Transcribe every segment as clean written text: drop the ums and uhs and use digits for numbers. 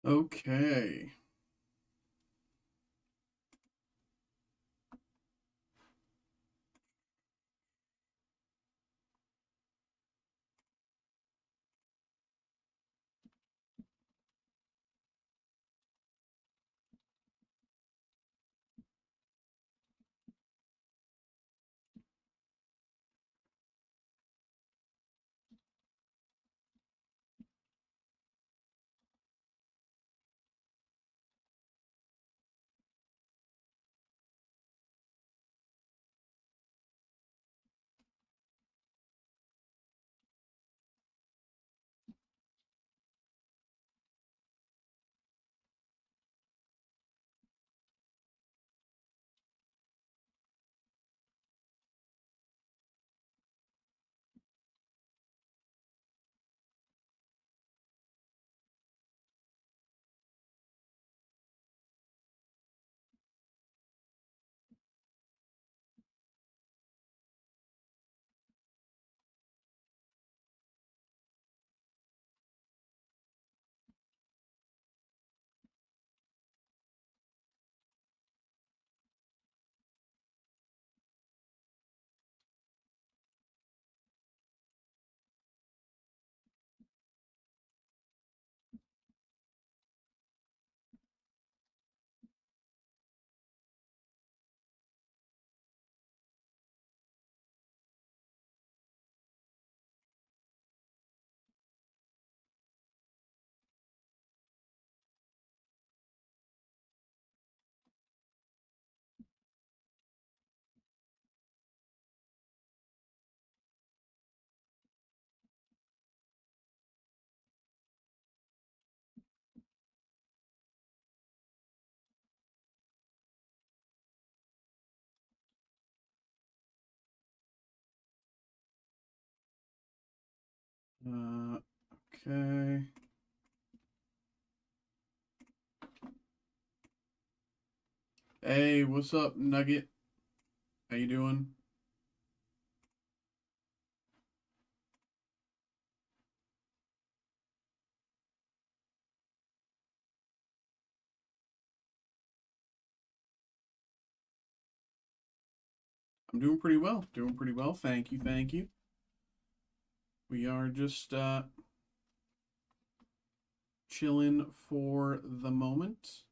Okay. Okay. Hey, what's up, Nugget? How you doing? I'm doing pretty well. Doing pretty well. Thank you. Thank you. We are just chilling for the moment.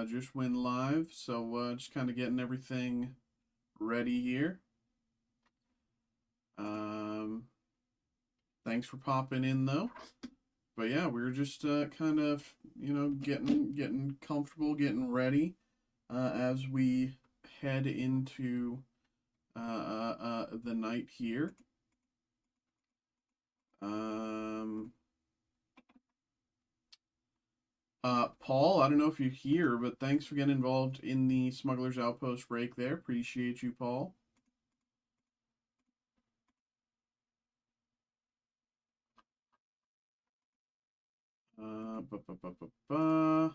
Just went live, so just kind of getting everything ready here. Um, Thanks for popping in though. But yeah, we are just kind of getting comfortable, getting ready as we head into the night here. Um, Paul, I don't know if you're here, but thanks for getting involved in the Smuggler's Outpost break there. Appreciate you, Paul. Ba, ba, ba, ba, ba.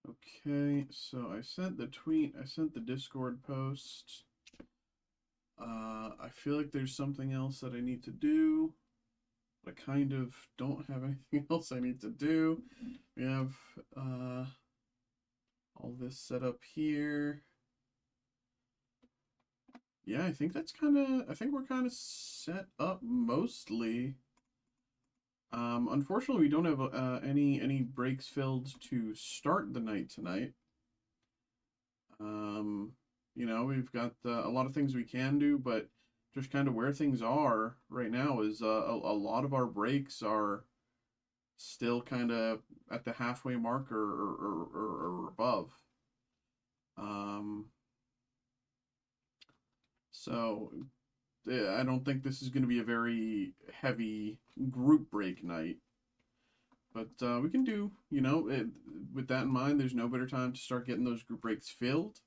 Okay, so I sent the tweet, I sent the Discord post. I feel like there's something else that I need to do. I kind of don't have anything else I need to do. We have all this set up here. Yeah, I think that's kind of, I think we're kind of set up mostly. Unfortunately, we don't have any breaks filled to start the night tonight. Um, we've got a lot of things we can do, but just kind of where things are right now is a lot of our breaks are still kind of at the halfway mark or above. Um, so I don't think this is going to be a very heavy group break night. But we can do, with that in mind, there's no better time to start getting those group breaks filled,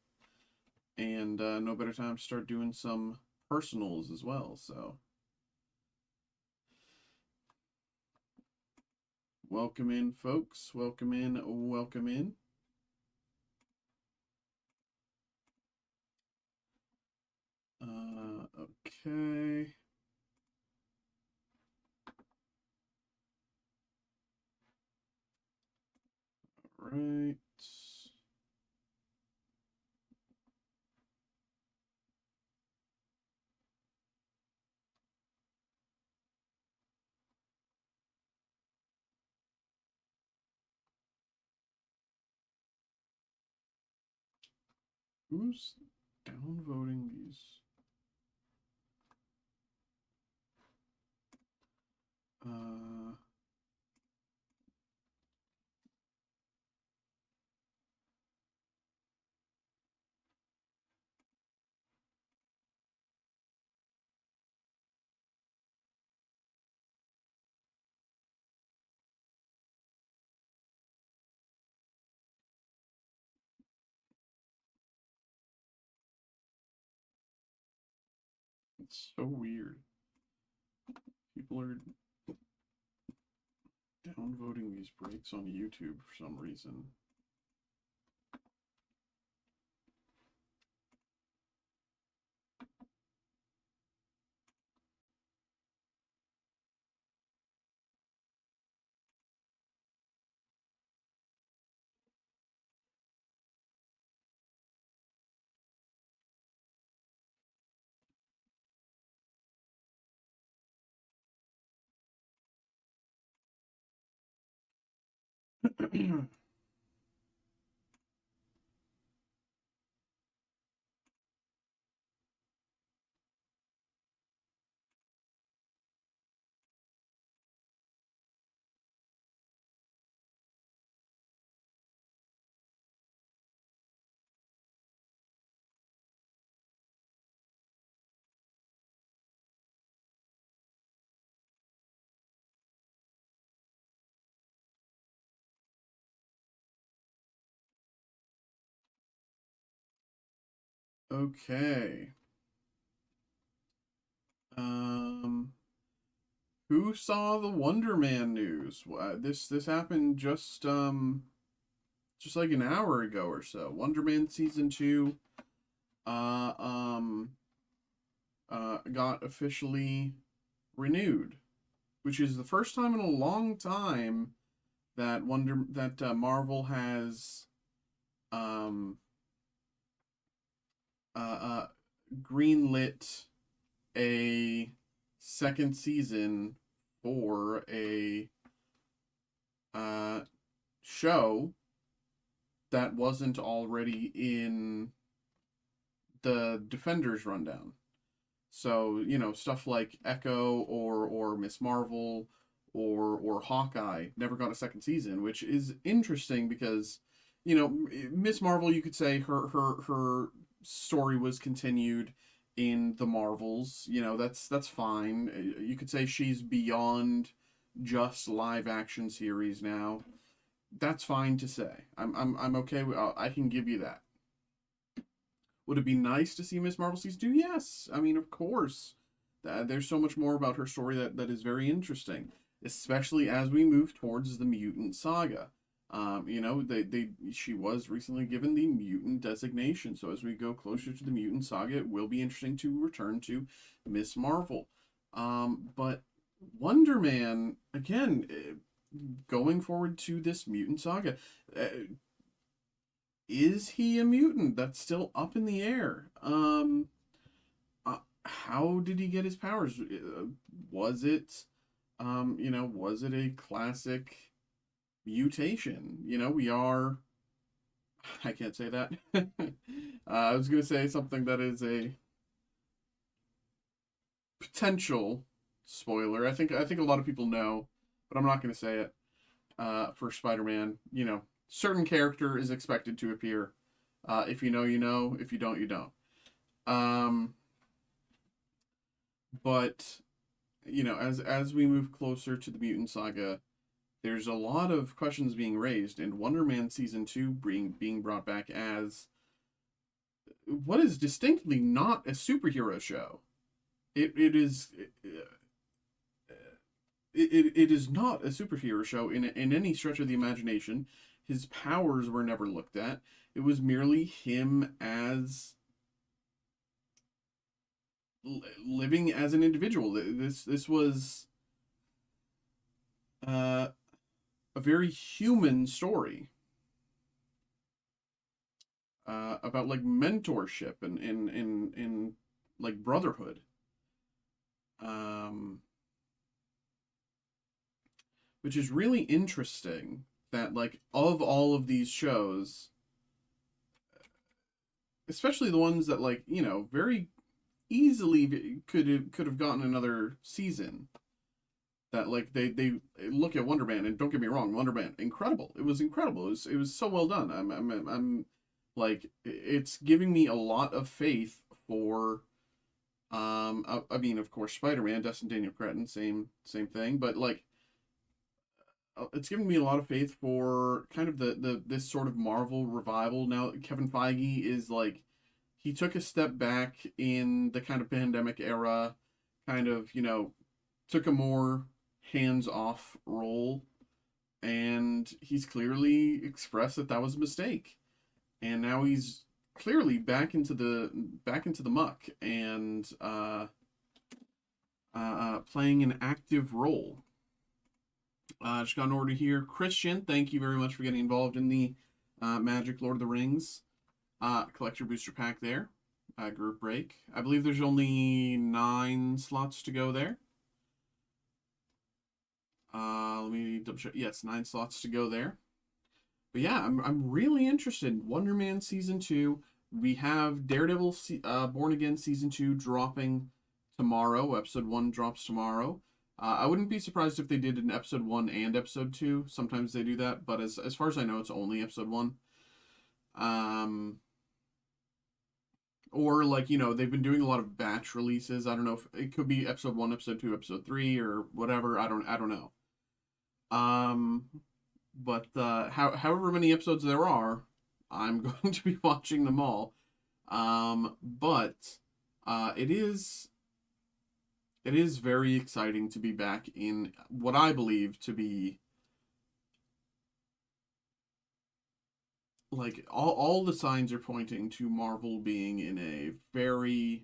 and no better time to start doing some personals as well. So, welcome in, folks. Welcome in. Welcome in. Okay. Right. Who's downvoting these? It's so weird. People are downvoting these breaks on YouTube for some reason. Okay. Um, who saw the Wonder Man news? This happened just like an hour ago or so. Wonder Man season 2 uh um got officially renewed, which is the first time in a long time that Marvel has um uh, uh greenlit a second season for a uh show that wasn't already in the Defenders rundown. So, stuff like Echo or Miss Marvel or Hawkeye never got a second season, which is interesting because, Miss Marvel, you could say her story was continued in the Marvels. That's fine. You could say she's beyond just live action series now. That's fine to say. I'm okay with. I can give you that. Would it be nice to see Miss Marvel season 2? Yes. I mean, of course. There's so much more about her story that is very interesting, especially as we move towards the mutant saga. She was recently given the mutant designation, so as we go closer to the mutant saga, it will be interesting to return to Miss Marvel. But Wonder Man, again, going forward to this mutant saga, is he a mutant? That's still up in the air. How did he get his powers? Was it, was it a classic mutation? We are. I can't say that. I was gonna say something that is a potential spoiler. I think a lot of people know, but I'm not gonna say it. For Spider-Man, certain character is expected to appear. If you know, you know. If you don't, you don't. Um, but as we move closer to the mutant saga, there's a lot of questions being raised, and Wonder Man season 2 being brought back as what is distinctly not a superhero show. It is it is not a superhero show in any stretch of the imagination. His powers were never looked at. It was merely him as living as an individual. This was uh, a very human story about like mentorship and like brotherhood. Um, which is really interesting that like of all of these shows, especially the ones that like, you know, very easily could have gotten another season, that like they look at Wonder Man, and don't get me wrong, Wonder Man incredible. It was incredible. It was so well done. I'm like, it's giving me a lot of faith for I mean, of course, Spider-Man, Dustin Daniel Cretton, same thing, but like it's giving me a lot of faith for kind of the this sort of Marvel revival. Now Kevin Feige is like, he took a step back in the kind of pandemic era, kind of, you know, took a more hands-off role, and he's clearly expressed that that was a mistake. And now he's clearly back into the muck, and playing an active role. Just got an order here. Christian, thank you very much for getting involved in the Magic Lord of the Rings collector booster pack there. Group break. I believe there's only 9 slots to go there. Let me double check. Yes, 9 slots to go there. But yeah, I'm really interested. Wonder Man Season 2. We have Daredevil Born Again Season 2 dropping tomorrow. Episode 1 drops tomorrow. I wouldn't be surprised if they did an Episode 1 and Episode 2. Sometimes they do that, but as far as I know, it's only Episode 1. Or like, you know, they've been doing a lot of batch releases. I don't know if it could be Episode 1, Episode 2, Episode 3, or whatever. I don't know. But however many episodes there are, I'm going to be watching them all. But it is very exciting to be back in what I believe to be like all the signs are pointing to Marvel being in a very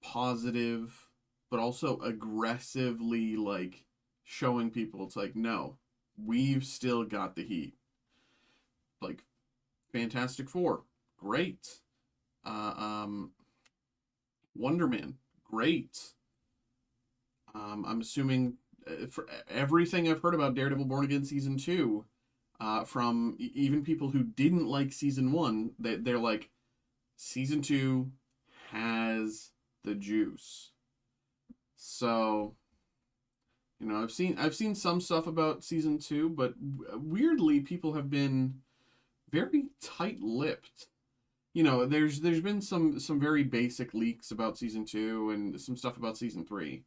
positive but also aggressively like showing people it's like, no, we've still got the heat. Like Fantastic Four, great. Uh, um, Wonder Man, great. I'm assuming for everything I've heard about Daredevil Born Again Season 2, from even people who didn't like Season 1, they're like, Season 2 has the juice. So, you know, I've seen some stuff about Season 2, but weirdly people have been very tight-lipped. You know, there's been some very basic leaks about Season 2 and some stuff about Season 3.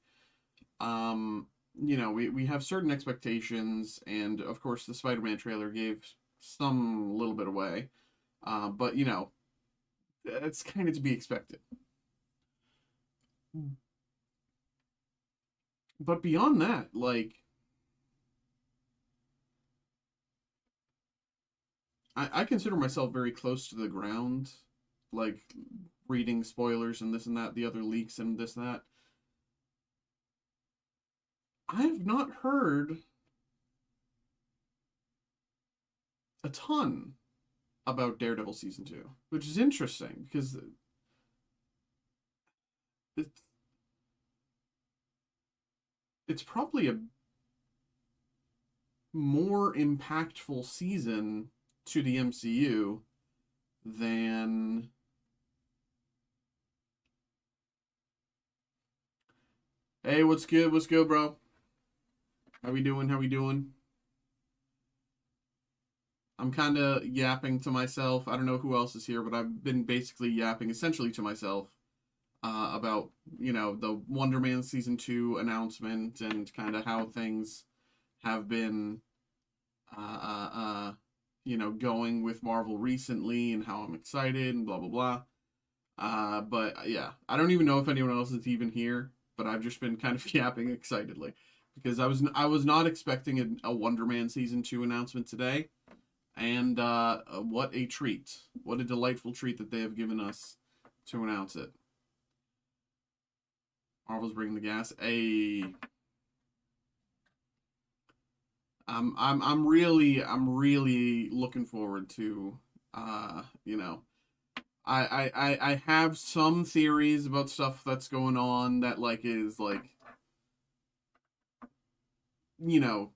You know, we have certain expectations, and of course the Spider-Man trailer gave some little bit away. But you know, that's kind of to be expected. But beyond that, like, I consider myself very close to the ground, like reading spoilers and this and that, the other leaks and this and that. I have not heard a ton about Daredevil Season 2, which is interesting because it's, it's probably a more impactful season to the MCU than... Hey, what's good? What's good, bro? How we doing? How we doing? I'm kind of yapping to myself. I don't know who else is here, but I've been basically yapping essentially to myself about, you know, the Wonder Man Season 2 announcement and kind of how things have been, you know, going with Marvel recently and how I'm excited and blah, blah, blah. But yeah, I don't even know if anyone else is even here, but I've just been kind of yapping excitedly because I was not expecting a Wonder Man Season 2 announcement today. And what a treat. What a delightful treat that they have given us to announce it. Marvel's bringing the gas. I'm really looking forward to you know, I have some theories about stuff that's going on that like is like, you know,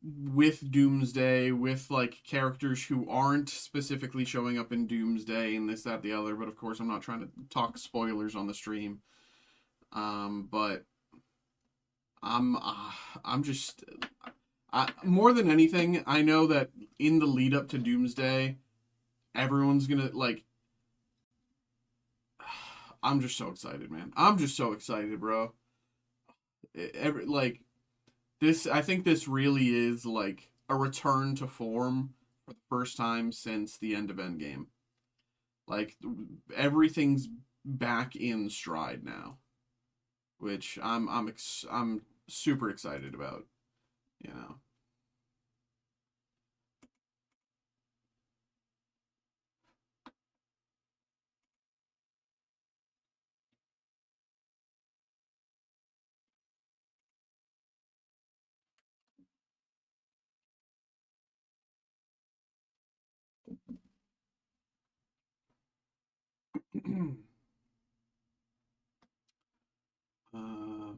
with Doomsday, with like characters who aren't specifically showing up in Doomsday and this, that, the other. But of course, I'm not trying to talk spoilers on the stream. But I'm just, more than anything, I know that in the lead up to Doomsday, everyone's gonna like. I'm just so excited, man. I'm just so excited, bro. Like this, I think this really is like a return to form for the first time since the end of Endgame. Like everything's back in stride now, which I'm super excited about. You know. uh,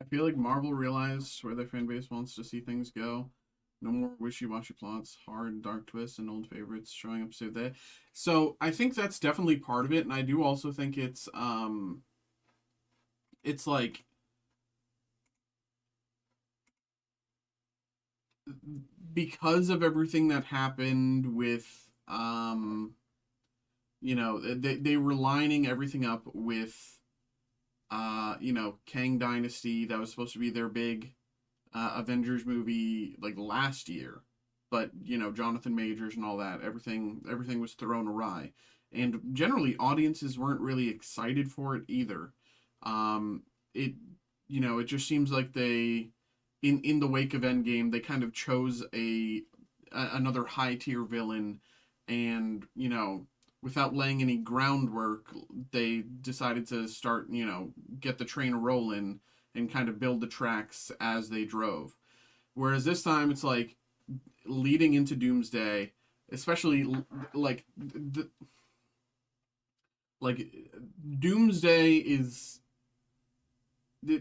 I feel like Marvel realized where their fan base wants to see things go. No more wishy-washy plots, hard, dark twists, and old favorites showing up so there. So I think that's definitely part of it, and I do also think it's like because of everything that happened with they were lining everything up with Kang Dynasty. That was supposed to be their big Avengers movie like last year. but you know, Jonathan Majors and all that, everything was thrown awry, and generally audiences weren't really excited for it either. It you know, it just seems like they in the wake of Endgame they kind of chose another high tier villain, and you know, without laying any groundwork, they decided to start, you know, get the train rolling and kind of build the tracks as they drove. Whereas this time it's like leading into Doomsday, especially like like Doomsday is,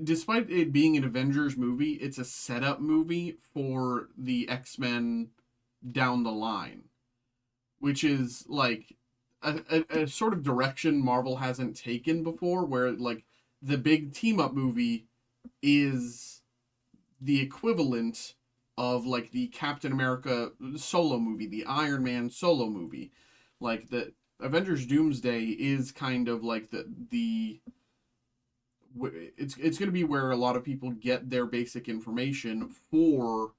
despite it being an Avengers movie, it's a setup movie for the X-Men down the line, which is like a sort of direction Marvel hasn't taken before, where like the big team up movie is the equivalent of like the Captain America solo movie, the Iron Man solo movie. Like the Avengers Doomsday is kind of like the it's going to be where a lot of people get their basic information for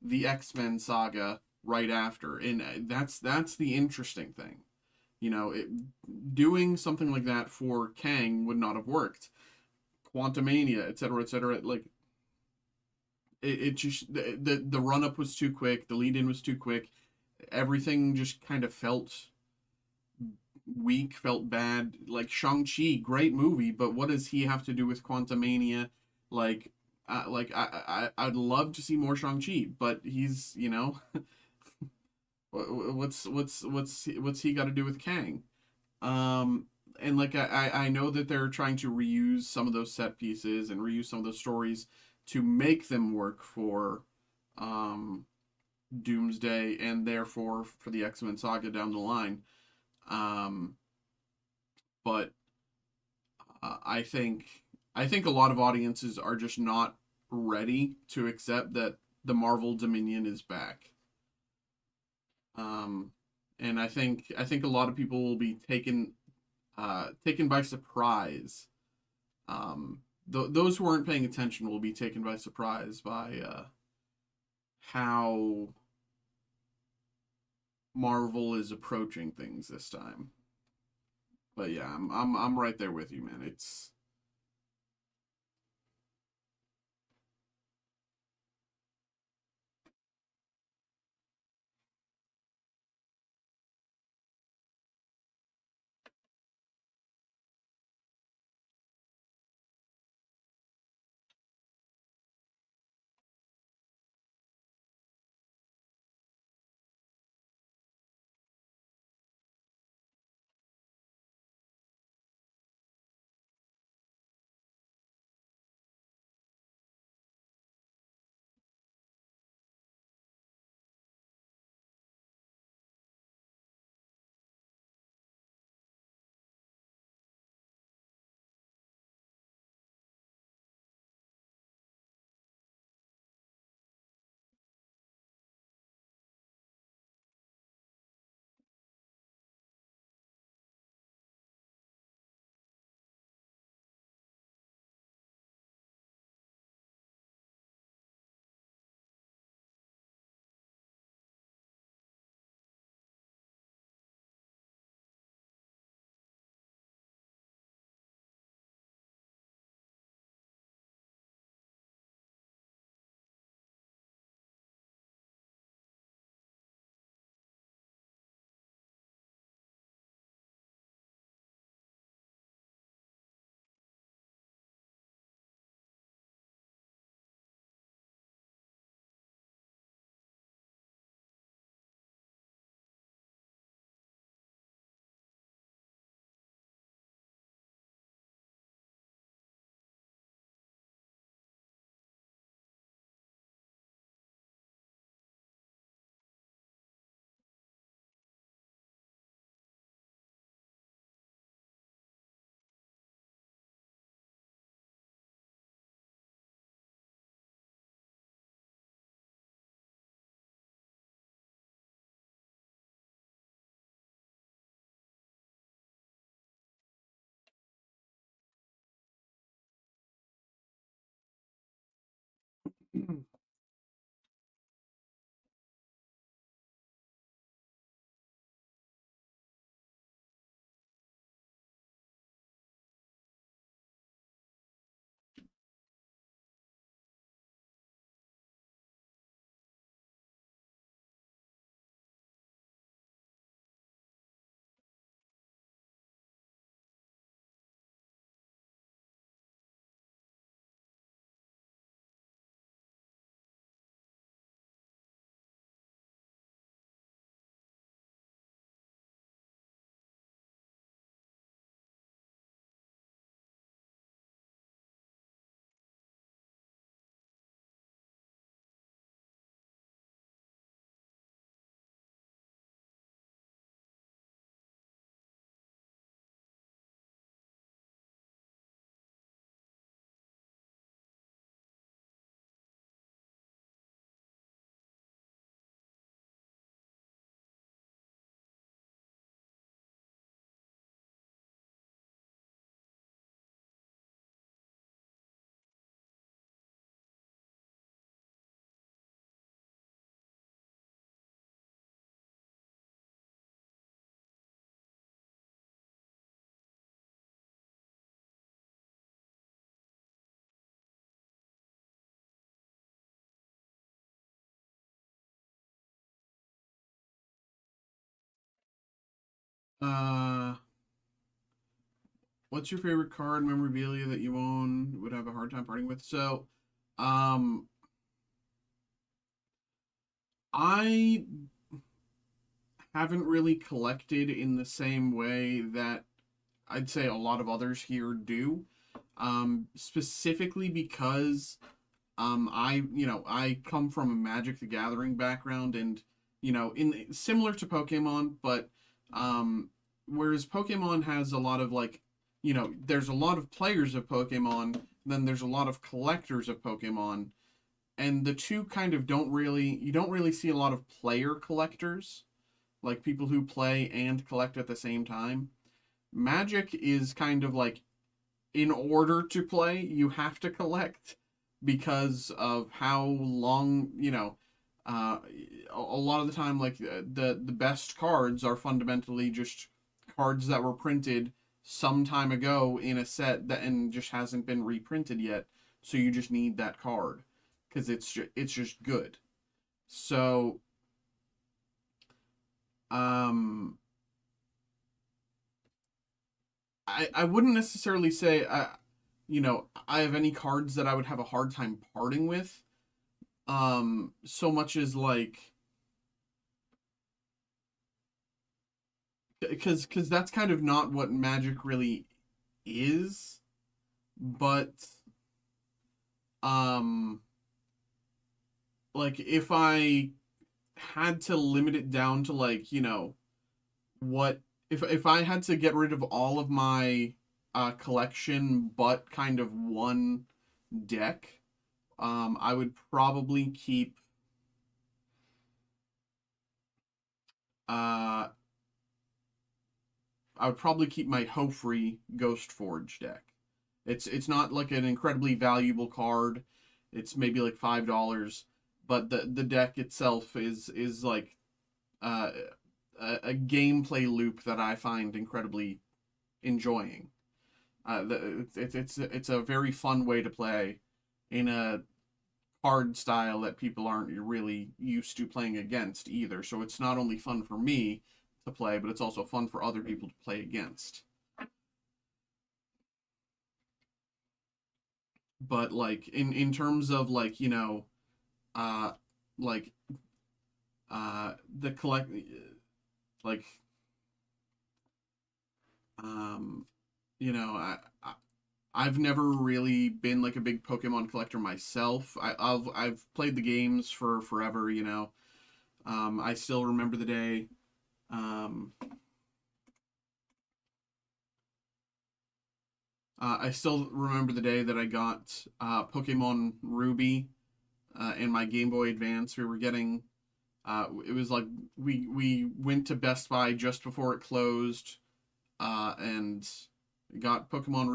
the X-Men saga right after. And that's the interesting thing. You know, doing something like that for Kang would not have worked. Quantumania, etc., etc. Like it just the run up was too quick, the lead in was too quick. Everything just kind of felt weak, felt bad. Like Shang-Chi, great movie, but what does he have to do with Quantumania? Like I'd love to see more Shang-Chi, but he's, you know, what's he got to do with Kang? Um, and like I know that they're trying to reuse some of those set pieces and reuse some of those stories to make them work for um Doomsday and therefore for the X-Men saga down the line. Um, but I think a lot of audiences are just not ready to accept that the Marvel Dominion is back. Um, and I think a lot of people will be taken by surprise. Those who aren't paying attention will be taken by surprise by how Marvel is approaching things this time. But yeah, I'm right there with you, man. It's Uh, what's your favorite card memorabilia that you own? Would have a hard time parting with. So, um, I haven't really collected in the same way that I'd say a lot of others here do. Specifically because I come from a Magic the Gathering background, and in similar to Pokemon, but whereas Pokemon has a lot of there's a lot of players of Pokemon, then there's a lot of collectors of Pokemon, and the two kind of you don't really see a lot of player collectors, like people who play and collect at the same time. Magic is kind of like, in order to play, you have to collect because of how long, a lot of the time, like the best cards are fundamentally just cards that were printed some time ago in a set that and just hasn't been reprinted yet. So you just need that card because it's just good. So um I wouldn't necessarily say I have any cards that I would have a hard time parting with. So much as like because that's kind of not what Magic really is. But um like if I had to limit it down to like, what if I had to get rid of all of my collection but kind of one deck, I would probably keep uh my Hofree Ghost Forge deck. It's not like an incredibly valuable card. It's maybe like $5, but the deck itself is like uh, a gameplay loop that I find incredibly enjoying. It's a very fun way to play in a card style that people aren't really used to playing against either. So it's not only fun for me to play, but it's also fun for other people to play against. But like in terms of like uh like the collect like um I I've never really been like a big Pokemon collector myself. I've played the games for forever, I still remember the day. Um, I still remember the day that I got Pokemon Ruby in my Game Boy Advance. We were getting it was like we went to Best Buy just before it closed, and got Pokemon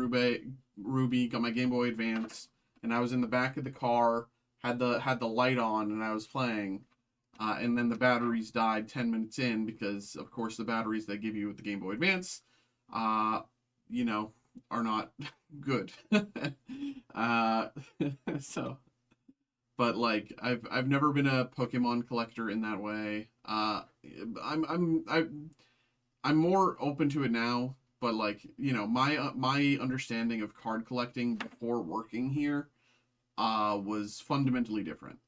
Ruby, got my Game Boy Advance, and I was in the back of the car, had the light on, and I was playing. And then the batteries died 10 minutes in because, of course, the batteries they give you with the Game Boy Advance, uh, you know, are not good. uh, so, but like, I've never been a Pokemon collector in that way. I'm I'm I I'm more open to it now, but like my understanding of card collecting before working here was fundamentally different,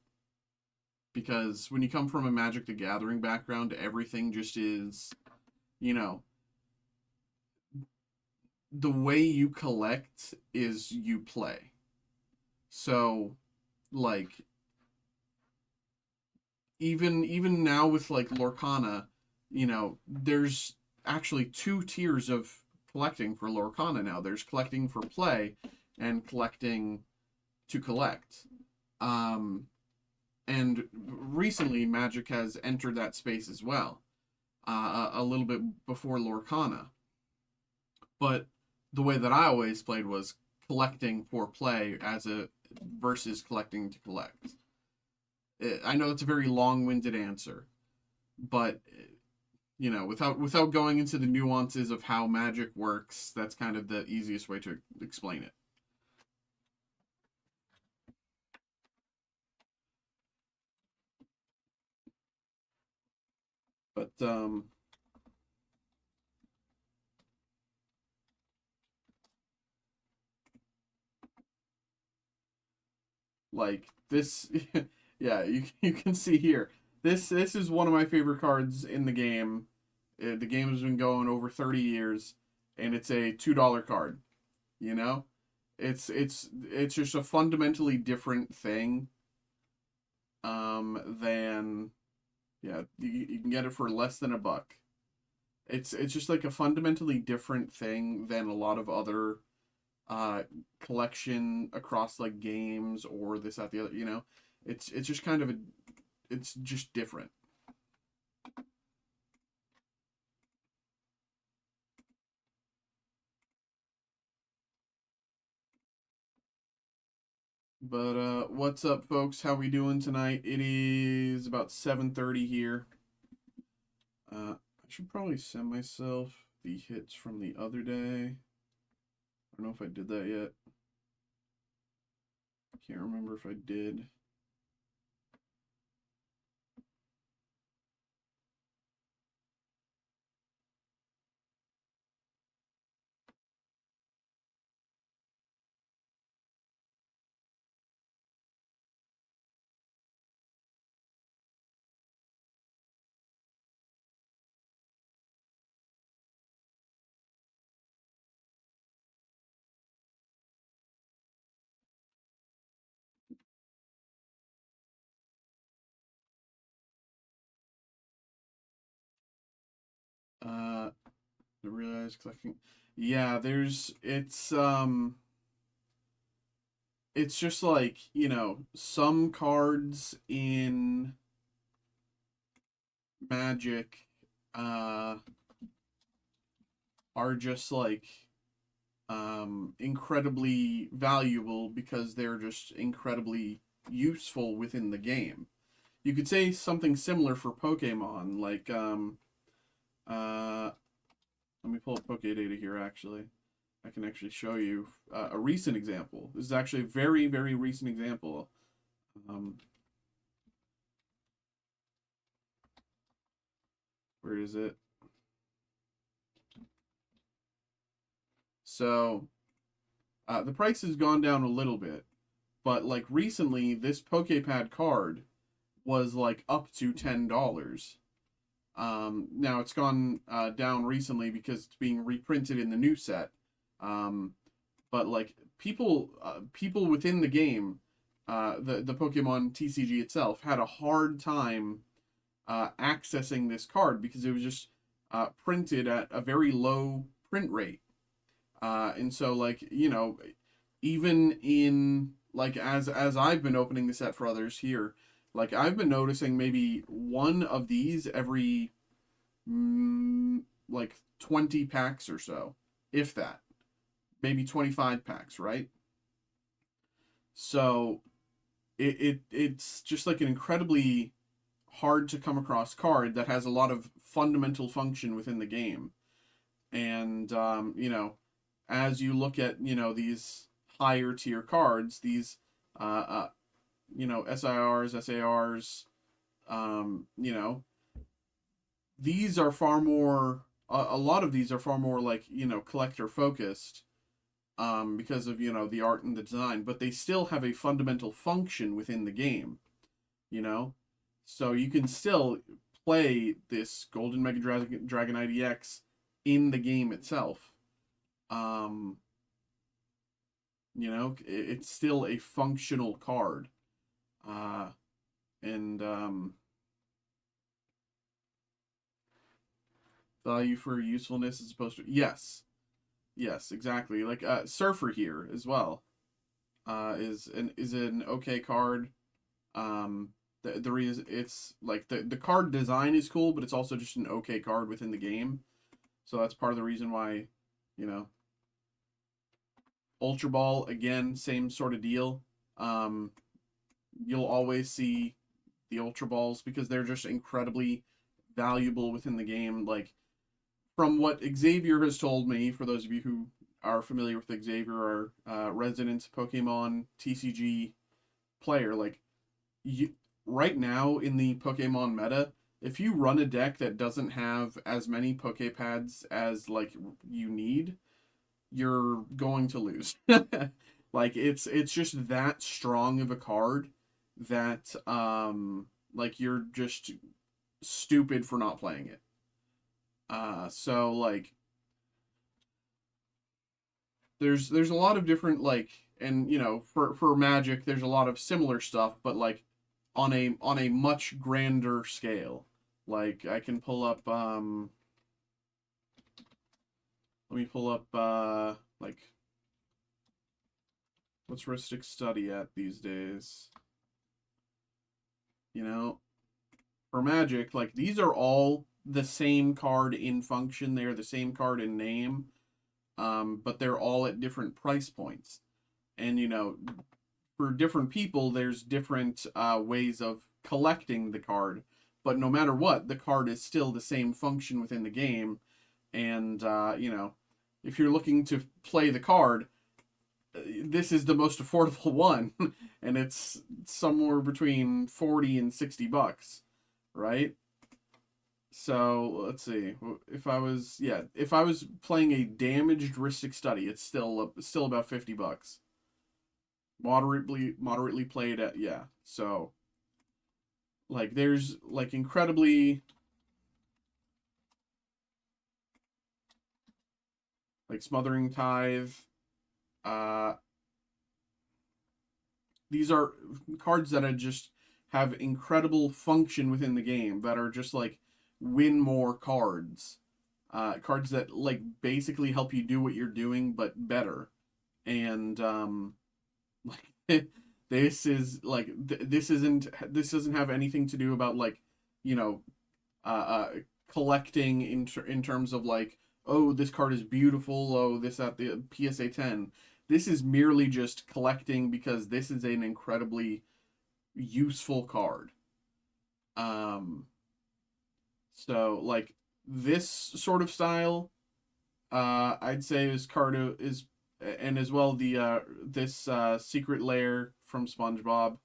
because when you come from a Magic the Gathering background, everything just is, you know, the way you collect is you play. So like even now with like Lorcana, there's actually two tiers of collecting for Lorcana now. There's collecting for play and collecting to collect. Um, and recently, Magic has entered that space as well, a little bit before Lorcana. But the way that I always played was collecting for play as a versus collecting to collect. I know it's a very long-winded answer, but without going into the nuances of how Magic works, that's kind of the easiest way to explain it. But Like this, yeah, you can see here. This is one of my favorite cards in the game. The game has been going over 30 years, and it's a $2 card. You know, it's just a fundamentally different thing. Than yeah, you can get it for less than $1. It's just like a fundamentally different thing than a lot of other collection across like games or this that the other. You know, it's just kind of it's just different. But what's up, folks? How we doing tonight? It is about 7:30 here. I should probably send myself the hits from the other day. I don't know if I did that yet. Can't remember if I did. Uh, the realized collecting. Yeah, it's just like, you know, some cards in Magic uh are just like incredibly valuable because they're just incredibly useful within the game. You could say something similar for Pokemon, like let me pull up Poke Data here actually. I can actually show you a recent example. This is actually a very, very recent example. Where is it? So the price has gone down a little bit, but like recently, this PokePad card was like up to $10. Now it's gone down recently because it's being reprinted in the new set. Um, but like people within the game, the Pokemon TCG itself had a hard time accessing this card because it was just printed at a very low print rate. And so like, you know, even in like as I've been opening the set for others here, like I've been noticing maybe one of these every like 20 packs or so, if that. Maybe 25 packs, right? So it's just like an incredibly hard to come across card that has a lot of fundamental function within the game. And you know, as you look at, you know, these higher tier cards, these uh, uh you know, SIRs, SARs, you know, these are far more a lot of these are far more like, you know, collector focused because of, you know, the art and the design, but they still have a fundamental function within the game, you know? So you can still play this Golden Mega Dragonite EX in the game itself. Um, you know, it's still a functional card. Uh, and value for usefulness as opposed to yes. Yes, exactly. Like Surfer here as well. Is an okay card. The reason it's like the card design is cool, but it's also just an okay card within the game. So that's part of the reason why, you know, Ultra Ball again, same sort of deal. Um, you'll always see the Ultra Balls because they're just incredibly valuable within the game. Like from what Xavier has told me, for those of you who are familiar with Xavier, our resident Pokemon TCG player, like you, right now in the Pokemon meta, if you run a deck that doesn't have as many Pokepads as like you need, you're going to lose. Like it's just that strong of a card that like you're just stupid for not playing it. So like there's a lot of different like, and you know, for Magic there's a lot of similar stuff, but like on a much grander scale. Like I can pull up let me pull up like what's Ristic Study at these days? You know, for Magic, like these are all the same card in function. They are the same card in name, but they're all at different price points. And you know, for different people, there's different ways of collecting the card. But no matter what, the card is still the same function within the game. And you know, if you're looking to play the card, this is the most affordable one, and it's somewhere between 40 and 60 bucks, right? So let's see. If I was, yeah, if I was playing a damaged Ristic Study, it's still about 50 bucks. Moderately played at, yeah. So like there's like incredibly like Smothering Tithe. Uh, these are cards that are just have incredible function within the game that are just like win more cards. Cards that like basically help you do what you're doing but better. And like this is like this doesn't have anything to do about like, you know, uh, uh collecting in terms of like, oh, this card is beautiful, oh, this at the PSA 10. This is merely just collecting because this is an incredibly useful card. Um, so like this sort of style, I'd say is card is, and as well the this Secret Lair from SpongeBob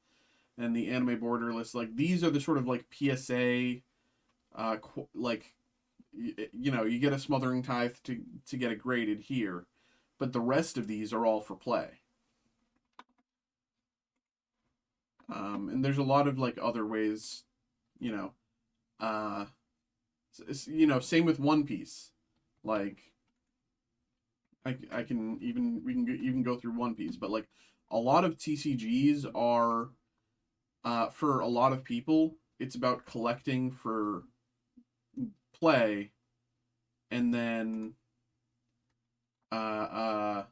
and the Anime Borderless. Like these are the sort of like PSA, like you know, you get a Smothering Tithe to get it graded here, but the rest of these are all for play. And there's a lot of like other ways, you know, uh, you know, same with One Piece. Like I can even we can even go through One Piece, but like a lot of TCGs are for a lot of people, it's about collecting for play, and then uh uh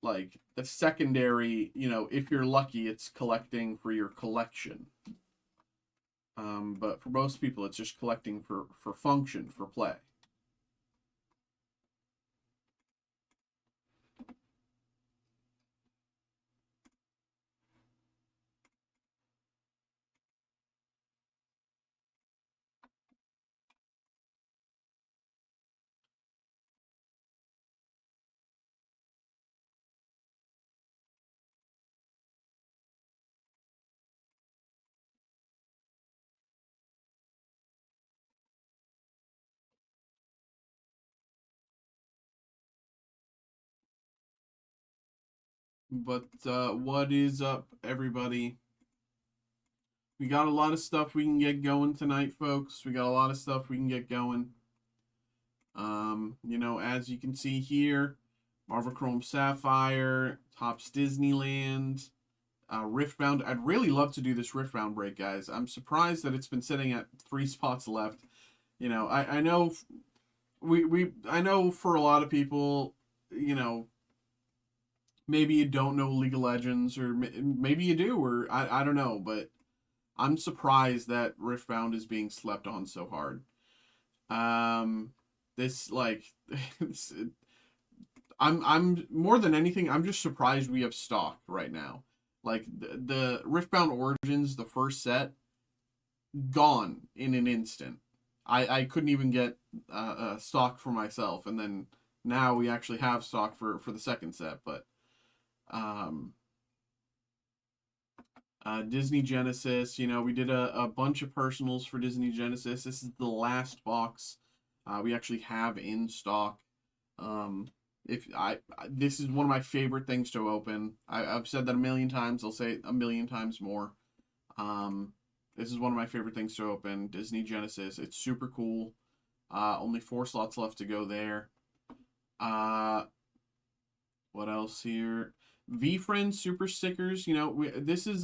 like the secondary, you know, if you're lucky, it's collecting for your collection. But for most people, it's just collecting for function, for play. But what is up, everybody? We got a lot of stuff we can get going tonight, folks. We got a lot of stuff we can get going. You know, as you can see here, Marvel Chrome Sapphire, Topps Disneyland, Riftbound. I'd really love to do this Riftbound break, guys. I'm surprised that it's been sitting at 3 spots left. You know, I know I know for a lot of people, you know, maybe you don't know League of Legends, or maybe you do, or I don't know, but I'm surprised that Riftbound is being slept on so hard. This like I'm more than anything, I'm just surprised we have stock right now. Like the Riftbound Origins, the first set, gone in an instant. I couldn't even get stock for myself, and then now we actually have stock for the second set. But um, Disney Genesis, you know, we did a bunch of personals for Disney Genesis. This is the last box we actually have in stock. Um, This is one of my favorite things to open. I've said that a million times. I'll say it a million times more. Um, this is one of my favorite things to open. Disney Genesis. It's super cool. Only 4 slots left to go there. What else here? V Friends super stickers. You know, this is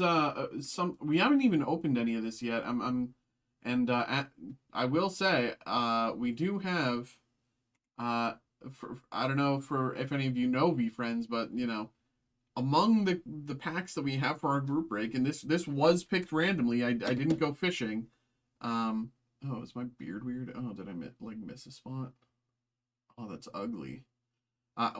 some we haven't even opened any of this yet. I will say we do have I don't know for if any of you know V Friends, but you know, among the packs that we have for our group break, and this was picked randomly. I didn't go fishing. Oh, is my beard weird? Oh, did I miss a spot? Oh, that's ugly.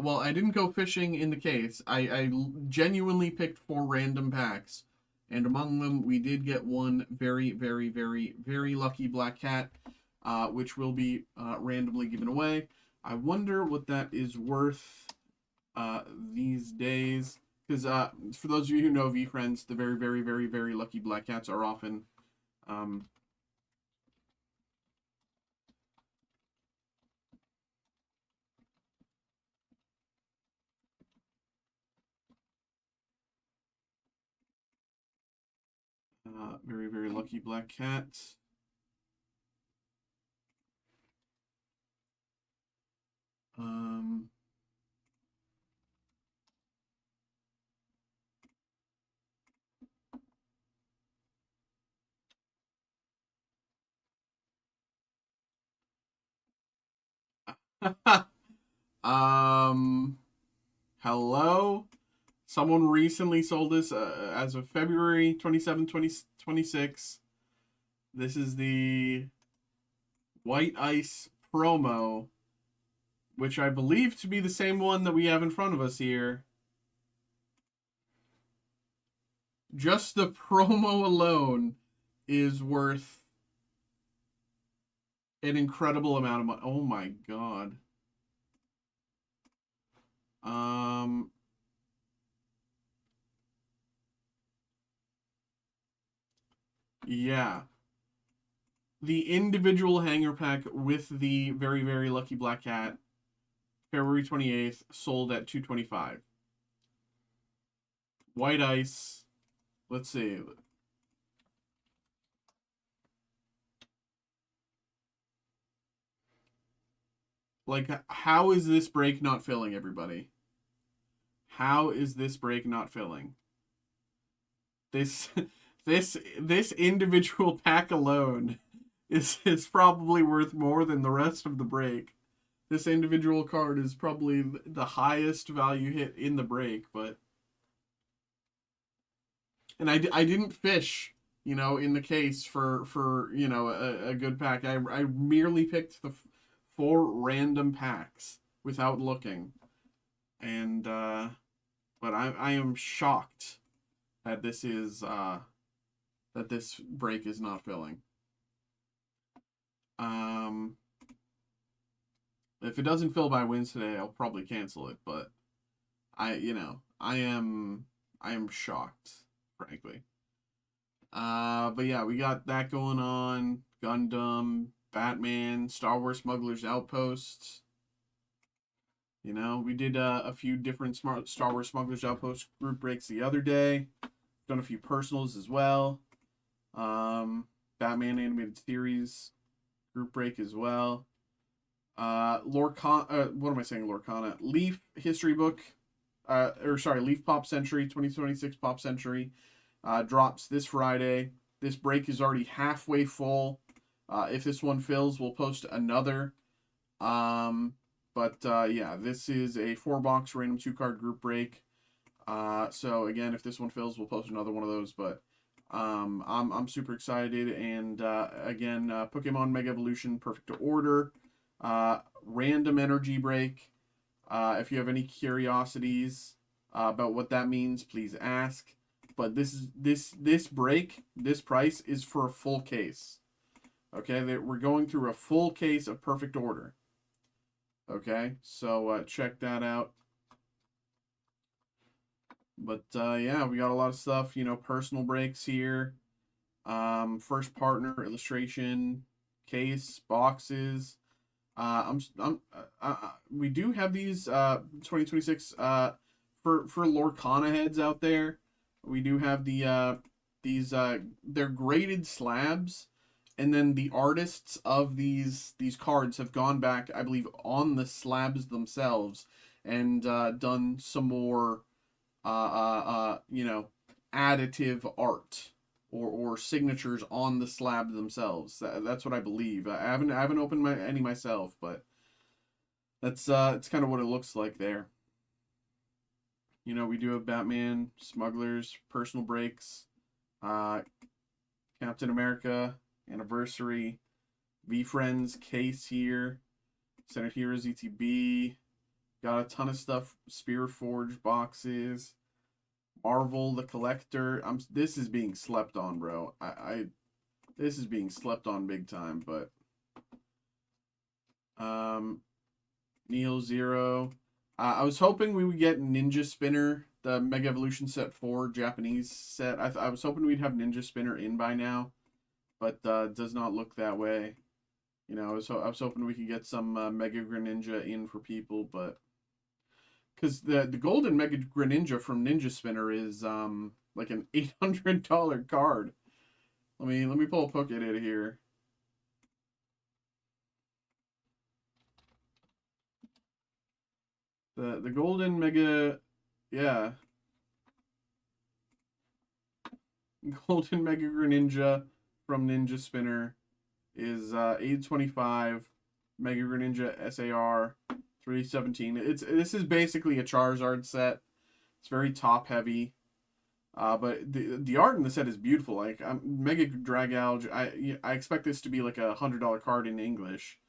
Well, I didn't go fishing in the case. I genuinely picked 4 random packs, and among them we did get one very, very, very, very lucky black cat, which will be randomly given away. I wonder what that is worth these days. Because for those of you who know V Friends, the very, very, very, very lucky black cats are often very, very lucky black cats. Um, hello? Someone recently sold this as of February 27, 2026. This is the White Ice promo, which I believe to be the same one that we have in front of us here. Just the promo alone is worth an incredible amount of money. Oh my god. Yeah. The individual hanger pack with the very, very lucky black cat, February 28th, sold at $225. White Ice. Let's see. Like, how is this break not filling, everybody? How is this break not filling? This this individual pack alone is probably worth more than the rest of the break. This individual card is probably the highest value hit in the break, but and I didn't fish, you know, in the case for you know a good pack. I merely picked the 4 random packs without looking, and but I am shocked that this break is not filling. If it doesn't fill by Wednesday, I'll probably cancel it. But I am shocked, frankly. But yeah, we got that going on. Gundam, Batman, Star Wars Smuggler's Outpost. You know, we did a few different Star Wars Smuggler's Outpost group breaks the other day. Done a few personals as well. Batman animated series group break as well. Lorcana, what am I saying? Lorcana Leaf history book, Leaf Pop Century 2026 Pop Century drops this Friday. This break is already halfway full. If this one fills, we'll post another. Yeah, this is a 4-box random 2-card group break. So again, if this one fills, we'll post another one of those. But I'm super excited. And again, Pokemon Mega Evolution Perfect Order, random energy break. If you have any curiosities about what that means, please ask. But this break, this price is for a full case. Okay, we're going through a full case of Perfect Order. Okay, so check that out. But yeah, we got a lot of stuff, you know, personal breaks here. First partner illustration, case, boxes. We do have these 2026 for Lorcana heads out there. We do have these they're graded slabs, and then the artists of these cards have gone back, I believe, on the slabs themselves and done some more you know, additive art or signatures on the slab themselves. That's what I believe. I haven't opened any myself, but that's it's kind of what it looks like there. You know, we do have Batman, Smugglers, Personal Breaks, uh, Captain America, Anniversary, V Friends, Case here, Senate Heroes ETB. Got a ton of stuff. Spear Forge boxes. Marvel the Collector. This is being slept on, bro. This is being slept on big time, but Neo Zero. I was hoping we would get Ninja Spinner, the Mega Evolution Set 4 Japanese set. I was hoping we'd have Ninja Spinner in by now, but does not look that way. You know, I was hoping we could get some Mega Greninja in for people, but because the golden Mega Greninja from Ninja Spinner is like an $800 card. Let me pull a Poke Data here. The golden Mega, yeah, golden Mega Greninja from Ninja Spinner is 825. Mega Greninja SAR 317. This is basically a Charizard set. It's very top heavy. But the art in the set is beautiful. Like Mega Dragalge, I expect this to be like $100 card in English.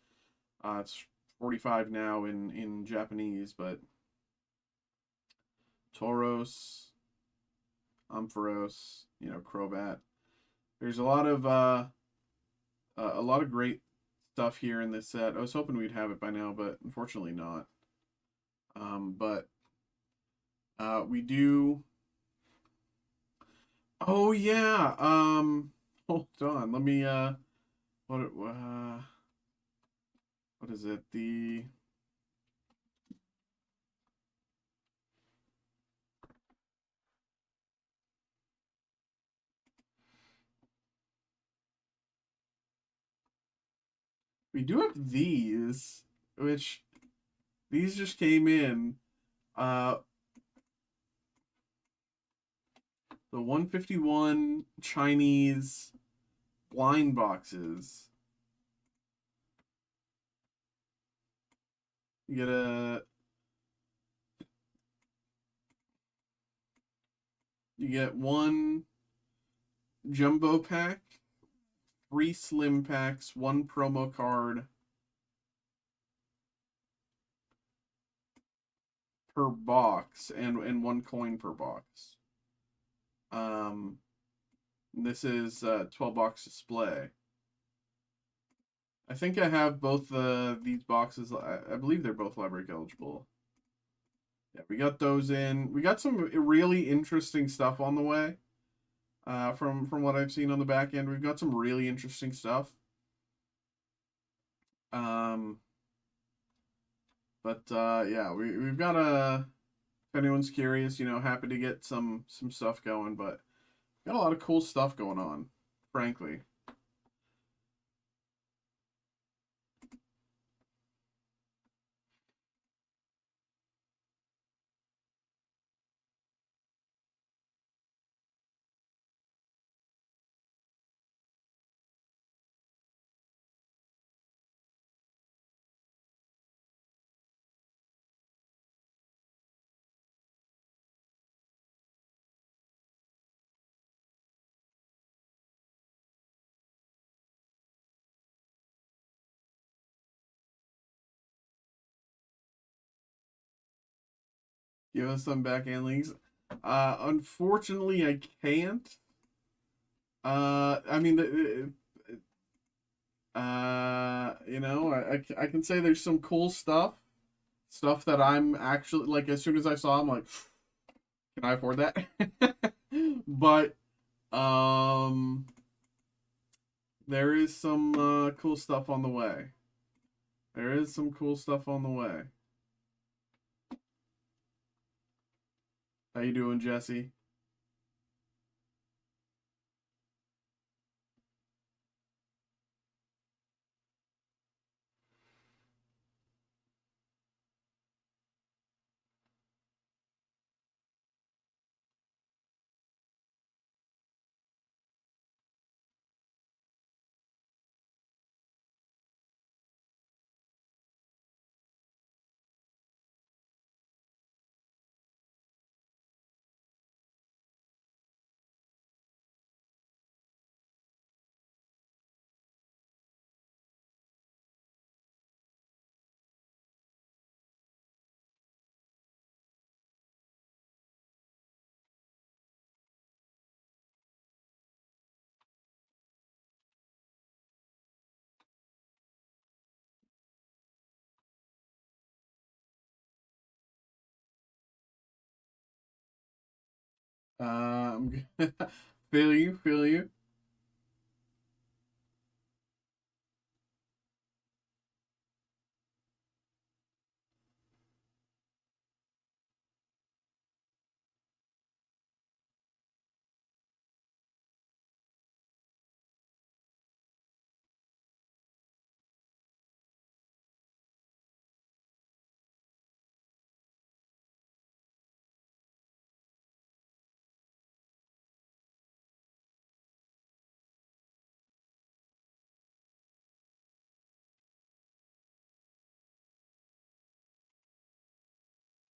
It's 45 now in Japanese, but Tauros, Ampharos, you know, Crobat. There's a lot of great stuff here in this set. I was hoping we'd have it by now, but unfortunately not. But we do. Oh yeah. Hold on. Let me what is it? We do have these, which these just came in. Uh the 151 Chinese blind boxes. You get one jumbo pack, 3 slim packs, 1 promo card per box, and 1 coin per box. This is a 12 box display. I think I have both these boxes. I believe they're both library eligible. Yeah, we got those in. We got some really interesting stuff on the way. From what I've seen on the back end, we've got some really interesting stuff. But yeah, we've got if anyone's curious, you know, happy to get some stuff going, but got a lot of cool stuff going on, frankly. Give us some backhand links. Unfortunately, I can't. I mean, you know, I can say there's some cool stuff that I'm actually like. As soon as I saw, I'm like, can I afford that? But there is some cool stuff on the way. There is some cool stuff on the way. How you doing, Jesse? Um, feel you, feel you.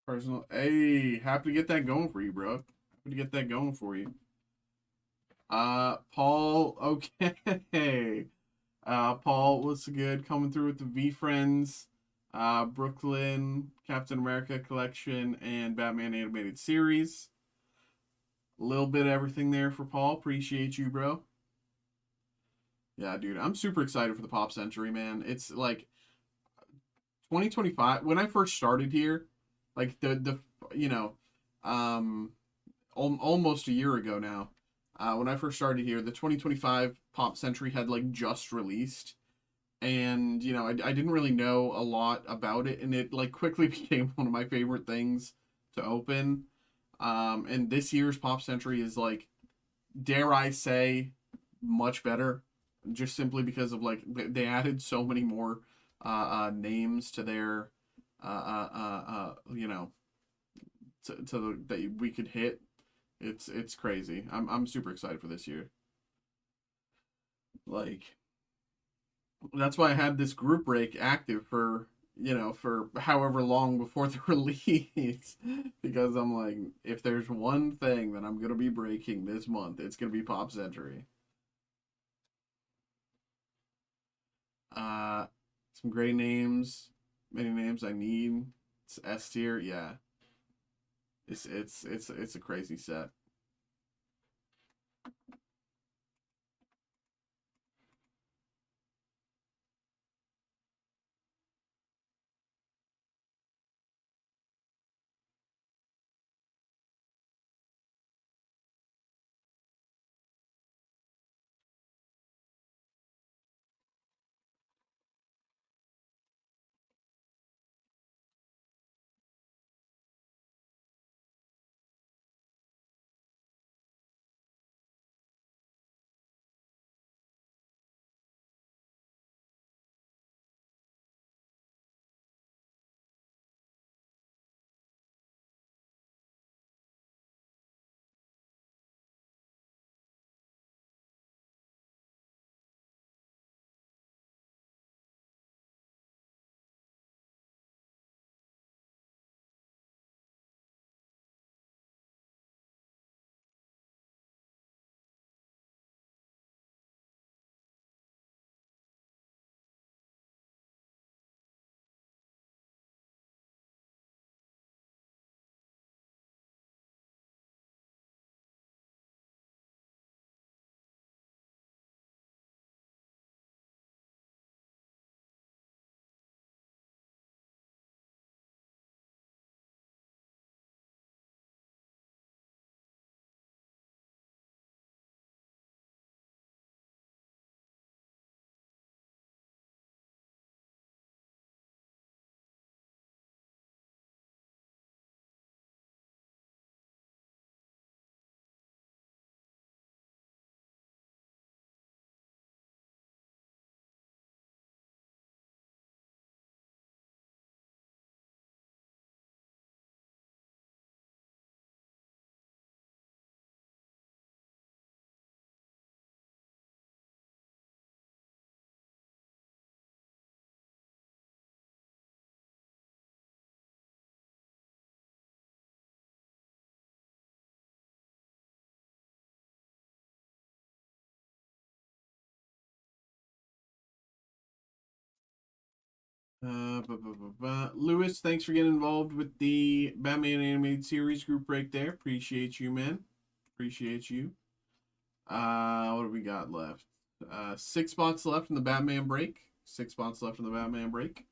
Personal. Hey, happy to get that going for you, bro. Happy to get that going for you. Paul. Okay. Paul, what's good? Coming through with the V Friends, Brooklyn, Captain America collection, and Batman animated series. A little bit of everything there for Paul. Appreciate you, bro. Yeah, dude, I'm super excited for the Pop Century, man. It's like 2025. When I first started here, like the you know, um, almost a year ago now. When I first started here, the 2025 Pop Century had like just released, and I didn't really know a lot about it, and it like quickly became one of my favorite things to open. And this year's Pop Century is like, dare I say, much better, just simply because of like they added so many more names to their you know to the that we could hit. It's crazy. I'm super excited for this year. Like, that's why I had this group break active for for however long before the release, because I'm like, if there's one thing that I'm gonna be breaking this month, it's gonna be Pop Century. Uh, some great names, many names I need. It's S tier, yeah. It's a crazy set. Lewis, thanks for getting involved with the Batman animated series group break there. Appreciate you, man. Appreciate you. What do we got left? 6 spots left in the Batman break. 6 spots left in the Batman break.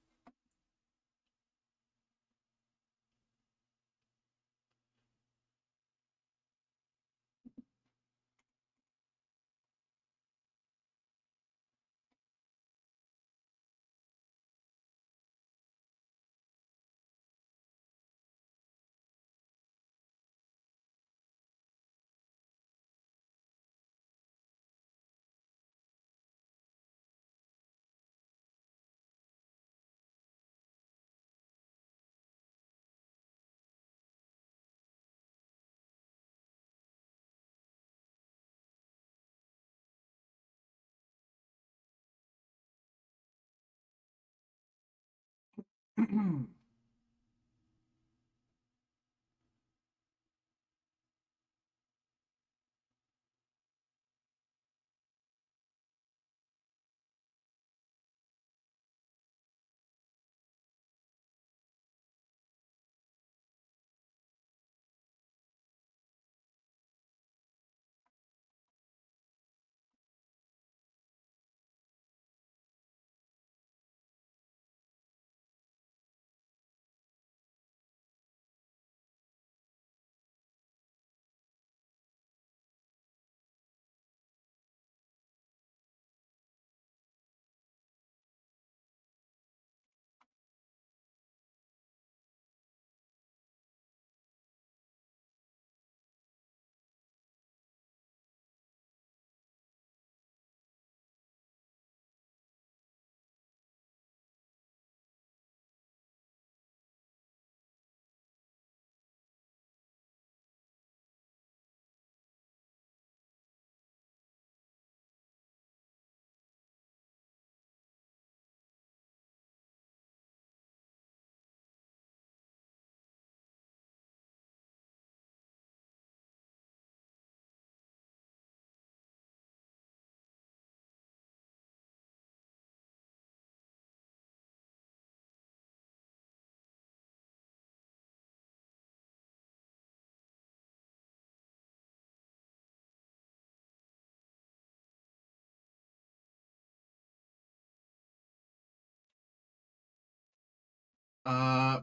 uh,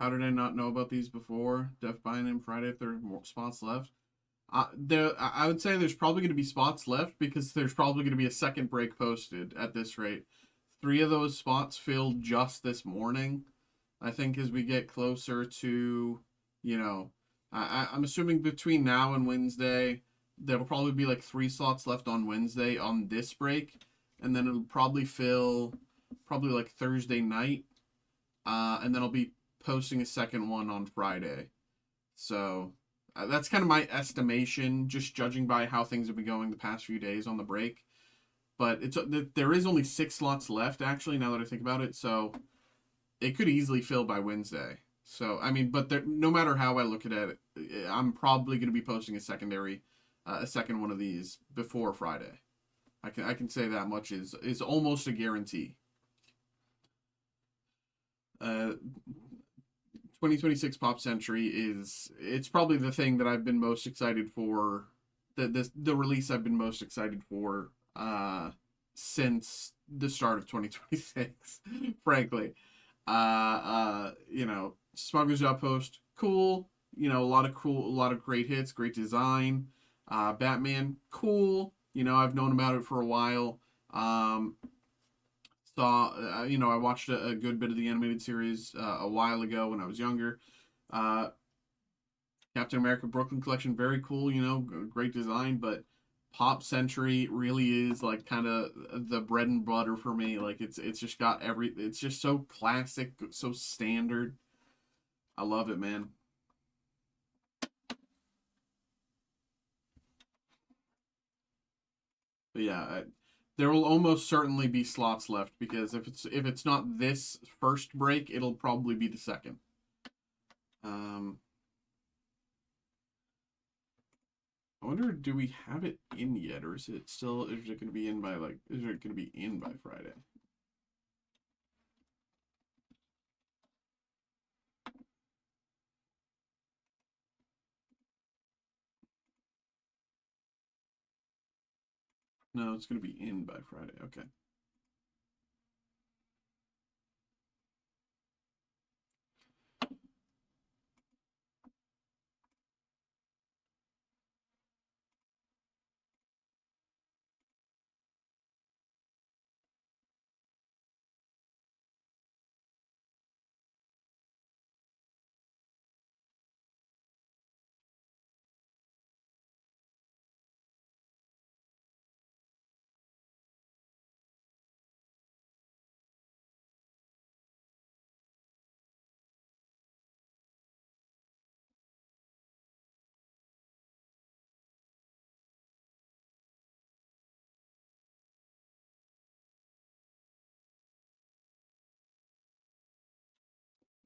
how did I not know about these before? Def buying them Friday if there are more spots left. I would say there's probably going to be spots left because there's probably going to be a second break posted at this rate. 3 of those spots filled just this morning. I think as we get closer to, you know, I'm assuming between now and Wednesday, there'll probably be like 3 slots left on Wednesday on this break, and then it'll probably fill probably like Thursday night, and then I'll be posting a second one on Friday. So that's kind of my estimation, just judging by how things have been going the past few days on the break. But there is only 6 slots left actually. Now that I think about it, so it could easily fill by Wednesday. So I mean, but no matter how I look at it, I'm probably going to be posting a second one of these before Friday. I can say that much is almost a guarantee. 2026 Pop Century it's probably the thing that I've been most excited for, the release I've been most excited for since the start of 2026, frankly. Smuggler's Outpost, cool. A lot of great hits, great design. Batman, cool. I've known about it for a while. I watched a good bit of the animated series a while ago when I was younger. Uh, Captain America Brooklyn Collection, very cool. Great design, but Pop Century really is like kind of the bread and butter for me. Like it's just got it's just so classic, so standard. I love it, man. But yeah, there will almost certainly be slots left because if it's not this first break, it'll probably be the second. Um, I wonder, do we have it in yet, or is it going to be in by Friday? No, it's going to be in by Friday. Okay.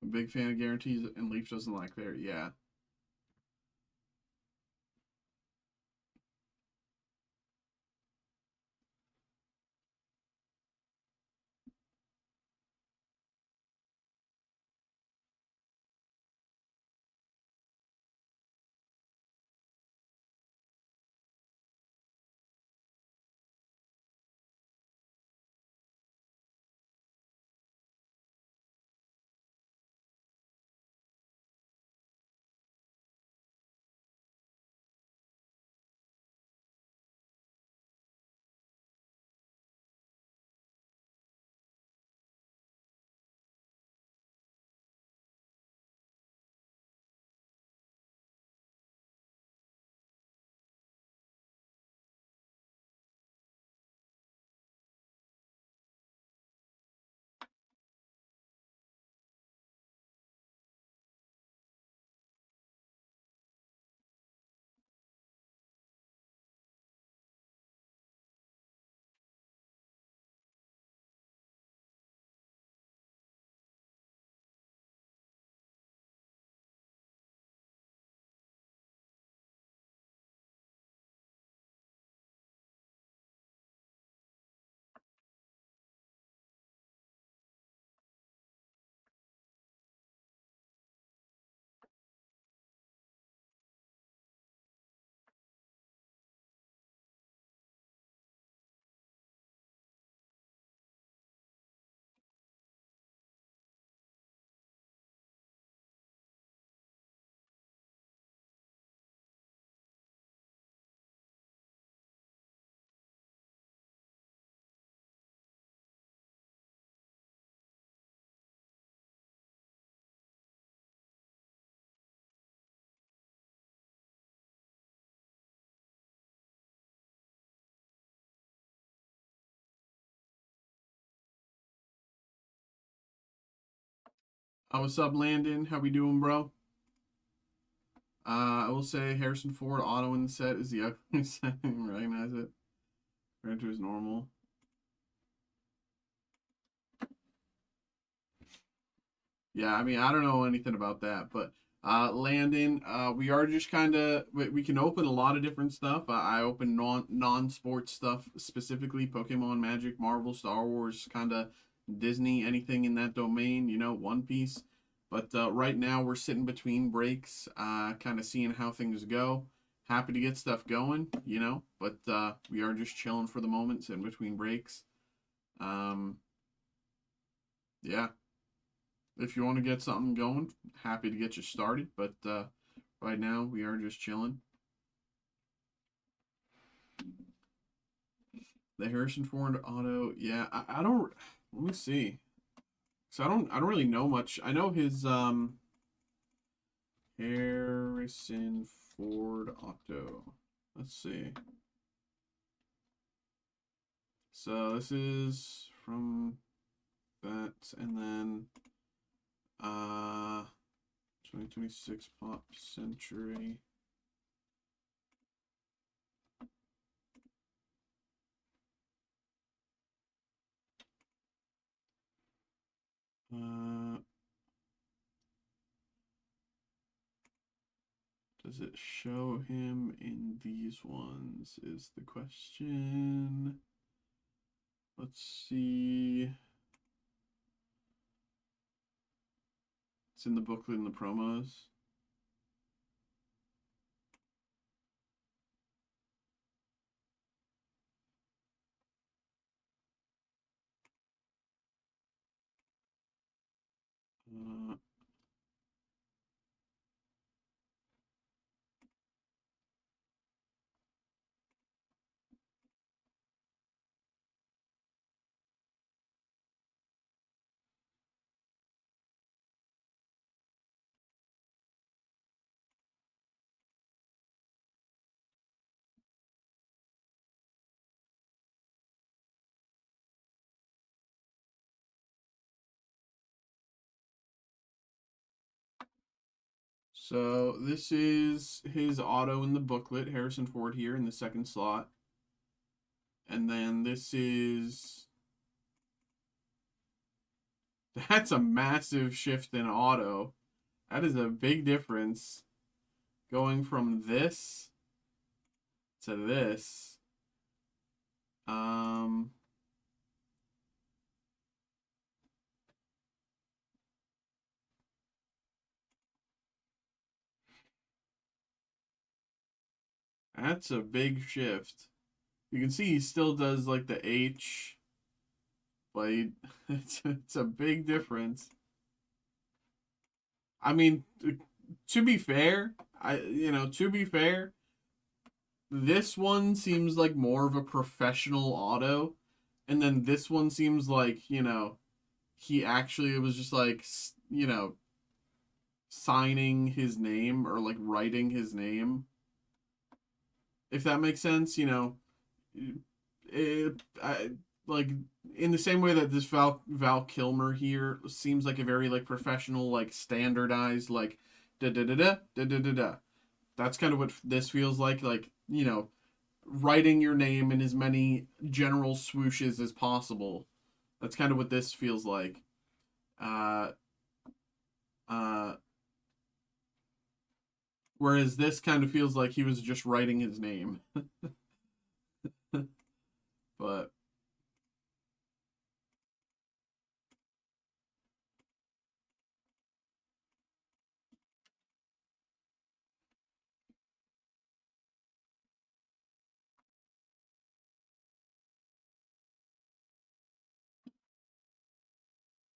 A big fan of guarantees, and Leaf doesn't like there. Yeah. What's up, Landon? How we doing, bro? I will say Harrison Ford auto in the set is the ugly set. Recognize it. Compared to his normal. Yeah, I mean, I don't know anything about that, but Landon, we are just kind of we can open a lot of different stuff. I open non-sports stuff, specifically Pokemon, Magic, Marvel, Star Wars, kind of Disney, anything in that domain, One Piece. But right now we're sitting between breaks, kind of seeing how things go. Happy to get stuff going, but we are just chilling for the moment, sitting between breaks. Um, yeah, if you want to get something going, happy to get you started. But right now, we are just chilling. The Harrison Ford auto, yeah, I don't. Let me see. So I don't really know much. I know his Harrison Ford auto. Let's see. So this is from that, and then 2026 Pop Century. Uh, Does it show him in these ones is the question. Let's see. It's in the booklet in the promos. Uh, so this is his auto in the booklet, Harrison Ford here in the second slot. And then this is that's a massive shift in auto. That is a big difference going from this to this. Um that's a big shift. You can see he still does like the H, but it's a big difference. I mean, to be fair, to be fair, this one seems like more of a professional auto, and then this one seems like, he actually was just like, signing his name or like writing his name. If that makes sense, like in the same way that this Val Kilmer here seems like a very like professional, like standardized, like da da da da da da da da. That's kind of what this feels like writing your name in as many general swooshes as possible. That's kind of what this feels like. Uh, uh, Whereas this kind of feels like he was just writing his name. But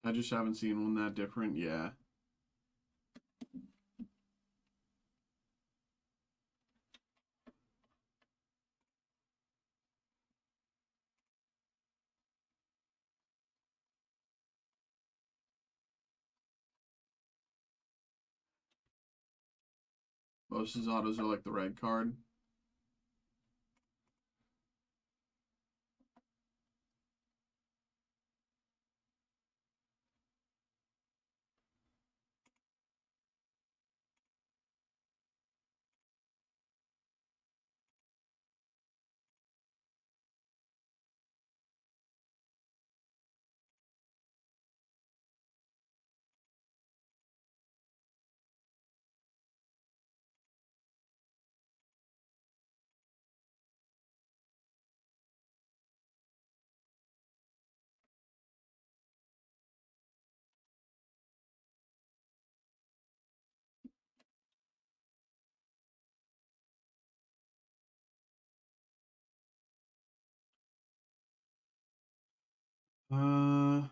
I just haven't seen one that different. Yeah. Most of his autos are like the red card. Uh,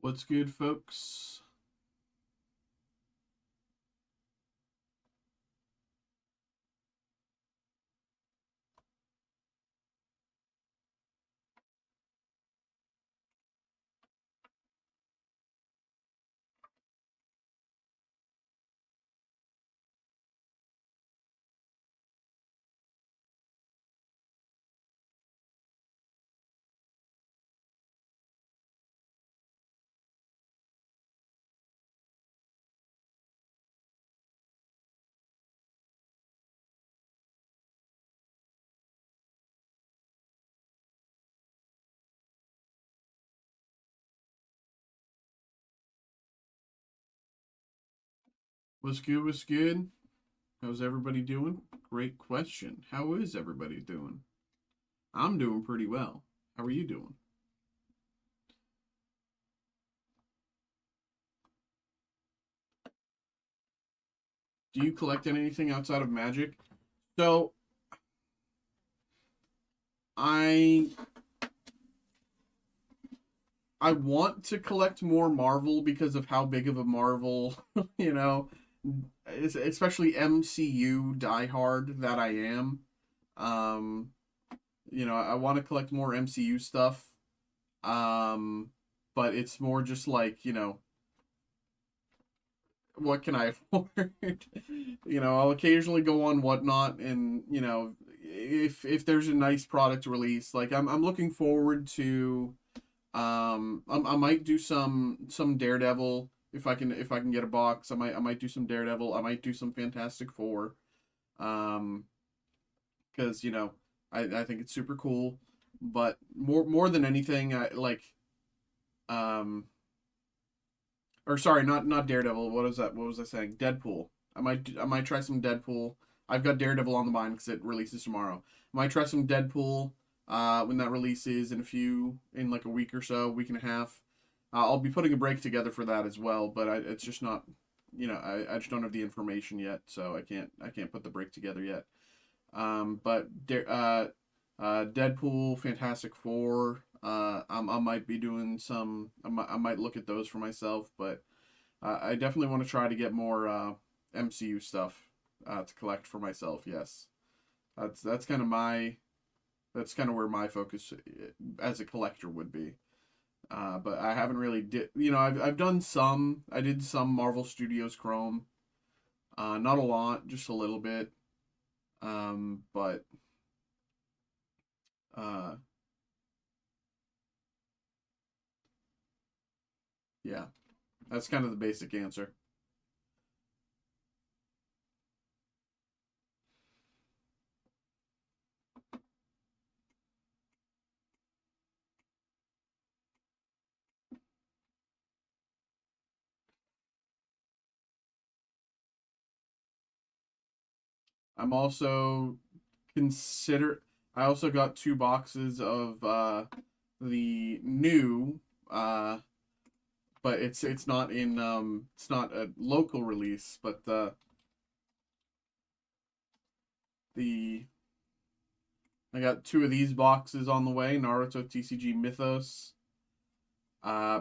What's good, folks? What's good? What's good? How's everybody doing? Great question. How is everybody doing? I'm doing pretty well. How are you doing? Do you collect anything outside of Magic? So, I I want to collect more Marvel because of how big of a Marvel, you know, especially MCU diehard that I am. Um, I want to collect more MCU stuff. Um, but it's more just like, what can I afford? I'll occasionally go on Whatnot, and if there's a nice product release, like I'm looking forward to. I might do some Daredevil if I can get a box. I might do some Daredevil. I might do some Fantastic Four. Um, because I think it's super cool. But more than anything, I like um or sorry, not Daredevil. What was that? What was I saying? Deadpool. I might try some Deadpool. I've got Daredevil on the mind because it releases tomorrow. I might try some Deadpool when that releases in like a week or so, week and a half. I'll be putting a break together for that as well, but it's just not, I just don't have the information yet, so I can't put the break together yet. Deadpool, Fantastic Four. I might be doing some. I might look at those for myself, but I definitely want to try to get more MCU stuff to collect for myself. Yes, that's kind of my that's kind of where my focus as a collector would be. But I haven't really did. I've done some. I did some Marvel Studios Chrome. Not a lot, just a little bit. But uh, yeah, that's kind of the basic answer. I'm also consider. I also got two boxes of the new, uh, but it's not a local release, but the I got two of these boxes on the way. Naruto TCG Mythos.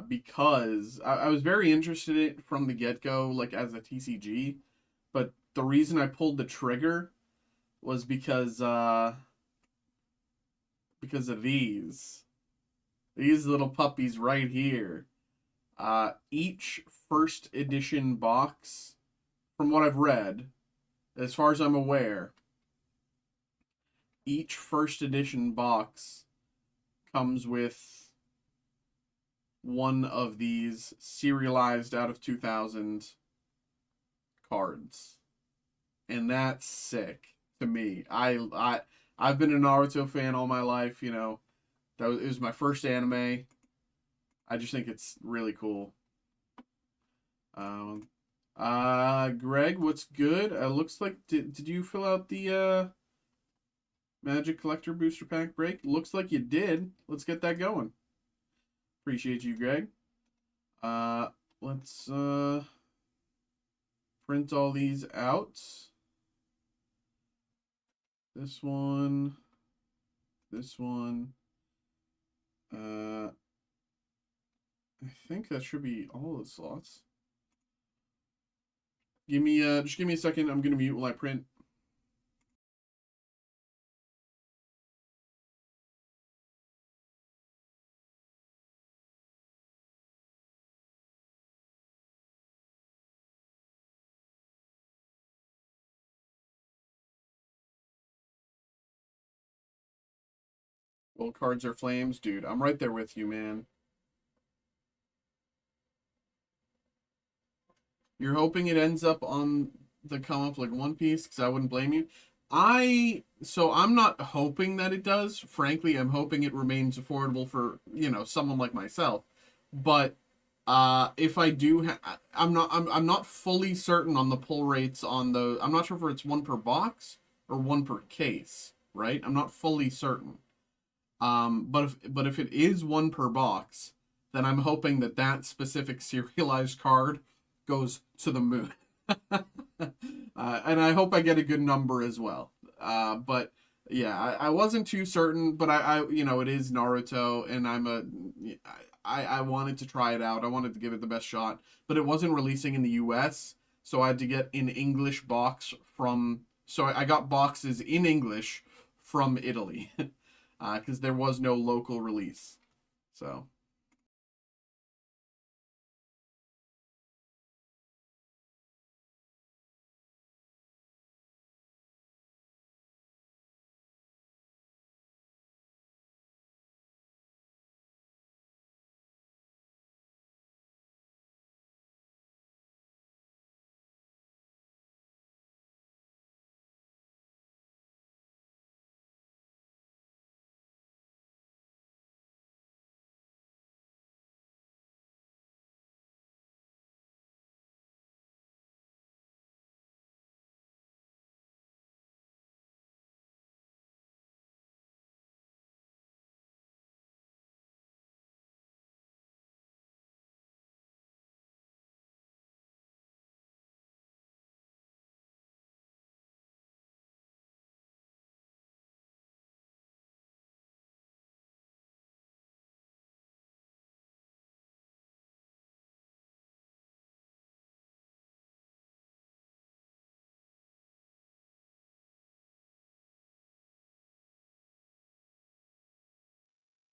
Because I was very interested in it from the get go, like as a TCG, but the reason I pulled the trigger was because of these little puppies right here. Each first edition box, from what I've read, as far as I'm aware, each first edition box comes with one of these serialized out of 2000 cards. And that's sick to me. I've been a Naruto fan all my life, it was my first anime. I just think it's really cool. Um, Greg, what's good? Looks like did you fill out the Magic Collector Booster Pack break? Looks like you did. Let's get that going. Appreciate you, Greg. Uh, let's print all these out. This one, this one. I think that should be all the slots. Just give me a second. I'm gonna mute while I print. Gold cards are flames, dude. I'm right there with you, man. You're hoping it ends up on the come up like One Piece, because I wouldn't blame you. I'm not hoping that it does. Frankly, I'm hoping it remains affordable for, someone like myself. But if I do, I'm not fully certain on the pull rates on the. I'm not sure if it's one per box or one per case, right? I'm not fully certain. But if it is one per box, then I'm hoping that specific serialized card goes to the moon. And I hope I get a good number as well. But yeah, I wasn't too certain, but it is Naruto, and I wanted to try it out. I wanted to give it the best shot, but it wasn't releasing in the US, so I had to get an English box so I got boxes in English from Italy, because there was no local release. So.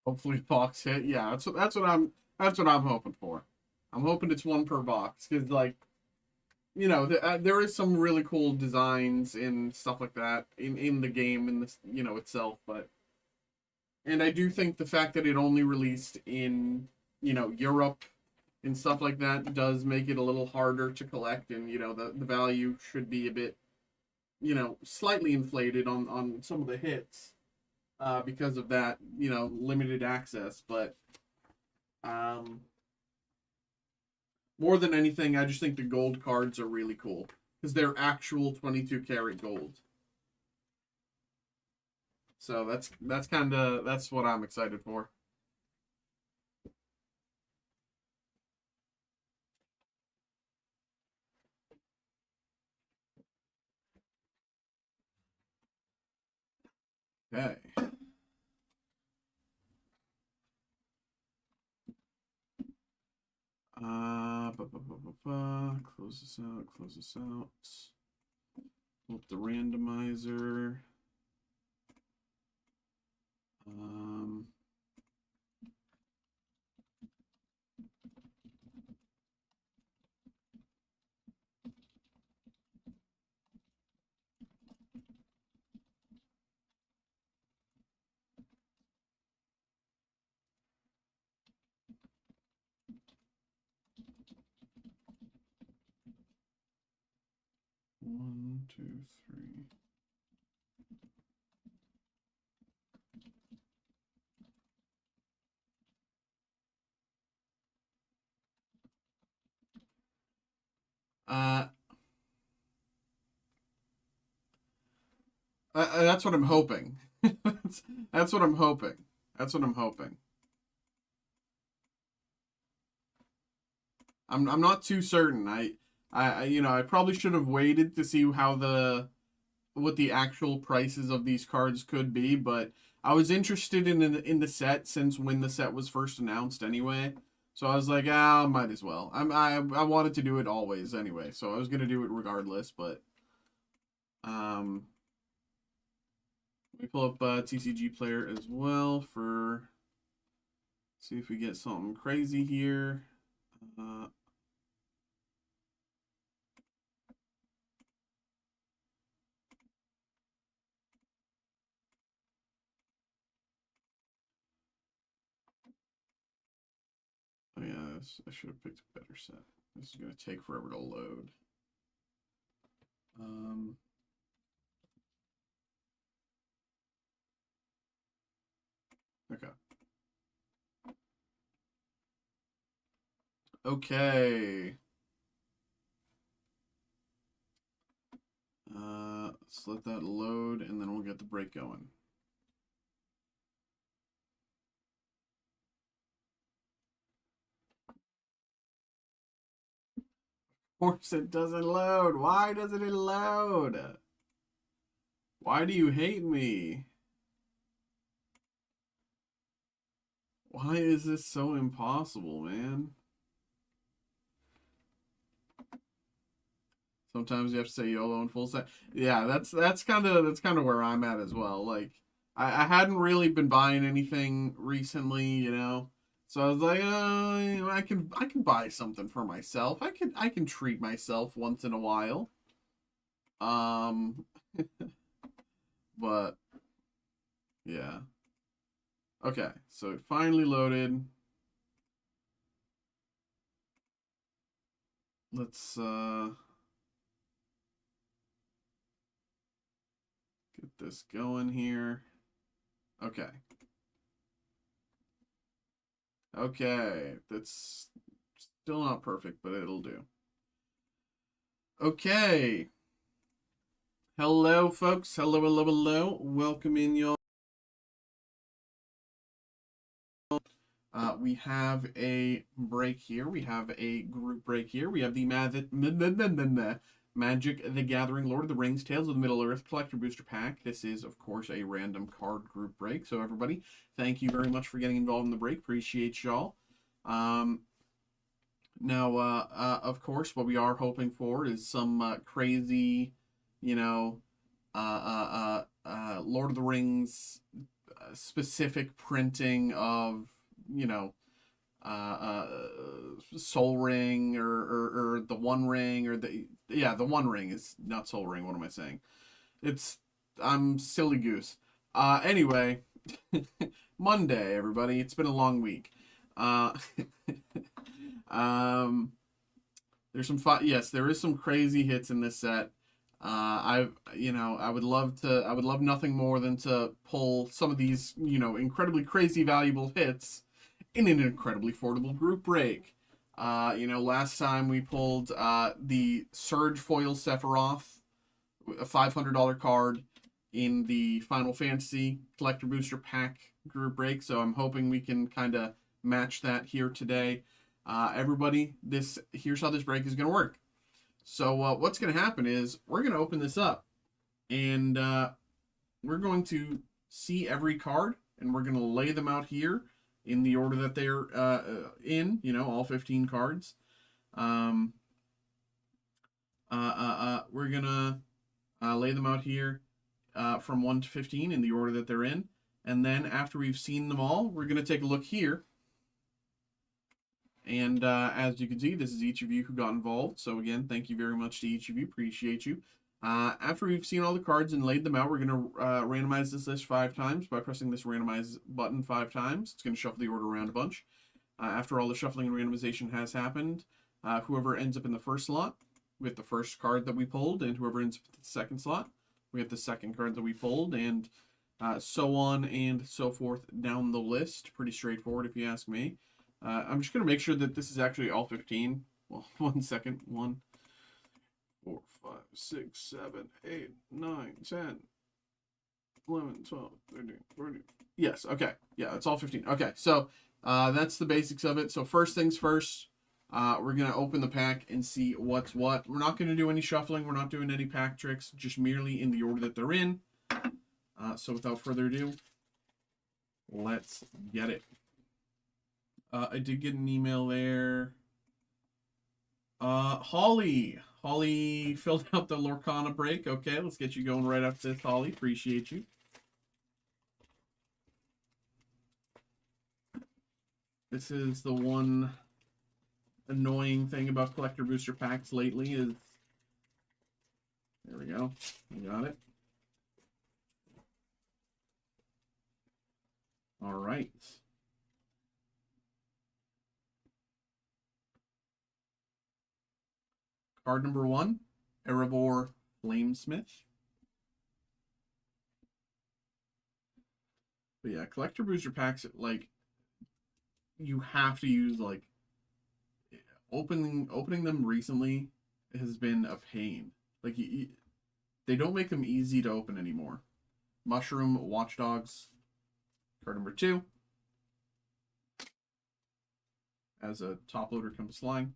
Hopefully box hit. Yeah, that's what I'm hoping for. I'm hoping it's one per box, because there is some really cool designs and stuff like that in the game, in the itself, and I do think the fact that it only released in Europe and stuff like that does make it a little harder to collect, and the value should be a bit slightly inflated on some of the hits, because of that, limited access. But um, more than anything, I just think the gold cards are really cool, because they're actual 22 karat gold. So that's what I'm excited for. Okay. Close this out, close this out. Flip the randomizer. Um, One, two, three. That's what I'm hoping. That's what I'm hoping. That's what I'm hoping. I'm not too certain. I probably should have waited to see what the actual prices of these cards could be, but I was interested in the set since when the set was first announced anyway. So I was like, ah, might as well. I wanted to do it always anyway, so I was gonna do it regardless. But we pull up TCG player as well for see if we get something crazy here. Uh, oh yeah, I should have picked a better set. This is gonna take forever to load. Okay. Okay. Let's let that load, and then we'll get the break going. Of course it doesn't load. Why doesn't it load? Why do you hate me? Why is this so impossible, man? Sometimes you have to say YOLO and full set. Yeah, that's kind of where I'm at as well. Like, I hadn't really been buying anything recently, you know. So I was like, I can buy something for myself. I can treat myself once in a while. Um, but yeah. Okay, so it finally loaded. Let's get this going here. Okay. Okay, that's still not perfect, but it'll do. Okay. Hello, folks. Hello, hello, hello. Welcome in, y'all. We have a break here. We have a group break here. We have the Magic the Gathering Lord of the Rings Tales of the Middle-earth Collector Booster Pack. This is, of course, a random card group break. So, everybody, thank you very much for getting involved in the break. Appreciate y'all. Now, of course, what we are hoping for is some crazy, you know, Lord of the Rings specific printing of, you know, Soul Ring or the One Ring or the One Ring is not Soul Ring. What am I saying? It's I'm silly goose. Anyway, Monday, everybody. It's been a long week. Uh, there's some fun. Yes, there is some crazy hits in this set. I would love nothing more than to pull some of these, incredibly crazy valuable hits in an incredibly affordable group break. Last time we pulled the Surge Foil Sephiroth, a $500 card in the Final Fantasy Collector Booster Pack group break. So I'm hoping we can kind of match that here today. Everybody, here's how this break is going to work. So what's going to happen is we're going to open this up, and we're going to see every card, and we're going to lay them out here in the order that they're in, all 15 cards. We're going to lay them out here from 1 to 15 in the order that they're in. And then after we've seen them all, we're going to take a look here. And as you can see, this is each of you who got involved. So again, thank you very much to each of you. Appreciate you. After we've seen all the cards and laid them out, we're going to randomize this list 5 times by pressing this randomize button 5 times. It's going to shuffle the order around a bunch. After all the shuffling and randomization has happened, whoever ends up in the first slot with the first card that we pulled, and whoever ends up in the second slot, we get the second card that we pulled, and so on and so forth down the list. Pretty straightforward if you ask me. I'm just going to make sure that this is actually all 15. Well, 1 second. 1, 4, 5, 6, 7, 8, 9, 10, 11, 12, 13, 14. Yes, okay. Yeah, it's all 15. Okay, so that's the basics of it. So first things first, we're going to open the pack and see what's what. We're not going to do any shuffling. We're not doing any pack tricks, just merely in the order that they're in. So without further ado, let's get it. I did get an email there. Holly. Holly filled out the Lorcana break. Okay, let's get you going right after this, Holly. Appreciate you. This is the one annoying thing about collector booster packs lately is... There we go. We got it. All right. Card number 1, Erebor Flamesmith. But yeah, collector booster packs, like, you have to use, like, opening them recently has been a pain. Like, they don't make them easy to open anymore. Mushroom Watchdogs, card number 2. As a top loader comes flying.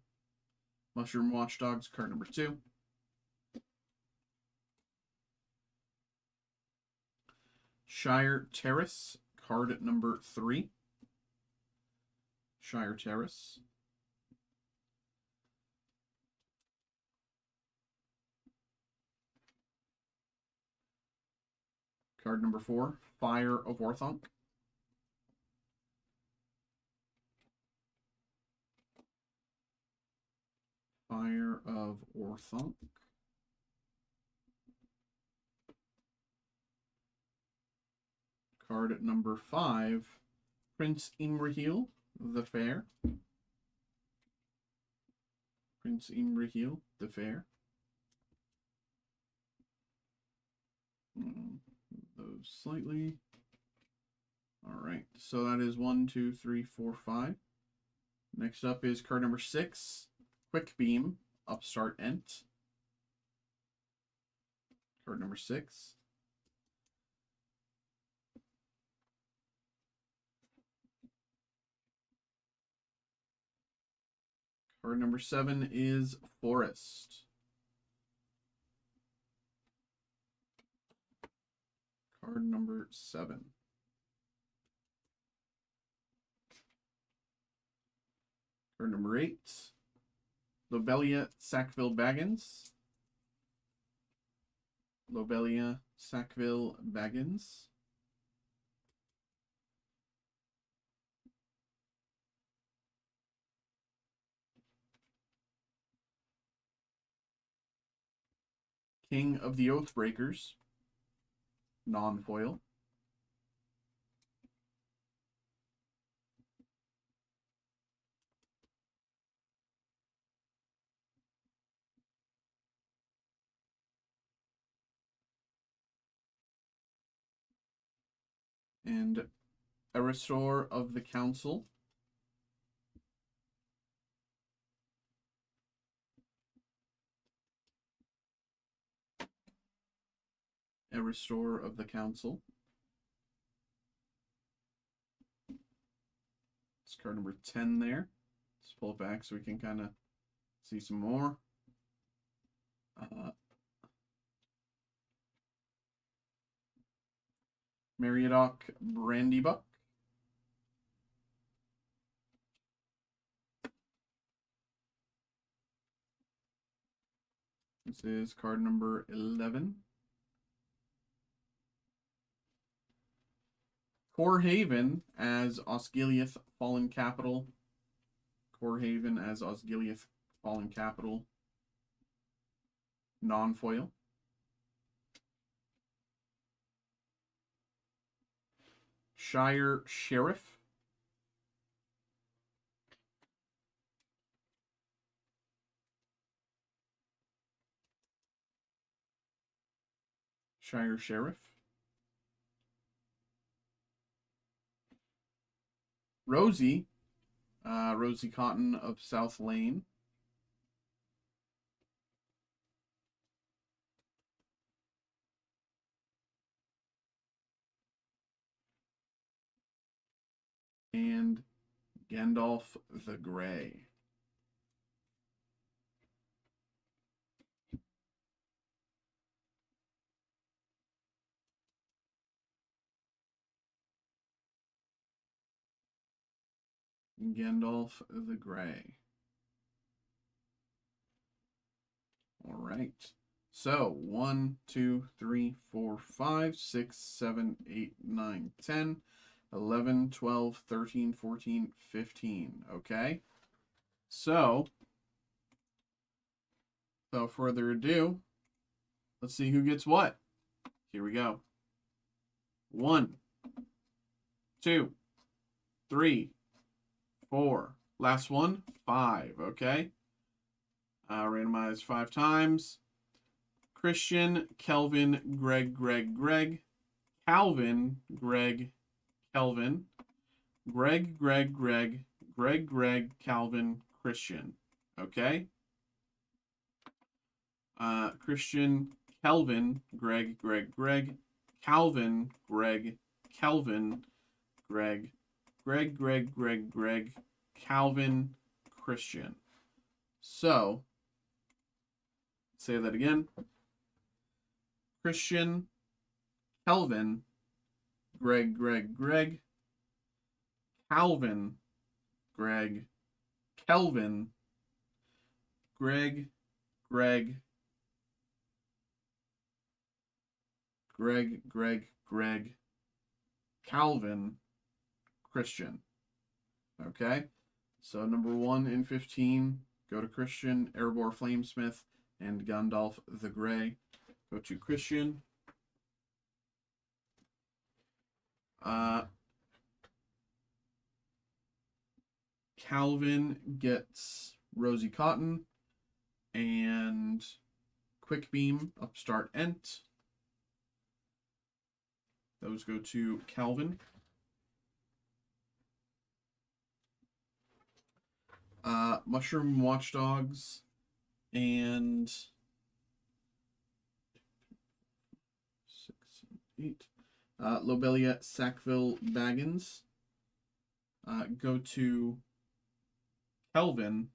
Mushroom Watchdogs, card number 2. Shire Terrace, card number 3. Shire Terrace. Card number 4, Fire of Orthonk. Fire of Orthonk. Card number 5, Prince Imrahil the Fair. Prince Imrahil the Fair. Those slightly. All right, so that is 1, 2, 3, 4, 5. Next up is card number 6, Quick Beam, Upstart Ent. Card number 6. Card number 7 is Forest. Card number 7. Card number 8, Lobelia Sackville Baggins. Lobelia Sackville Baggins. King of the Oathbreakers, non-foil. And a Restore of the Council. A Restore of the Council. It's card number 10 there. Let's pull it back so we can kind of see some more. Mariodoc Brandybuck. This is card number 11. Core Haven as Osgiliath Fallen Capital. Core Haven as Osgiliath Fallen Capital. Non-foil. Shire Sheriff. Shire Sheriff. Rosie. Rosie Cotton of South Lane. And Gandalf the Grey. Gandalf the Grey. All right. So 1, 2, 3, 4, 5, 6, 7, 8, 9, 10, 11, 12, 13, 14, 15. Okay. So, without further ado, let's see who gets what. Here we go. 1, 2, 3, 4. Last one, 5. Okay. Randomized 5 times. Christian, Kelvin, Greg, Calvin, Greg, Kelvin, Greg, Calvin, Christian. Okay? Christian, Kelvin, Greg, Calvin, Greg, Kelvin, Greg, Calvin, Christian. So, say that again. Christian, Kelvin, Greg, Calvin, Greg, Kelvin, Greg, Calvin, Christian. Okay? So number 1 and 15 go to Christian, Erebor Flamesmith, and Gandalf the Grey. Go to Christian. Calvin gets Rosie Cotton and Quick Beam, Upstart Ent. Those go to Calvin. Mushroom Watchdogs and 6, 8. Lobelia Sackville Baggins go to Kelvin.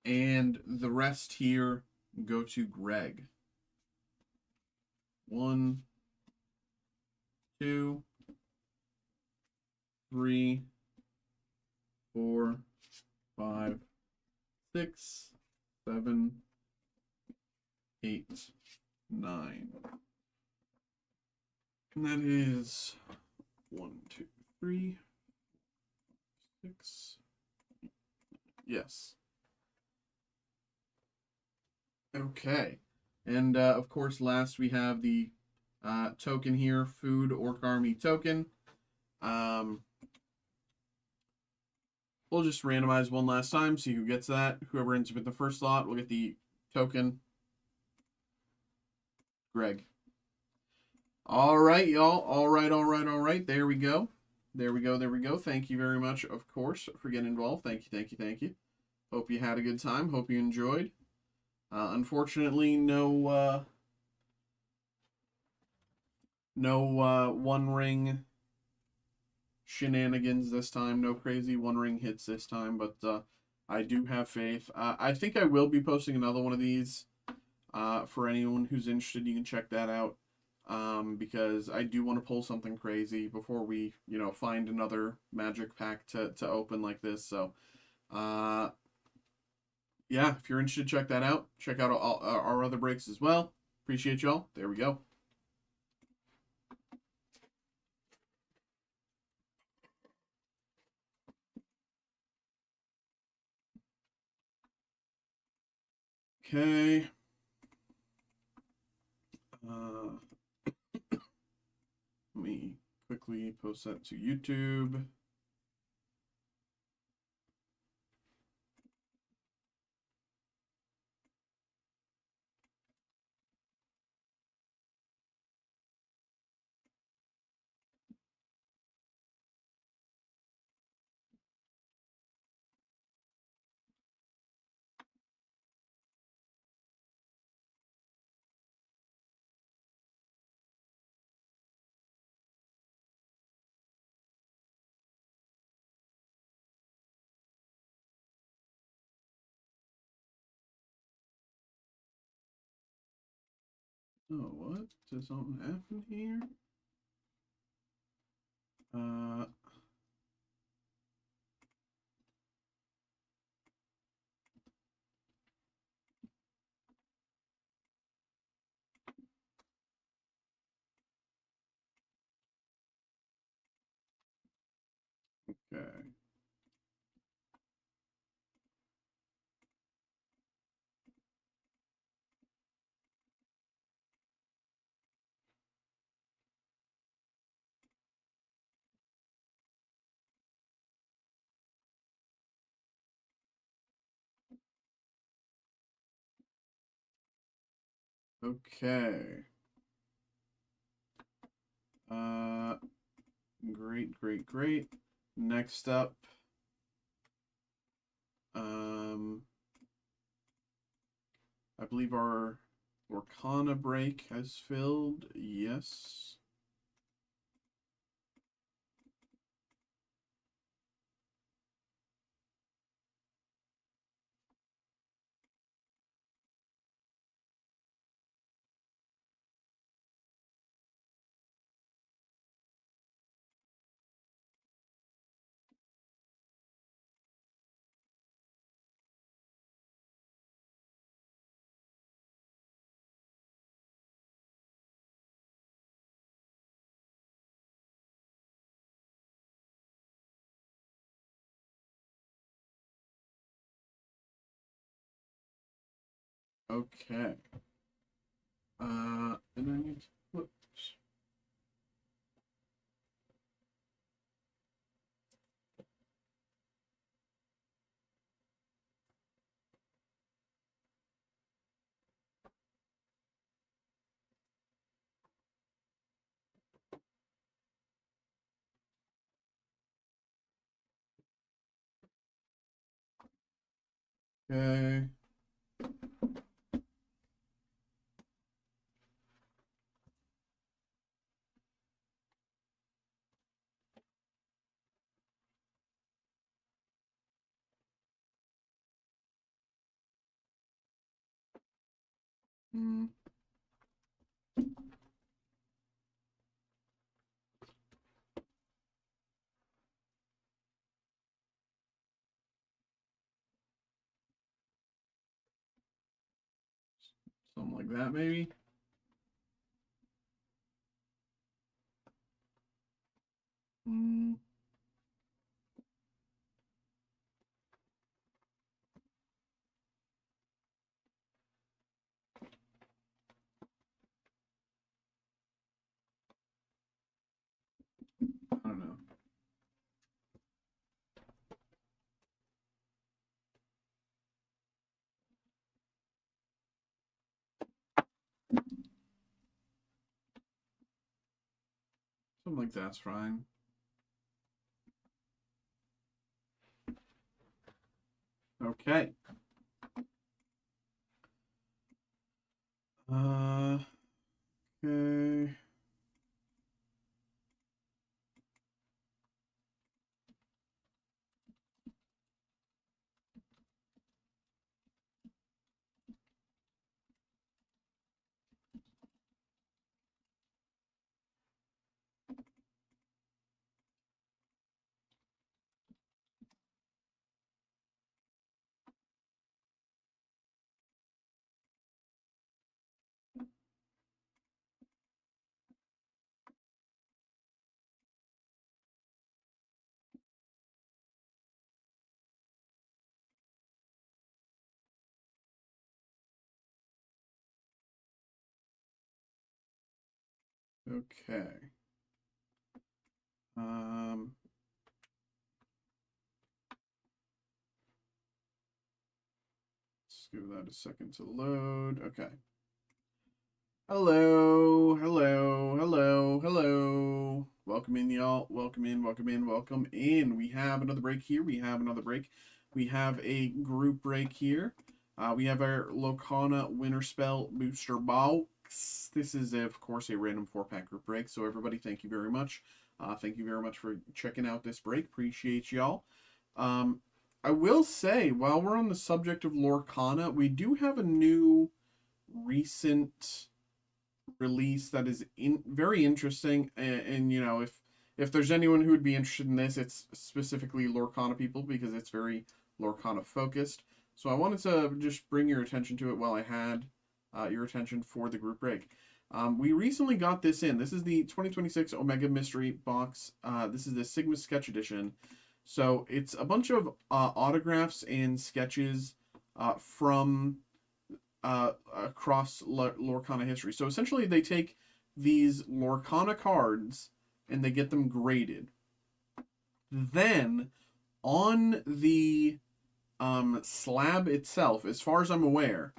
And the rest here go to Greg. 1, 2, 3, 4, 5, 6, 7, 8, 9. And that is 1, 2, 3, 6. Yes. Okay. And of course, last we have the token here, Food Orc Army token. We'll just randomize one last time, see who gets that. Whoever ends up with the first slot will get the token. Greg. All right, y'all. All right. There we go. Thank you very much, of course, for getting involved. Thank you. Hope you had a good time. Hope you enjoyed. Unfortunately, no One Ring shenanigans this time. No crazy One Ring hits this time, but I do have faith. I think I will be posting another one of these. For anyone who's interested, you can check that out. Because I do want to pull something crazy before we, find another magic pack to open like this. So, yeah, if you're interested, check that out. Check out all our other breaks as well. Appreciate y'all. There we go. Okay. Let me quickly post that to YouTube. Oh, what? Does something happen here? Okay. Okay. Great, great, great. Next up, I believe our Lorcana break has filled. Yes. Okay. And I need to put. Okay. Hmm. Something like that, maybe. Hmm. I don't know. Something like that's fine. Okay. Okay. Okay. Um, let's give that a second to load. Okay. Hello, hello, hello, hello. Welcome in, y'all. Welcome in, welcome in, welcome in. We have another break here. We have another break. We have a group break here. We have our Locana Winter Spell Booster Box. This is, of course, a random 4-pack group break. So, everybody, thank you very much. Thank you very much for checking out this break. Appreciate y'all. I will say, while we're on the subject of Lorcana, we do have a new recent release that is very interesting. And you know, if there's anyone who would be interested in this, it's specifically Lorcana people because it's very Lorcana focused. So I wanted to just bring your attention to it while I had your attention for the group break. We recently got this in. This is the 2026 Omega Mystery Box. This is the Sigma Sketch Edition. So it's a bunch of autographs and sketches from across Lorcana history. So essentially they take these Lorcana cards and they get them graded. Then on the slab itself, as far as I'm aware,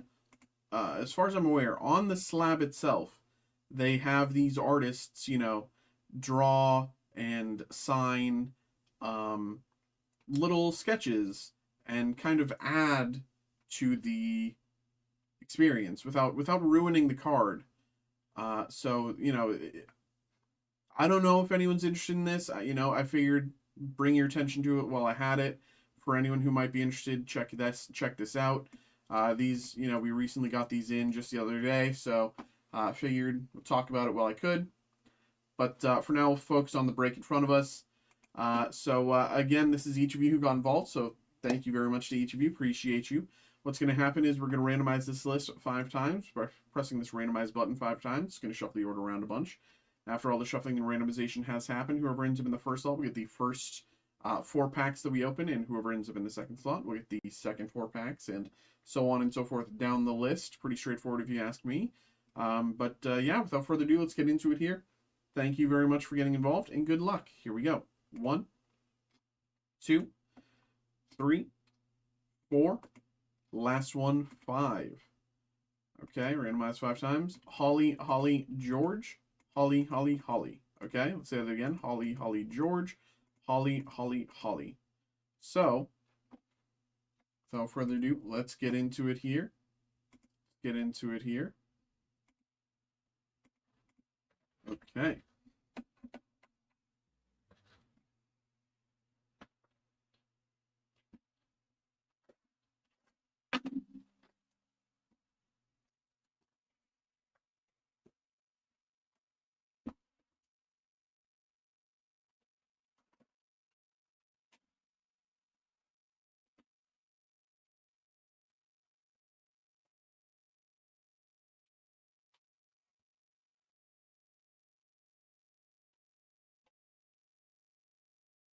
on the slab itself, they have these artists, draw and sign little sketches and kind of add to the experience without ruining the card. So I don't know if anyone's interested in this. I figured bring your attention to it while I had it. For anyone who might be interested, check this out. These, we recently got these in just the other day, so I figured we'll talk about it while I could. But for now, we'll focus on the break in front of us. Again, this is each of you who got involved, so thank you very much to each of you. Appreciate you. What's going to happen is we're going to randomize this list 5 times by pressing this randomize button 5 times. It's going to shuffle the order around a bunch. After all the shuffling and randomization has happened, whoever ends up in the first slot will get the first 4 packs that we open, and whoever ends up in the second slot will get the second 4 packs, and so on and so forth down the list. Pretty straightforward if you ask me. Yeah, without further ado, let's get into it here. Thank you very much for getting involved, and good luck. Here we go. 1, 2, 3, 4. Last one, 5. Okay, randomized 5 times. Holly, Holly, George. Holly, Holly, Holly. Okay, let's say that again. Holly, Holly, George. Holly, Holly, Holly. So, without further ado, let's get into it here. Okay.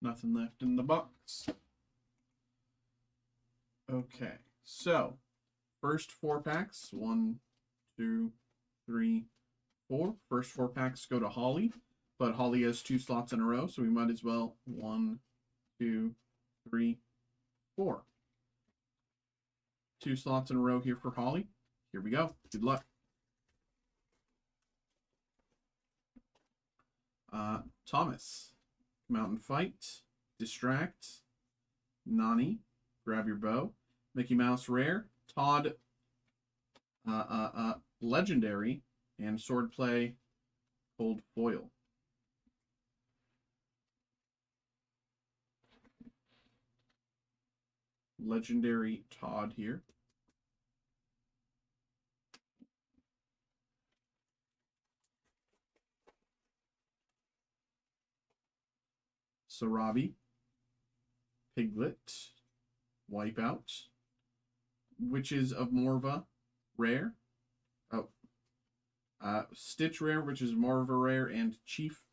Nothing left in the box. Okay, so first 4 packs. 1, 2, 3, 4. First 4 packs go to Holly, but Holly has 2 slots in a row, so we might as well 1, 2, 3, 4. 2 slots in a row here for Holly. Here we go. Good luck. Thomas, Mountain Fight, Distract, Nani, Grab Your Bow, Mickey Mouse Rare, Todd, Legendary, and Swordplay, Cold Foil. Legendary Todd here. Sarabi, Piglet, Wipeout, Witches of Morva, Rare. Oh, Stitch Rare, Witches of Morva Rare, and Chief,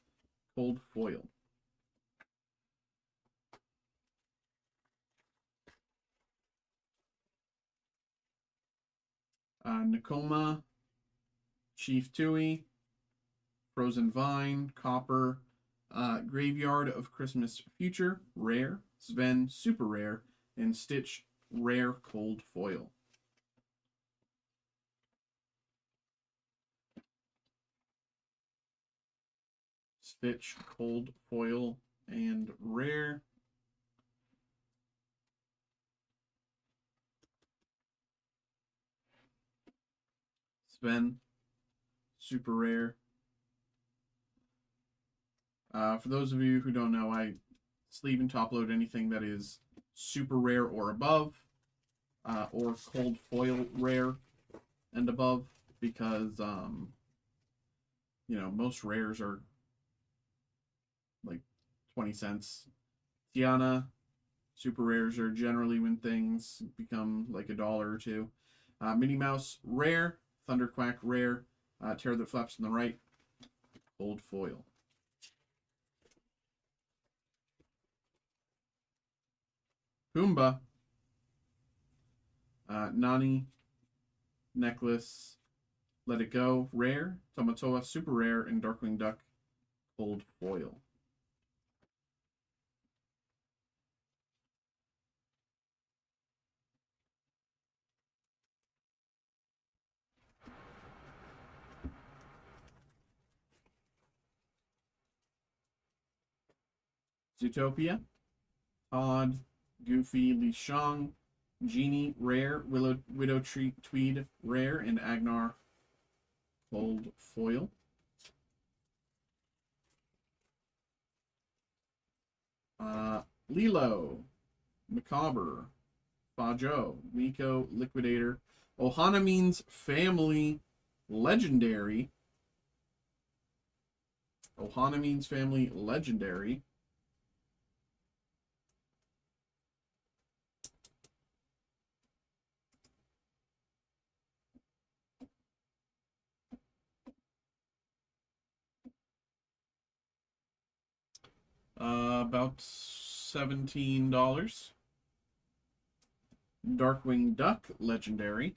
Cold Foil. Nakoma, Chief Tui, Frozen Vine, Copper, Graveyard of Christmas Future, Rare, Sven, Super Rare, and Stitch, Rare Cold Foil. Stitch, Cold Foil, and Rare. Sven, Super Rare. For those of you who don't know, I sleeve and top load anything that is super rare or above, or cold foil rare and above, because most rares are like 20 cents. Tiana, super rares are generally when things become like $1 or $2. Minnie Mouse rare, Thunderquack rare, Terror That Flaps on the right. Gold foil. Pumbaa. Nani. Necklace. Let It Go. Rare. Tamatoa. Super rare. And Darkwing Duck. Gold foil. Zootopia. Todd. Goofy. Li Shang. Genie. Rare. Widow Tweed. Rare. And Agnar. Gold foil. Lilo. Macabre. Fajo. Miko. Liquidator. Ohana means family. Legendary. Ohana means family. Legendary. About $17. Darkwing Duck, legendary.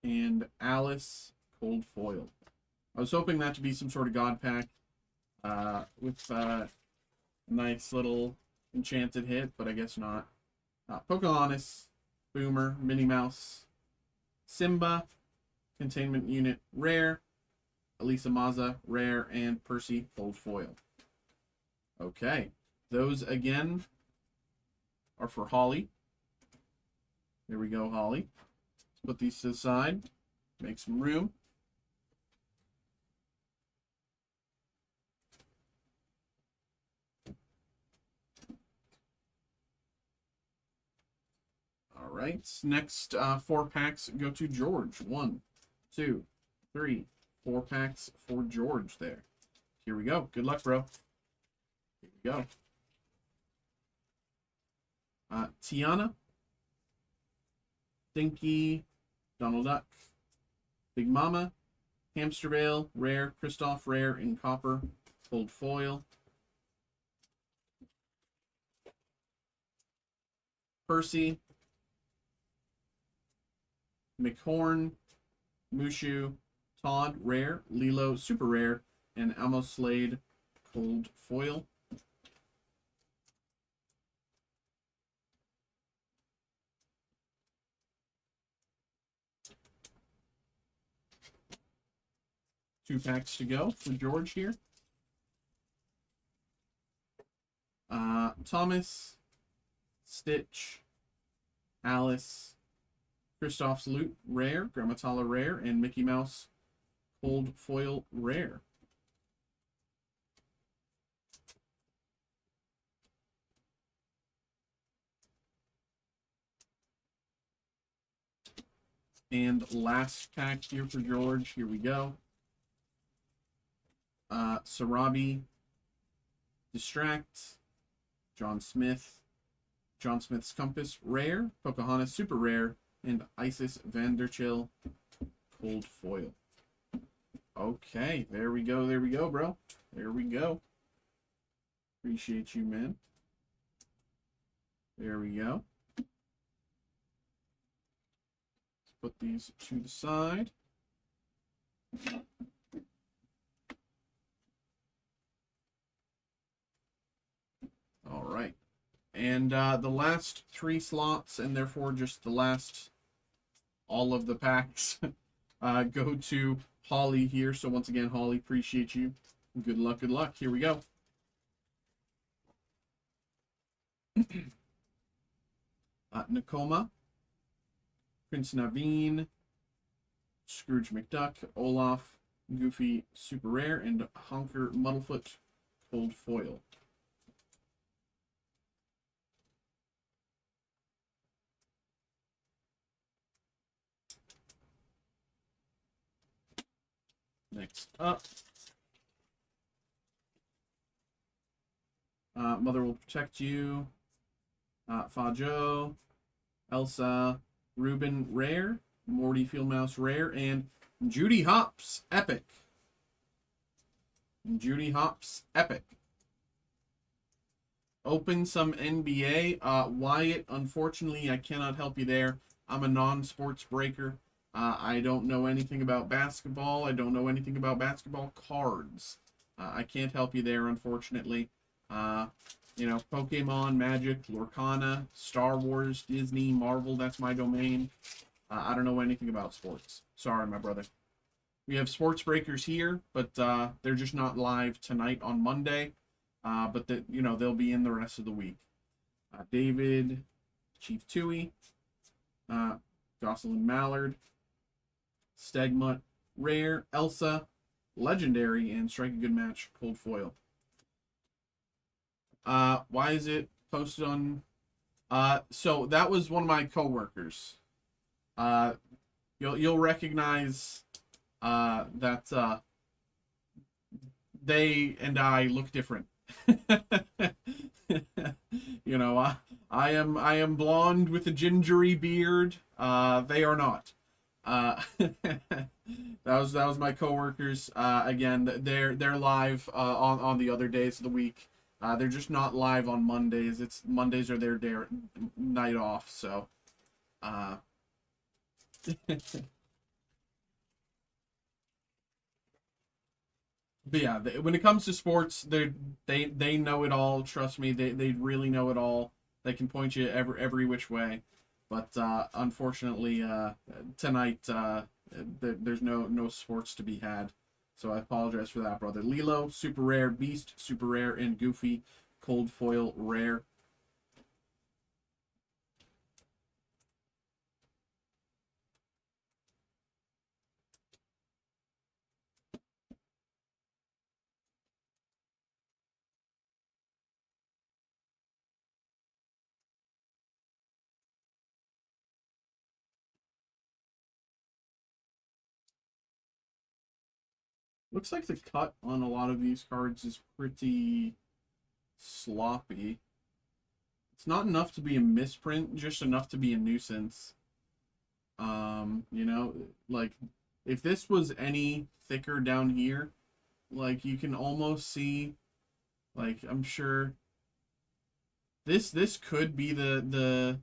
And Alice, cold foil. I was hoping that to be some sort of god pack with a nice little enchanted hit, but I guess not. Pocahontas, Boomer, Minnie Mouse, Simba, Containment Unit, rare. Elisa Maza, rare, and Percy, gold foil. Okay, those again are for Holly. There we go, Holly. Let's put these to the side, make some room. All right, next 4 packs go to George. 1, 2, 3, 4 packs for George there. Here we go. Good luck, bro. Here we go. Tiana, Dinky, Donald Duck, Big Mama, Hamster Bale, rare, Kristoff, rare, in copper, gold foil. Percy, McHorn, Mushu, Todd, rare, Lilo, super rare, and Almo Slade, gold foil. Two packs to go for George here. Thomas, Stitch, Alice, Kristoff's Loot, rare, Grammatala, rare, and Mickey Mouse, cold foil, rare. And last pack here for George. Here we go. Sarabi, Distract, John Smith, John Smith's Compass, rare, Pocahontas, super rare, and Isis Vanderchill, cold foil. Okay, there we go, bro. There we go. Appreciate you, man. There we go. Let's put these to the side. All right. And the last 3 slots, and therefore just the last, all of the packs, go to Holly here. So once again, Holly, appreciate you. Good luck, good luck. Here we go. Nakoma, Prince Naveen, Scrooge McDuck, Olaf, Goofy, super rare, and Honker Muddlefoot, cold foil. Next up, Mother Will Protect You, Fajo, Elsa, Ruben Rare, Morty Fieldmouse Rare, and Judy Hopps Epic. Judy Hopps Epic. Open some NBA. Wyatt, unfortunately, I cannot help you there. I'm a non-sports breaker. I don't know anything about basketball. I don't know anything about basketball cards. I can't help you there, unfortunately. You know, Pokemon, Magic, Lorcana, Star Wars, Disney, Marvel, that's my domain. I don't know anything about sports. Sorry, my brother. We have sports breakers here, but they're just not live tonight on Monday. But you know, they'll be in the rest of the week. David, Chief Tui, Jocelyn Mallard, Stegmutt, Rare, Elsa, Legendary, and Strike a Good Match, Cold Foil. Why is it posted on? So that was one of my coworkers. You'll recognize that they and I look different. You know, I am blonde with a gingery beard. They are not. That was my coworkers. Again, they're live on the other days of the week. They're just not live on Mondays. Mondays are their night off. So, but yeah, when it comes to sports, they know it all. Trust me, they really know it all. They can point you every which way. But unfortunately, tonight there's no sports to be had. So I apologize for that, brother. Lilo, super rare. Beast, super rare. And Goofy, cold foil, rare. Looks like the cut on a lot of these cards is pretty sloppy. It's not enough to be a misprint, just enough to be a nuisance. You know, like if this was any thicker down here, like you can almost see, like I'm sure this could be the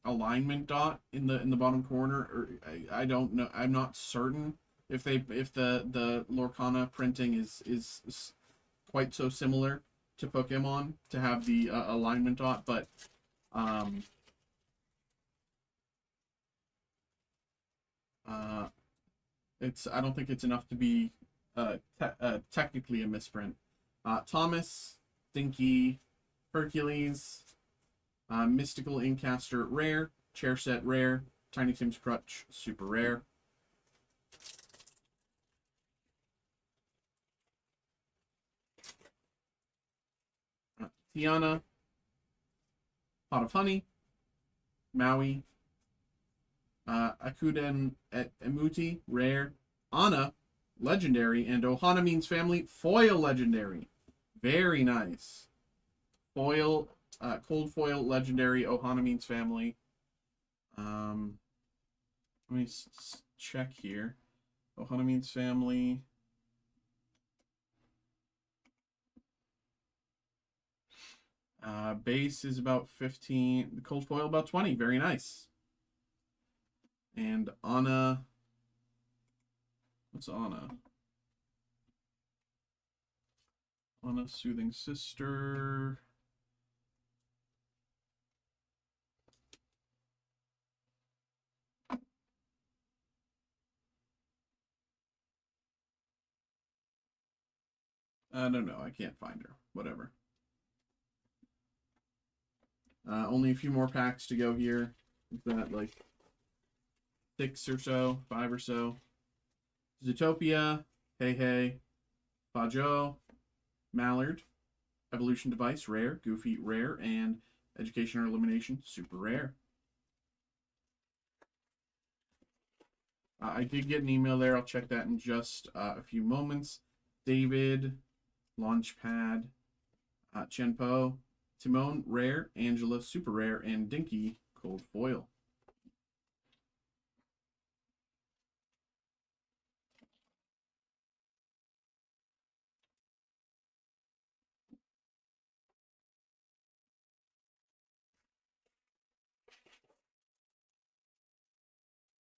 alignment dot in the bottom corner, or I don't know. I'm not certain if the Lorcana printing is quite so similar to Pokemon to have the alignment dot, but I don't think it's enough to be technically a misprint. Thomas, Dinky, Hercules, Mystical Incaster rare, Chair Set rare, Tiny Tim's Crutch super rare. Tiana, Pot of Honey, Maui, Akuden Emuti rare, Anna legendary, and Ohana Means Family foil legendary. Very nice. Foil, cold foil legendary Ohana Means Family. Let me check here. Ohana Means Family. Base is about 15. The cold foil about 20. Very nice. And Anna. What's Anna? Anna, Soothing Sister. I don't know. I can't find her. Whatever. Only a few more packs to go here. Is that like 6 or so, 5 or so? Zootopia, Hey Hey, Fajo, Mallard, Evolution Device, rare, Goofy, rare, and Education or Elimination, super rare. I did get an email there. I'll check that in just a few moments. David, Launchpad, Chenpo, Timon, rare, Angela, super rare, and Dinky, cold foil.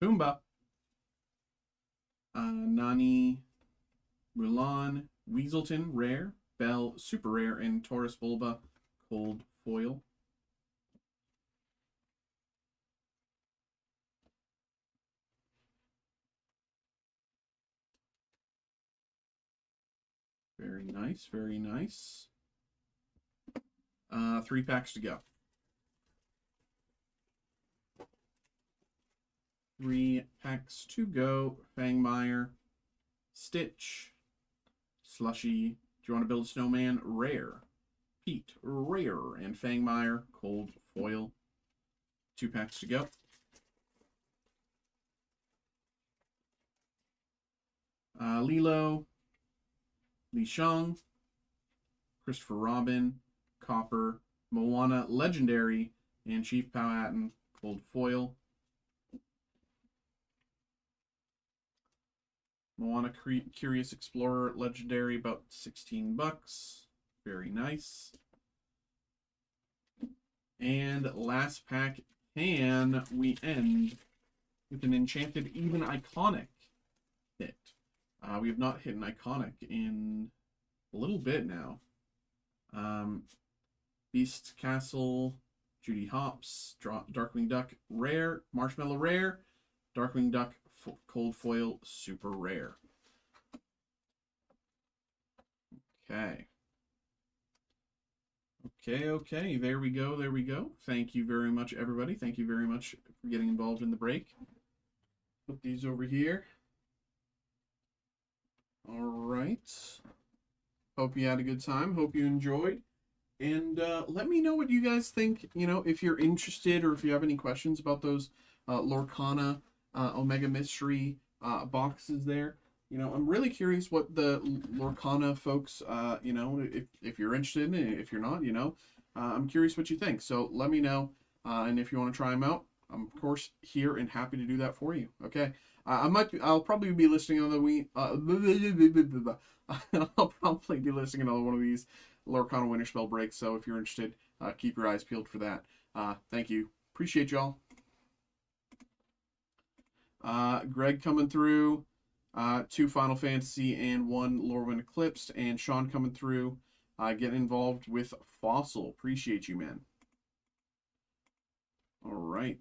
Boomba, Nani, Mulan, Weaselton, rare, Bell, super rare, and Taurus Bulba, cold foil. Very nice, very nice. 3 packs to go. 3 packs to go. Fangmeyer, Stitch, Slushy. Do you want to build a snowman? Rare. Pete, rare. And Fangmeyer, cold foil. 2 packs to go. Lilo, Li Shang, Christopher Robin, Copper, Moana, Legendary, and Chief Powhatan, cold foil. Moana Curious Explorer, Legendary, about 16 bucks. Very nice. And last pack, can we end with an Enchanted Even Iconic hit? We have not hit an Iconic in a little bit now. Beast Castle, Judy Hopps, Darkwing Duck, rare, Marshmallow rare, Darkwing Duck, cold foil, super rare. Okay. Okay, there we go. Thank you very much, everybody. Thank you very much for getting involved in the break. Put these over here. All right. Hope you had a good time. Hope you enjoyed. And let me know what you guys think, you know, if you're interested or if you have any questions about those Lorcana Omega Mystery boxes there. You know, I'm really curious what the Lorcana folks, you know, if you're interested, and if you're not, you know, I'm curious what you think. So let me know. And if you want to try them out, I'm of course here and happy to do that for you. Okay. I'll probably be listing another I'll probably be listing another one of these Lorcana Winter Spell breaks. So if you're interested, keep your eyes peeled for that. Thank you. Appreciate y'all. Greg coming through. 2 Final Fantasy and 1 Lorwyn Eclipsed, and Sean coming through, getting involved with Fossil. Appreciate you, man. All right.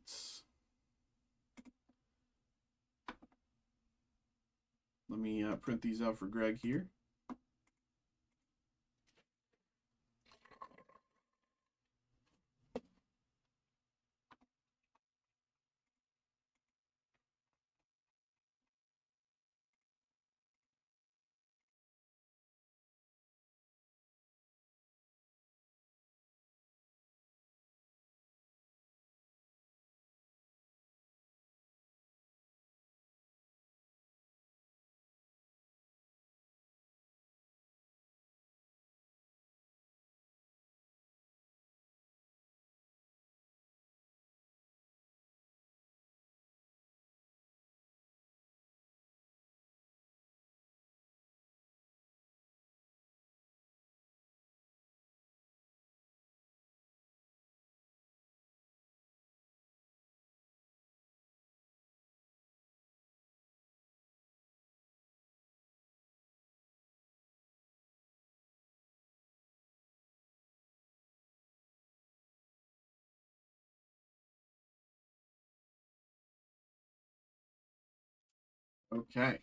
Let me print these out for Greg here. Okay.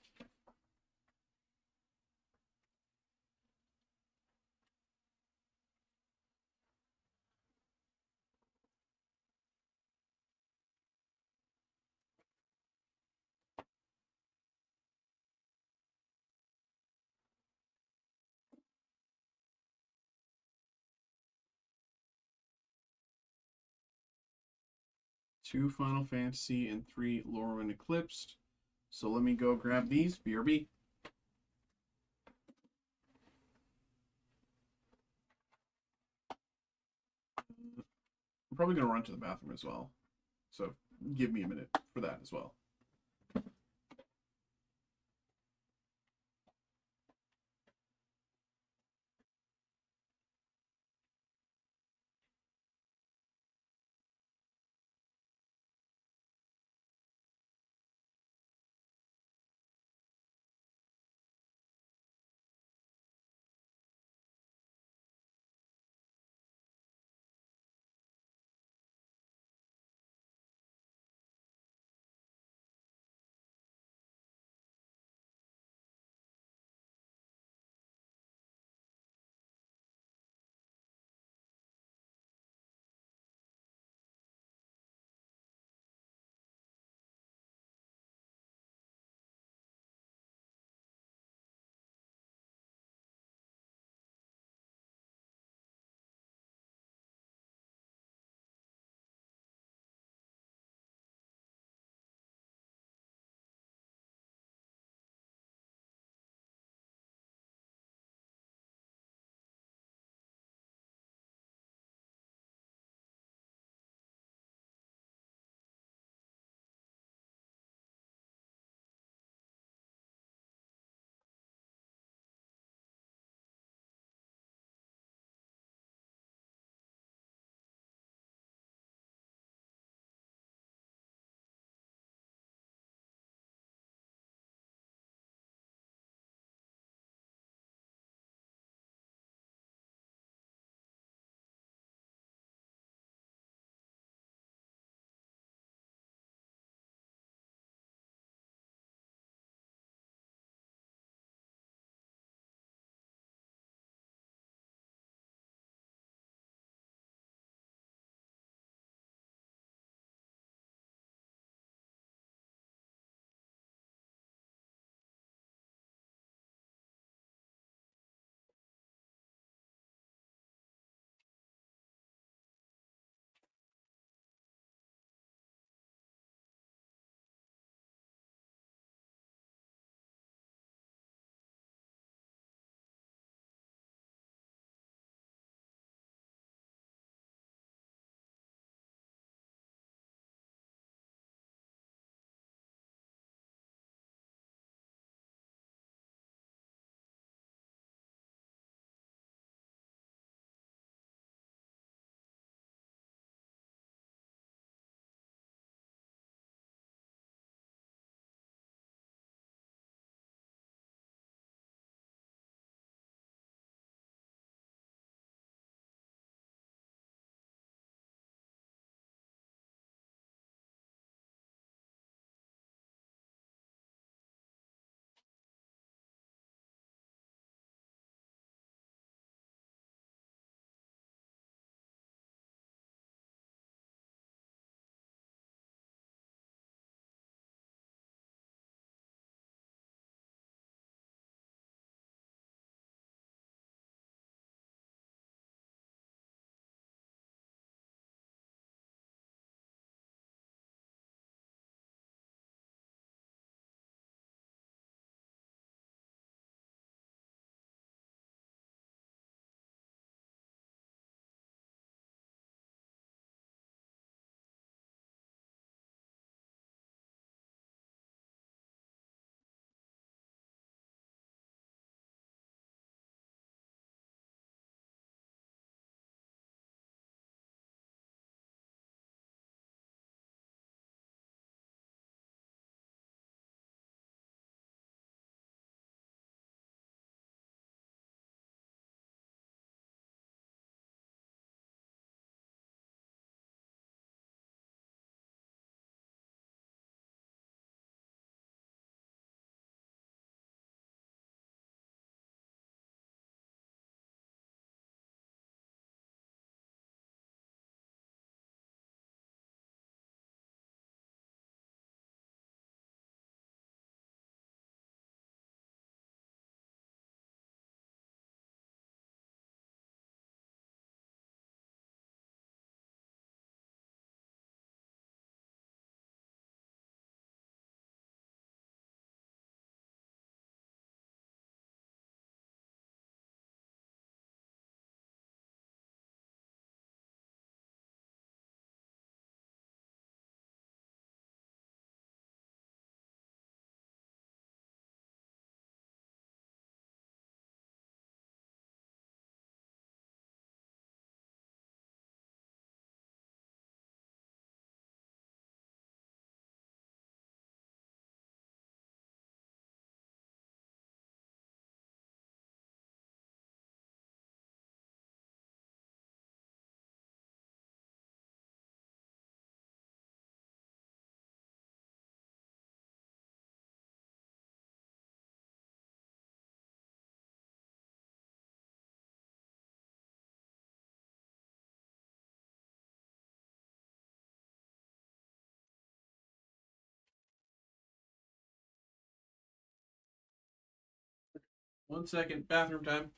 Two Final Fantasy and 3 Lorwyn Eclipsed. So let me go grab these. BRB. I'm probably going to run to the bathroom as well. So give me a minute for that as well. 1 second. Bathroom time.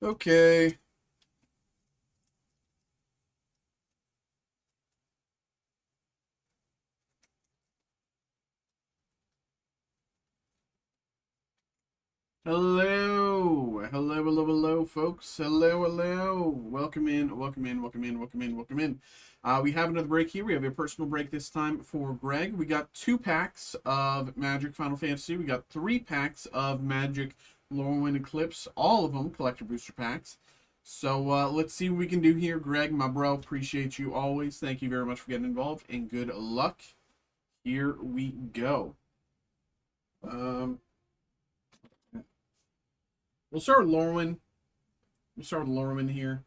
Okay. Hello. Hello, hello, hello, folks. Hello, hello. Welcome in, welcome in, welcome in, welcome in, welcome in. We have another break here. We have a personal break this time for Greg. We got 2 packs of Magic Final Fantasy. We got 3 packs of Magic Lorwyn Eclipse. All of them collector booster packs. So let's see what we can do here. Greg, my bro, appreciate you always. Thank you very much for getting involved, and good luck. Here we go. We'll start with Lorwyn. We'll start with Lorwyn here.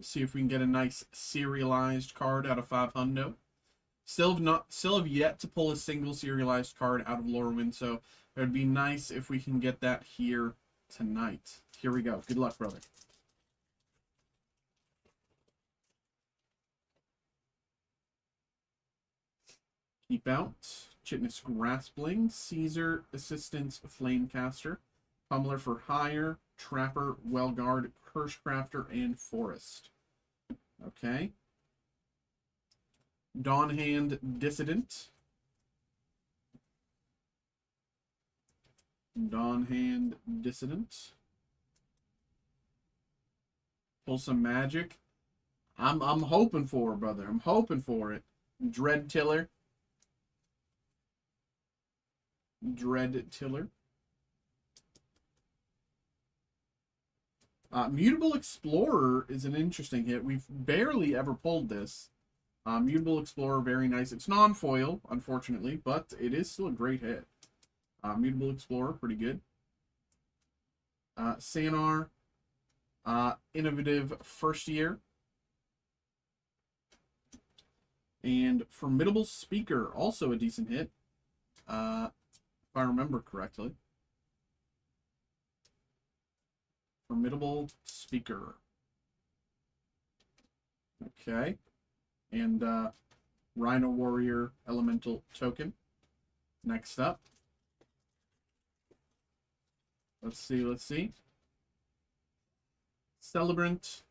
See if we can get a nice serialized card out of 500. Still have yet to pull a single serialized card out of Lorwyn, so it would be nice if we can get that here tonight. Here we go. Good luck, brother. Keep out. Chitness Graspling, Caesar, Assistance, Flamecaster, Pummeler for Hire, Trapper, Wellguard, Cursecrafter, and Forest. Okay. Dawnhand Dissident. Dawnhand Dissident. Pull some magic. I'm hoping for it, brother. I'm hoping for it. Dread Tiller. Dread Tiller. Mutable Explorer is an interesting hit. We've barely ever pulled this. Mutable Explorer, very nice. It's non-foil, unfortunately, but it is still a great hit. Mutable Explorer, pretty good. Sanar, Innovative First Year. And Formidable Speaker, also a decent hit, if I remember correctly. Formidable Speaker. Okay. And Rhino Warrior Elemental Token. Next up. Let's see. Celebrant,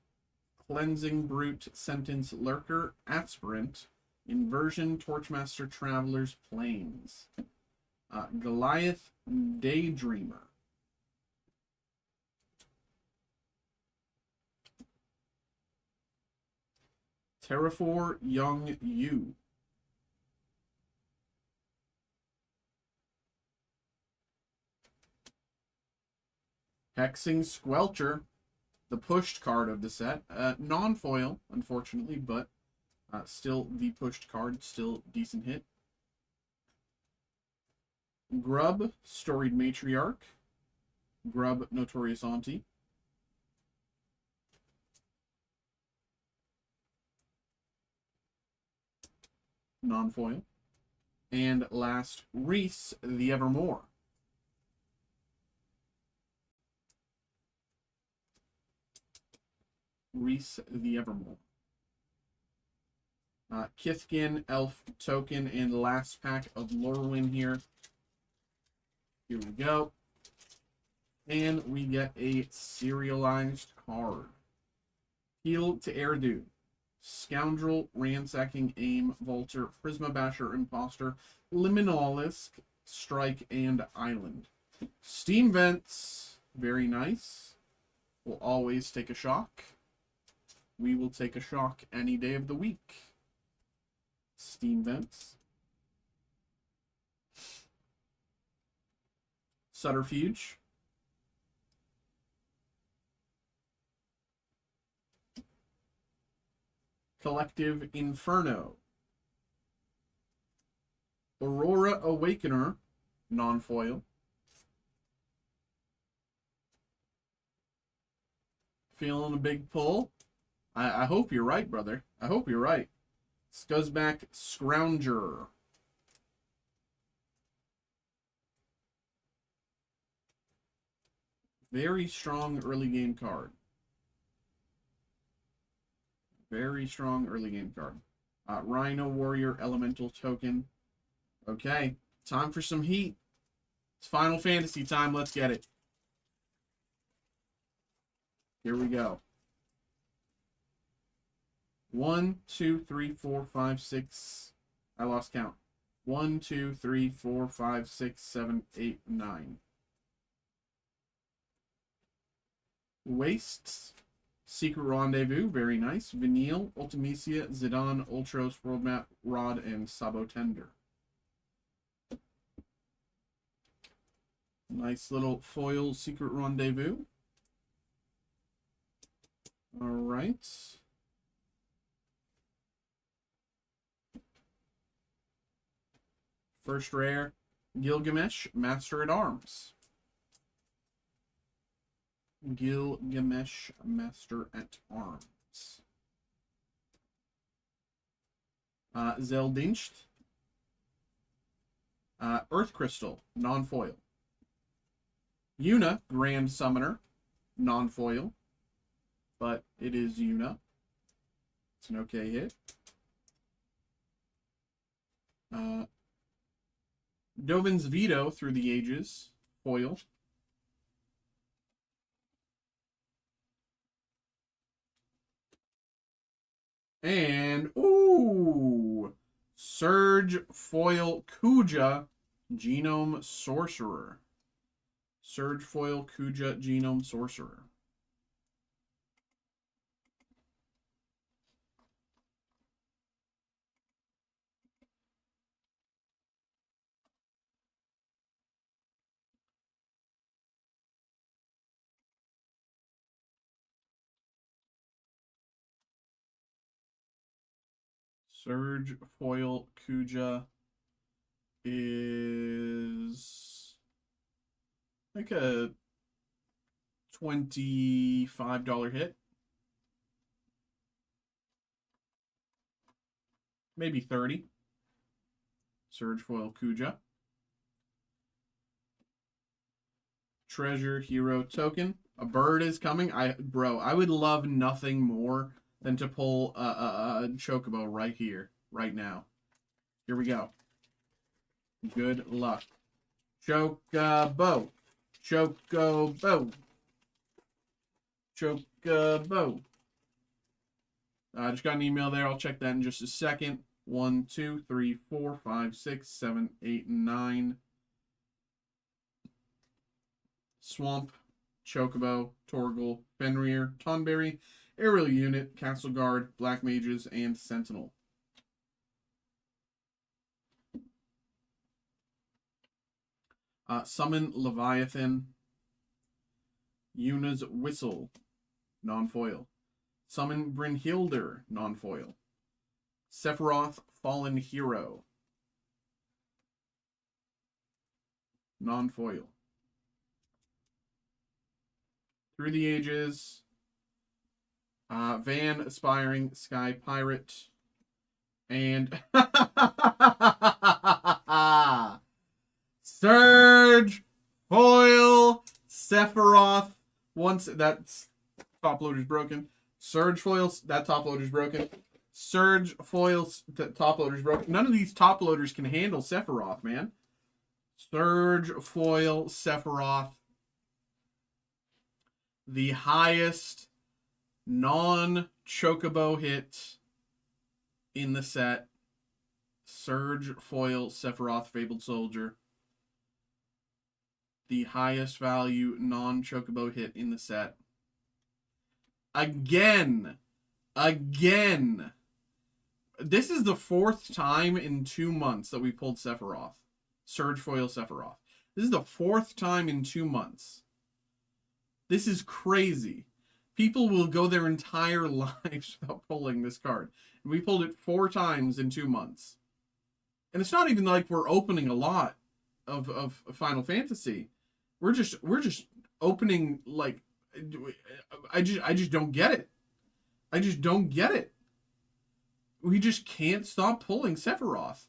Cleansing Brute, Sentence Lurker, Aspirant, Inversion, Torchmaster, Traveler's Plains. Goliath, Daydreamer. Terrafor, Young Yu. Hexing Squelcher, the pushed card of the set. Non-foil, unfortunately, but still the pushed card, still decent hit. Grub, Storied Matriarch. Grub, Notorious Auntie. Non-foil. And last, Reese, the Evermore. Reese, the Evermore. Kithkin, Elf Token, and last pack of Lorwyn here. Here we go. And we get a serialized card. Heal to Erdu. Scoundrel, Ransacking Aim, Volter, Prisma Basher, Imposter, Liminalisk, Strike, and Island. Steam Vents, very nice. We'll always take a shock. We will take a shock any day of the week. Steam Vents. Subterfuge. Collective Inferno. Aurora Awakener, non-foil. Feeling a big pull? I hope you're right, brother. I hope you're right. Scuzzback Scrounger. Very strong early game card. Very strong early game card. Rhino Warrior Elemental Token. Okay, time for some heat. It's Final Fantasy time. Let's get it. Here we go. 1, 2, 3, 4, 5, 6. I lost count. 1, 2, 3, 4, 5, 6, 7, 8, 9. Wastes. Secret Rendezvous, very nice. Vanille, Ultimecia, Zidane, Ultros, World Map, Rod, and Sabotender. Nice little foil Secret Rendezvous. All right. First rare, Gilgamesh, Master at Arms. Gilgamesh, Master at Arms. Zeldincht. Earth Crystal, non-foil. Yuna, Grand Summoner, non-foil. But it is Yuna. It's an okay hit. Dovin's Veto, Through the Ages, foil. And, ooh, Surge Foil Kuja, Genome Sorcerer. Surge Foil Kuja, Genome Sorcerer. Surge Foil Kuja is like a $25 hit. Maybe 30. Surge Foil Kuja. Treasure Hero Token. A bird is coming. Bro, I would love nothing more than to pull a Chocobo right here, right now. Here we go. Good luck. Chocobo. Chocobo. Chocobo. I just got an email there. I'll check that in just a second. 1, 2, 3, 4, 5, 6, 7, 8, 9. Swamp, Chocobo, Torgal, Fenrir, Tonberry, Aerial Unit, Castle Guard, Black Mages, and Sentinel. Summon Leviathan, Yuna's Whistle, non-foil. Summon Brynhildr, non-foil. Sephiroth, Fallen Hero, non-foil. Through the Ages, Van, Aspiring, Sky Pirate, and Surge, Foil, Sephiroth. Once that's top loader's broken. Surge foils, that top loader's broken. Surge foils, top loader's broken. None of these top loaders can handle Sephiroth, man. Surge foil, Sephiroth. The highest non-Chocobo hit in the set. Surge foil, Sephiroth, Fabled Soldier. The highest value non-Chocobo hit in the set. Again. This is the 4th time in 2 months that we pulled Sephiroth. Surge foil Sephiroth. This is the 4th time in 2 months. This is crazy. People will go their entire lives without pulling this card. And we pulled it 4 times in 2 months. And it's not even like we're opening a lot of Final Fantasy. We're just opening, like, I just don't get it. I just don't get it. We just can't stop pulling Sephiroth.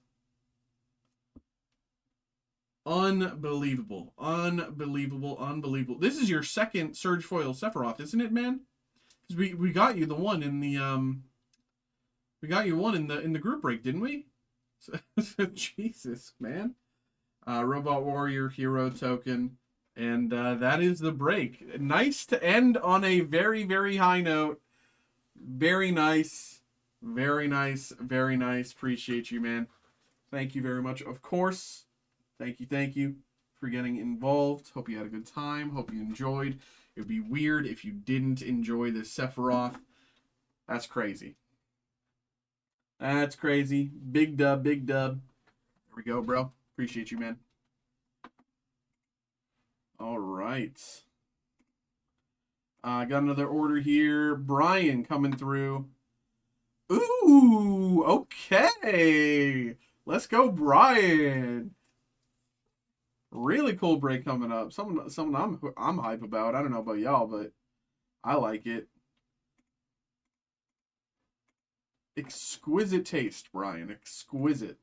Unbelievable. This is your second Surge Foil Sephiroth, isn't it, man? Because we got you the one in the in the group break, didn't we? Jesus, man. Robot Warrior Hero Token. And that is the break. Nice to end on a very, very high note. Very nice. Very nice. Very nice. Appreciate you, man. Thank you very much. Of course. Thank you for getting involved. Hope you had a good time. Hope you enjoyed. It would be weird if you didn't enjoy this Sephiroth. That's crazy. That's crazy. Big dub. There we go, bro. Appreciate you, man. All right. I got another order here. Brian coming through. Ooh, okay. Let's go, Brian. Really cool break coming up. Something I'm hype about. I don't know about y'all, but I like it. Exquisite taste, Brian. Exquisite.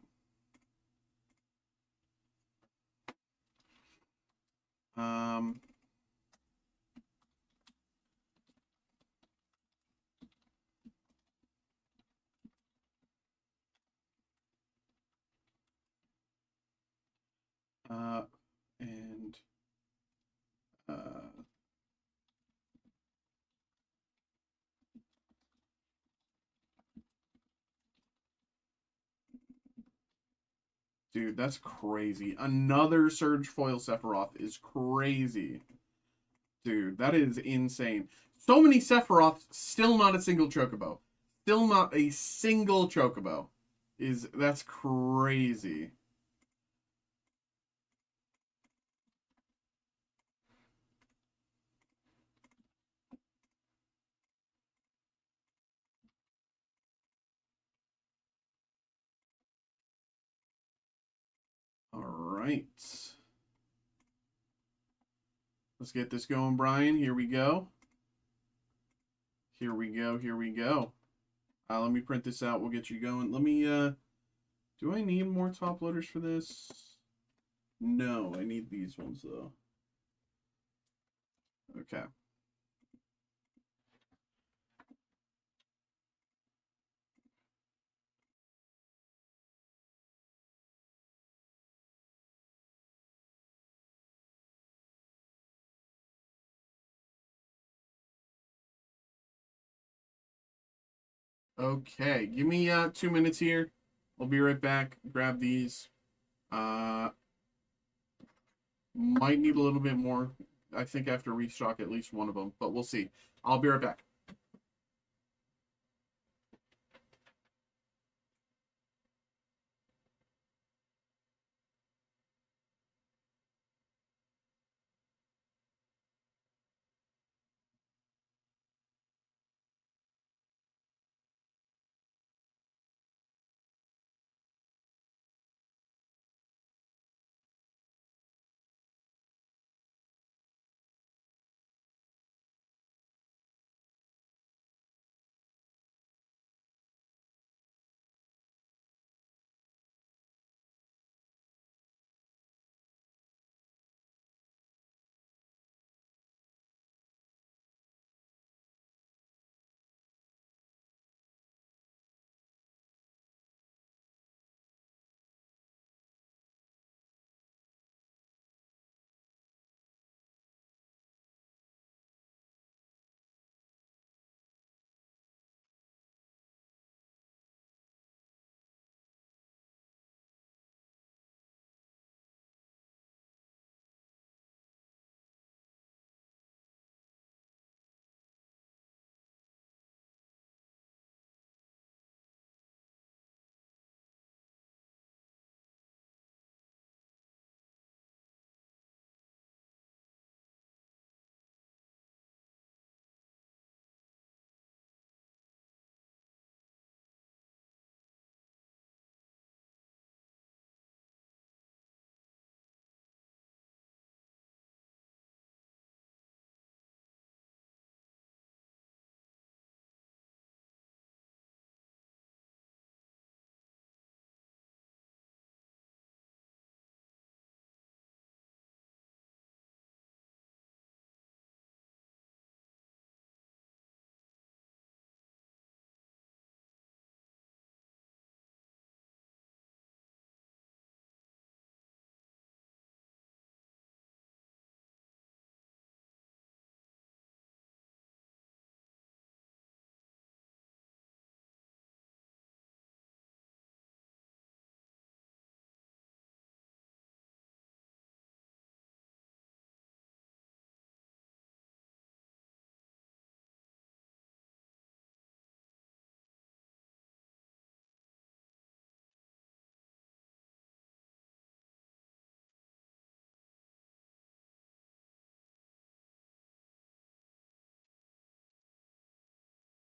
And dude, that's crazy. Another Surge Foil Sephiroth is crazy. Dude, that is insane. So many Sephiroths, still not a single Chocobo. Still not a single Chocobo. That's crazy. All right. Let's get this going, Brian. Here we go. Here we go. Let me print this out. We'll get you going. Let me, do I need more top loaders for this? No, I need these ones, though. Okay. Okay, give me 2 minutes here. I'll be right back. Grab these. Uh, might need a little bit more. I think I have to restock at least one of them, but we'll see. I'll be right back.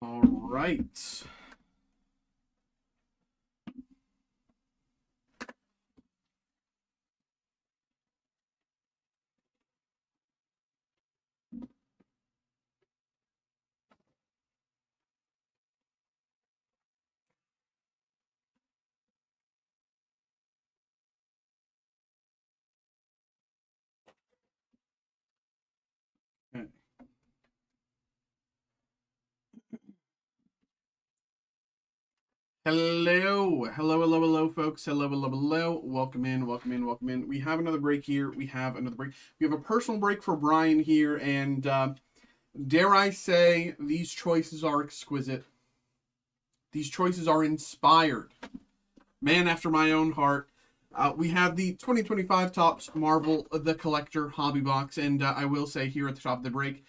All right. Okay. Hello, folks. Hello. Welcome in. We have another break here. We have a personal break for Brian here, and dare I say, these choices are exquisite. These choices are inspired. Man after my own heart. We have the 2025 Topps Marvel The Collector Hobby Box, and I will say here at the top of the break,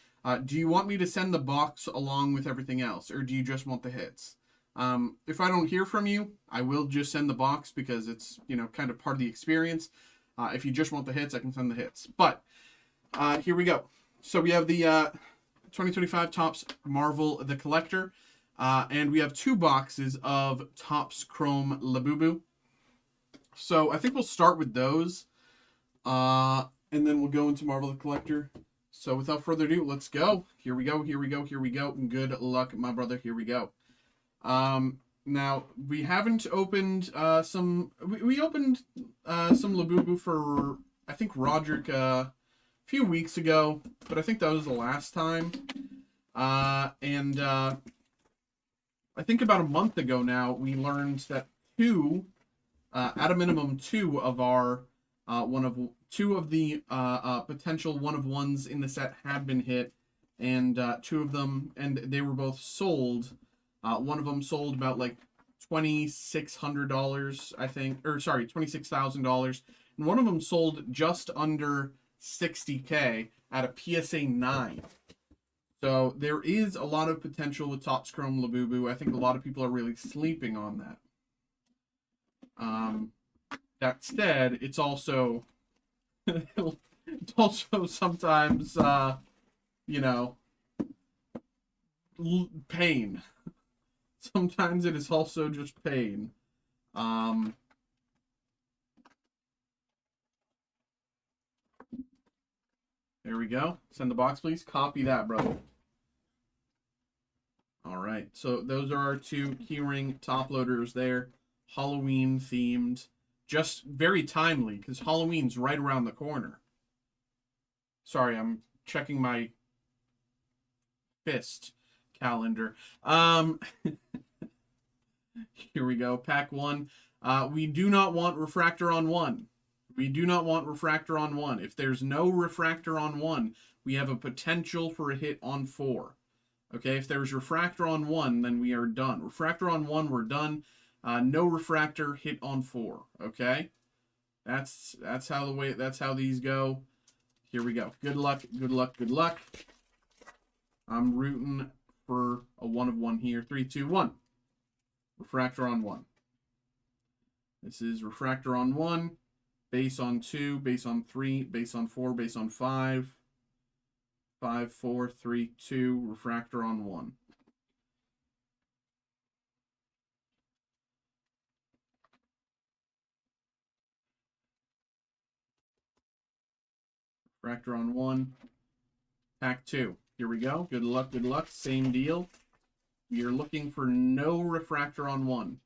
do you want me to send the box along with everything else, or do you just want the hits? If I don't hear from you, I will just send the box because it's, kind of part of the experience. If you just want the hits, I can send the hits. But here we go. So we have the 2025 Topps Marvel The Collector, and we have 2 boxes of Topps Chrome Labubu. So I think we'll start with those, and then we'll go into Marvel the Collector. So without further ado, let's go. Here we go. Good luck, my brother. Here we go. Now we haven't opened some. We opened some Labubu for, I think, Roderick a few weeks ago, but I think that was the last time. And I think about a month ago now, we learned that at a minimum, 2 of our two of the potential one of ones in the set had been hit, and 2 of them, and they were both sold One of them sold about like $2,600, I think, or sorry, $26,000, and one of them sold just under 60K at a PSA 9. So there is a lot of potential with Topps Chrome Labubu. I think a lot of people are really sleeping on that. That said, it's also it's also sometimes you know, pain. Sometimes it is also just pain. There we go. Send the box, please. Copy that, brother. All right. So those are our two keyring top loaders there. Halloween themed. Just very timely because Halloween's right around the corner. Sorry, I'm checking my fist calendar. Here we go. Pack 1. We do not want refractor on 1. We do not want refractor on 1. If there's no refractor on 1, we have a potential for a hit on 4. Okay, if there's refractor on 1, then we are done. Refractor on 1, we're done. No refractor, hit on 4. Okay, that's how these go. Here we go. Good luck, good luck, good luck. I'm rooting for a 1 of 1 here. 3, 2, 1. Refractor on 1. This is refractor on 1. Base on 2, base on 3, base on 4, base on 5. 5, 4, 3, 2, refractor on 1. Refractor on 1. Pack 2. Here we go. Good luck, good luck. Same deal. We are looking for no refractor on 1.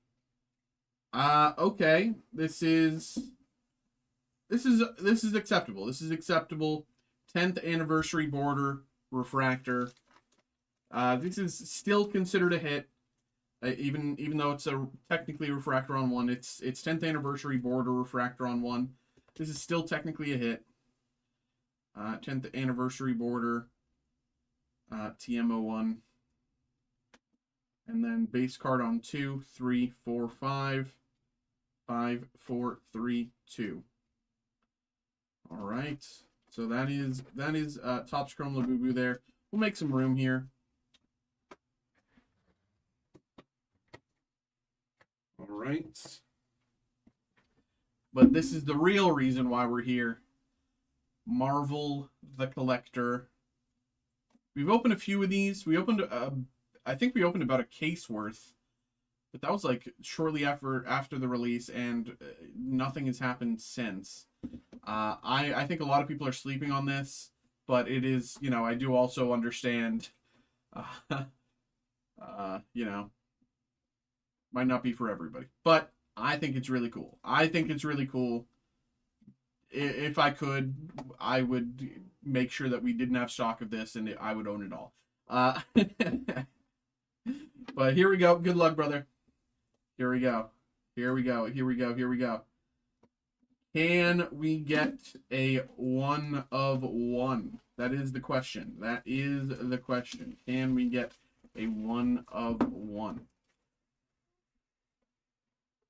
Okay. This is acceptable. This is acceptable. 10th anniversary border refractor. This is still considered a hit, even though it's technically refractor on 1. It's 10th anniversary border refractor on 1. This is still technically a hit. 10th anniversary border, TMO1, and then base card on 2, 3, 4, 5, 5, 4, 3, 2. All right. So that is Topps Chrome Labubu there. We'll make some room here. All right. But this is the real reason why we're here. Marvel the Collector. We've opened a few of these. We opened, I think we opened about a case worth. But that was like shortly after the release, and nothing has happened since. I think a lot of people are sleeping on this, but it is, I do also understand, might not be for everybody, but I think it's really cool. I think it's really cool. If I could, I would make sure that we didn't have stock of this, and I would own it all. But here we go. Good luck, brother. Here we go. Here we go. Here we go. Here we go. Can we get a 1 of 1? That is the question. That is the question. Can we get a 1 of 1?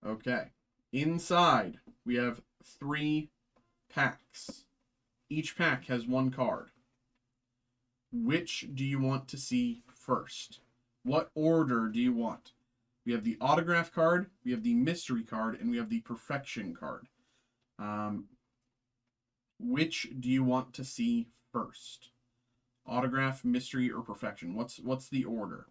Okay. Inside, we have 3 packs. Each pack has 1 card. Which do you want to see first? What order do you want? We have the autograph card, we have the mystery card, and we have the perfection card. Which do you want to see first? Autograph, mystery, or perfection? What's the order?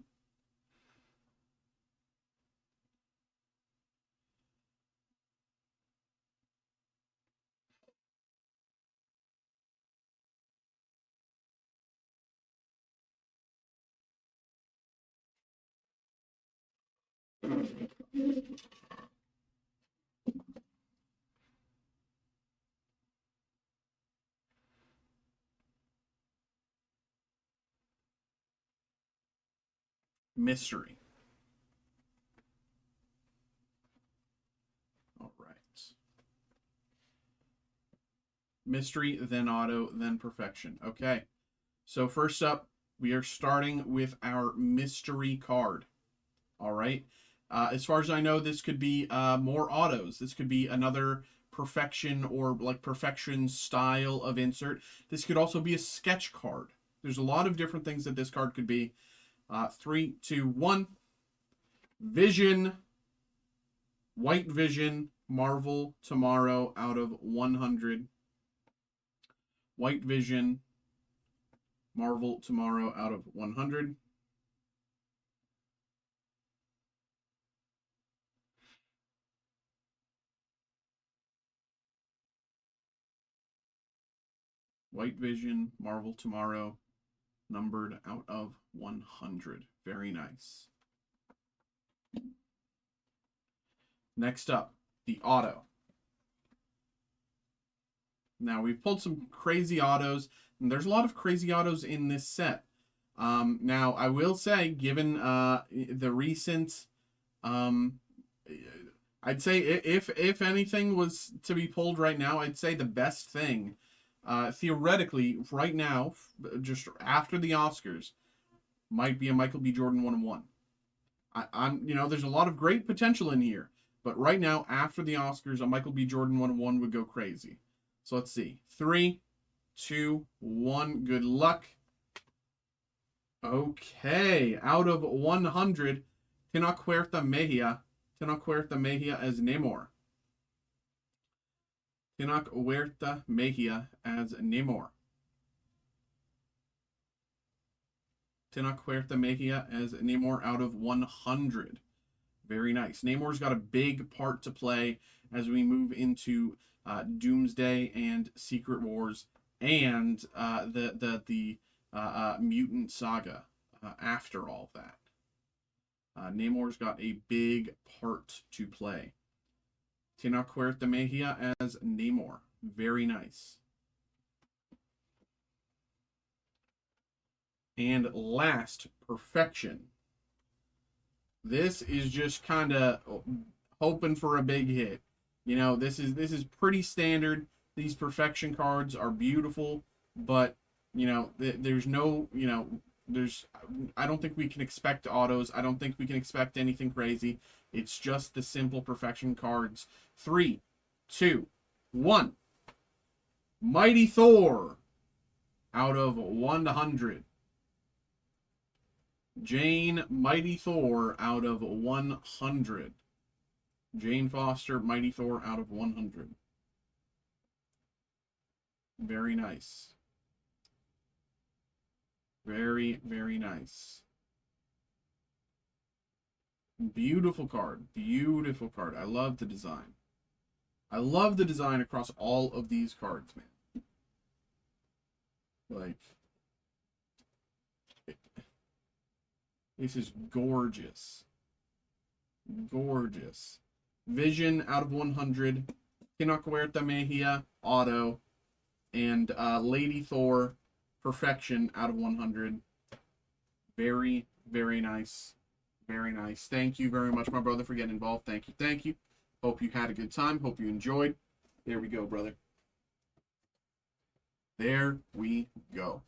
Mystery. All right. Mystery, then auto, then perfection. Okay. So first up, we are starting with our mystery card. All right. As far as I know, this could be more autos. This could be another perfection or like perfection style of insert. This could also be a sketch card. There's a lot of different things that this card could be. 3, 2, 1. Vision. White Vision. Marvel Tomorrow out of 100. White Vision. Marvel Tomorrow out of 100. White Vision, Marvel Tomorrow, numbered out of 100. Very nice. Next up, the auto. Now, we've pulled some crazy autos, and there's a lot of crazy autos in this set. Now, I will say, given the recent, I'd say if anything was to be pulled right now, I'd say the best thing, theoretically, right now, just after the Oscars, might be a Michael B. Jordan 1-1. There's a lot of great potential in here, but right now, after the Oscars, a Michael B. Jordan 1-1 would go crazy. So let's see. 3, 2, 1. Good luck. Okay. Out of 100, Tinocuerta Mejia. Tinocuerta Mejia as Namor. Tinocuerta Mejia as Namor. Tinocuerta Mejia as Namor out of 100. Very nice. Namor's got a big part to play as we move into Doomsday and Secret Wars and the Mutant Saga after all that. Namor's got a big part to play. Tinocuerta Mejia as Namor. Very nice. And last, Perfection. This is just kind of hoping for a big hit. This is pretty standard. These Perfection cards are beautiful, but there's no, I don't think we can expect autos. I don't think we can expect anything crazy. It's just the simple Perfection cards. 3, 2, 1. Mighty Thor out of 100. Jane Mighty Thor out of 100. Jane Foster Mighty Thor out of 100. Very nice. Very, very nice. Beautiful card. Beautiful card. I love the design. I love the design across all of these cards, man. Like, this is gorgeous. Gorgeous. Vision out of 100. Tinocuerta Mejia, auto. And Lady Thor, Perfection out of 100. Very, very nice. Very nice. Thank you very much, my brother, for getting involved. Thank you. Thank you. Hope you had a good time. Hope you enjoyed. There we go, brother. There we go.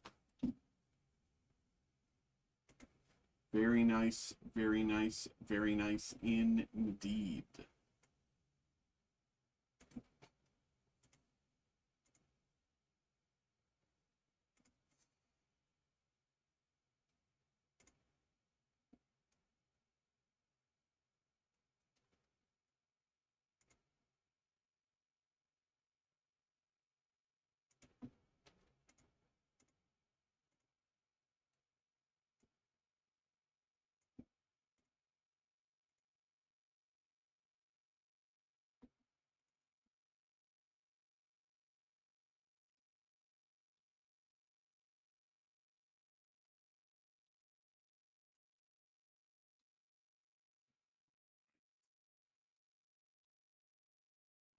Very nice, very nice, very nice indeed.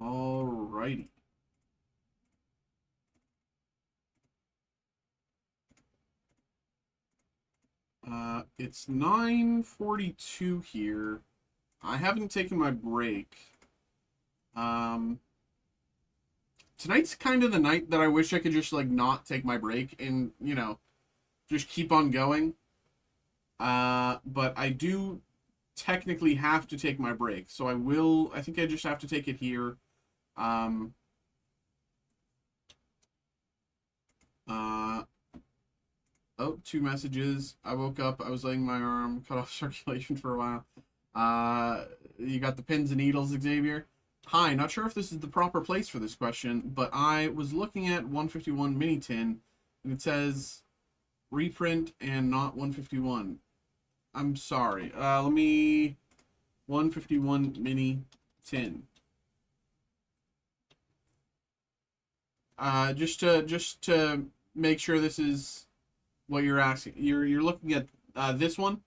Alrighty. It's 9:42 here. I haven't taken my break. Tonight's kind of the night that I wish I could just like not take my break and just keep on going. But I do technically have to take my break, so I will. I think I just have to take it here. Oh, 2 messages. I woke up. I was laying my arm, cut off circulation for a while. You got the pins and needles, Xavier. Hi, not sure if this is the proper place for this question, but I was looking at 151 mini tin, and it says reprint and not 151. I'm sorry. Let me 151 mini tin. Just to make sure this is what you're asking. You're looking at this one.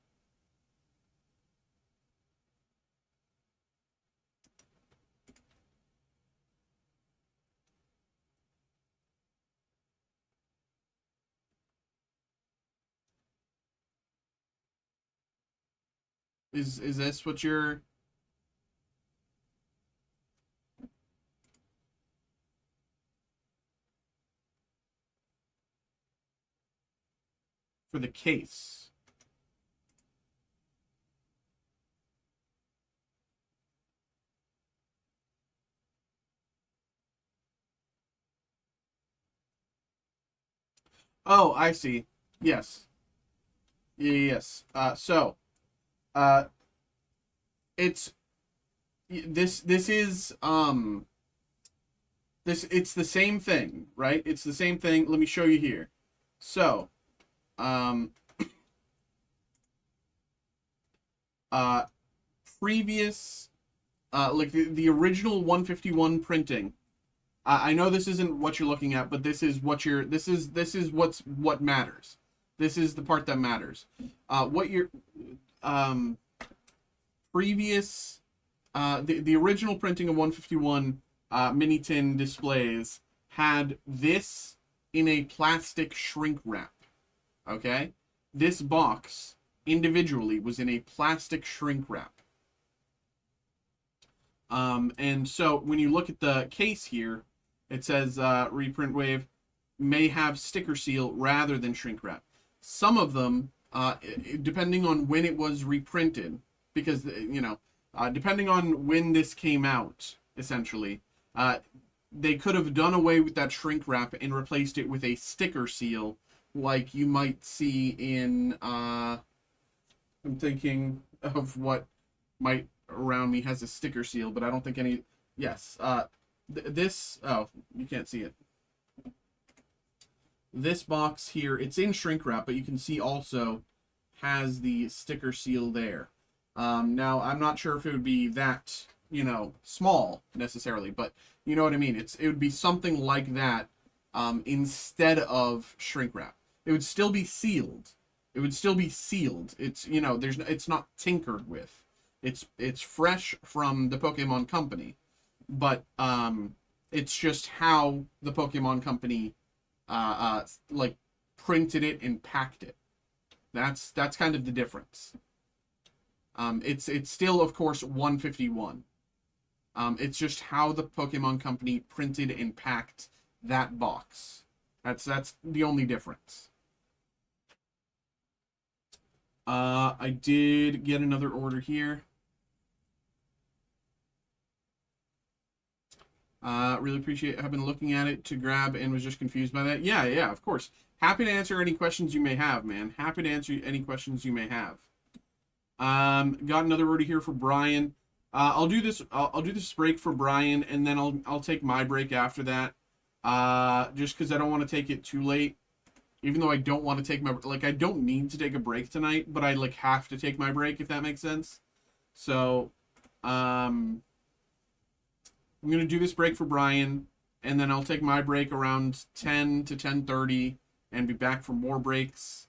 Is this what you're for the case? Oh, I see. Yes. Yes. It's this is it's the same thing, right? It's the same thing. Let me show you here. So, um uh previous like the original 151 printing. I know this isn't what you're looking at, but this is what matters. This is the part that matters. What your previous the original printing of 151 mini tin displays had this in a plastic shrink wrap. Okay, this box individually was in a plastic shrink wrap. And so when you look at the case here, it says reprint wave may have sticker seal rather than shrink wrap. Some of them, depending on when it was reprinted, because, depending on when this came out, essentially, they could have done away with that shrink wrap and replaced it with a sticker seal, like you might see in, I'm thinking of what might around me has a sticker seal, but I don't think any, yes, this, oh, you can't see it. This box here, it's in shrink wrap, but you can see also has the sticker seal there. Now, I'm not sure if it would be that, small necessarily, but you know what I mean. It would be something like that instead of shrink wrap. It would still be sealed. It would still be sealed. It's, it's not tinkered with. It's fresh from the Pokemon Company, but it's just how the Pokemon Company like printed it and packed it. That's kind of the difference. It's still, of course, 151. It's just how the Pokemon Company printed and packed that box. That's the only difference. I did get another order here. Really appreciate it. I've been looking at it to grab and was just confused by that. Yeah, of course. Happy to answer any questions you may have, man. Happy to answer any questions you may have. Got another order here for Brian. I'll do this. I'll do this break for Brian, and then I'll take my break after that. Just because I don't want to take it too late. Even though I don't want to take my I don't need to take a break tonight, but I have to take my break, if that makes sense. So, I'm gonna do this break for Brian, and then I'll take my break around 10 to 10:30, and be back for more breaks.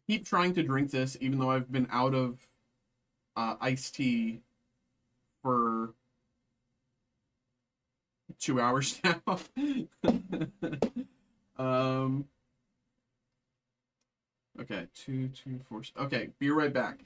Keep trying to drink this, even though I've been out of iced tea for 2 hours now. Okay, 2, 2, 4. Okay, be right back.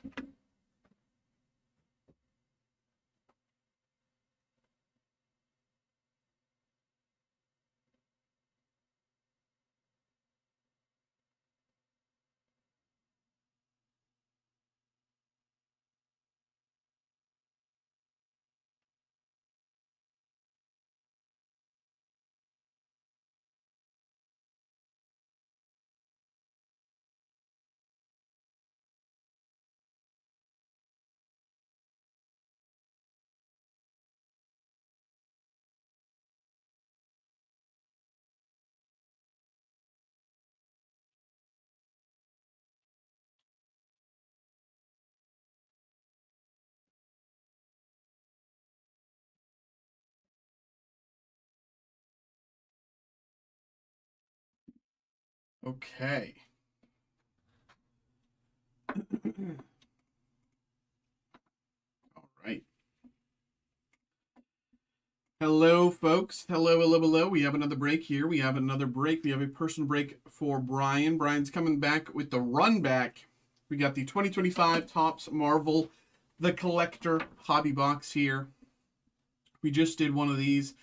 Okay. All right. Hello, folks. Hello, hello, hello. We have another break here. We have another break. We have a personal break for Brian. Brian's coming back with the run back. We got the 2025 Topps Marvel The Collector Hobby Box here. We just did one of these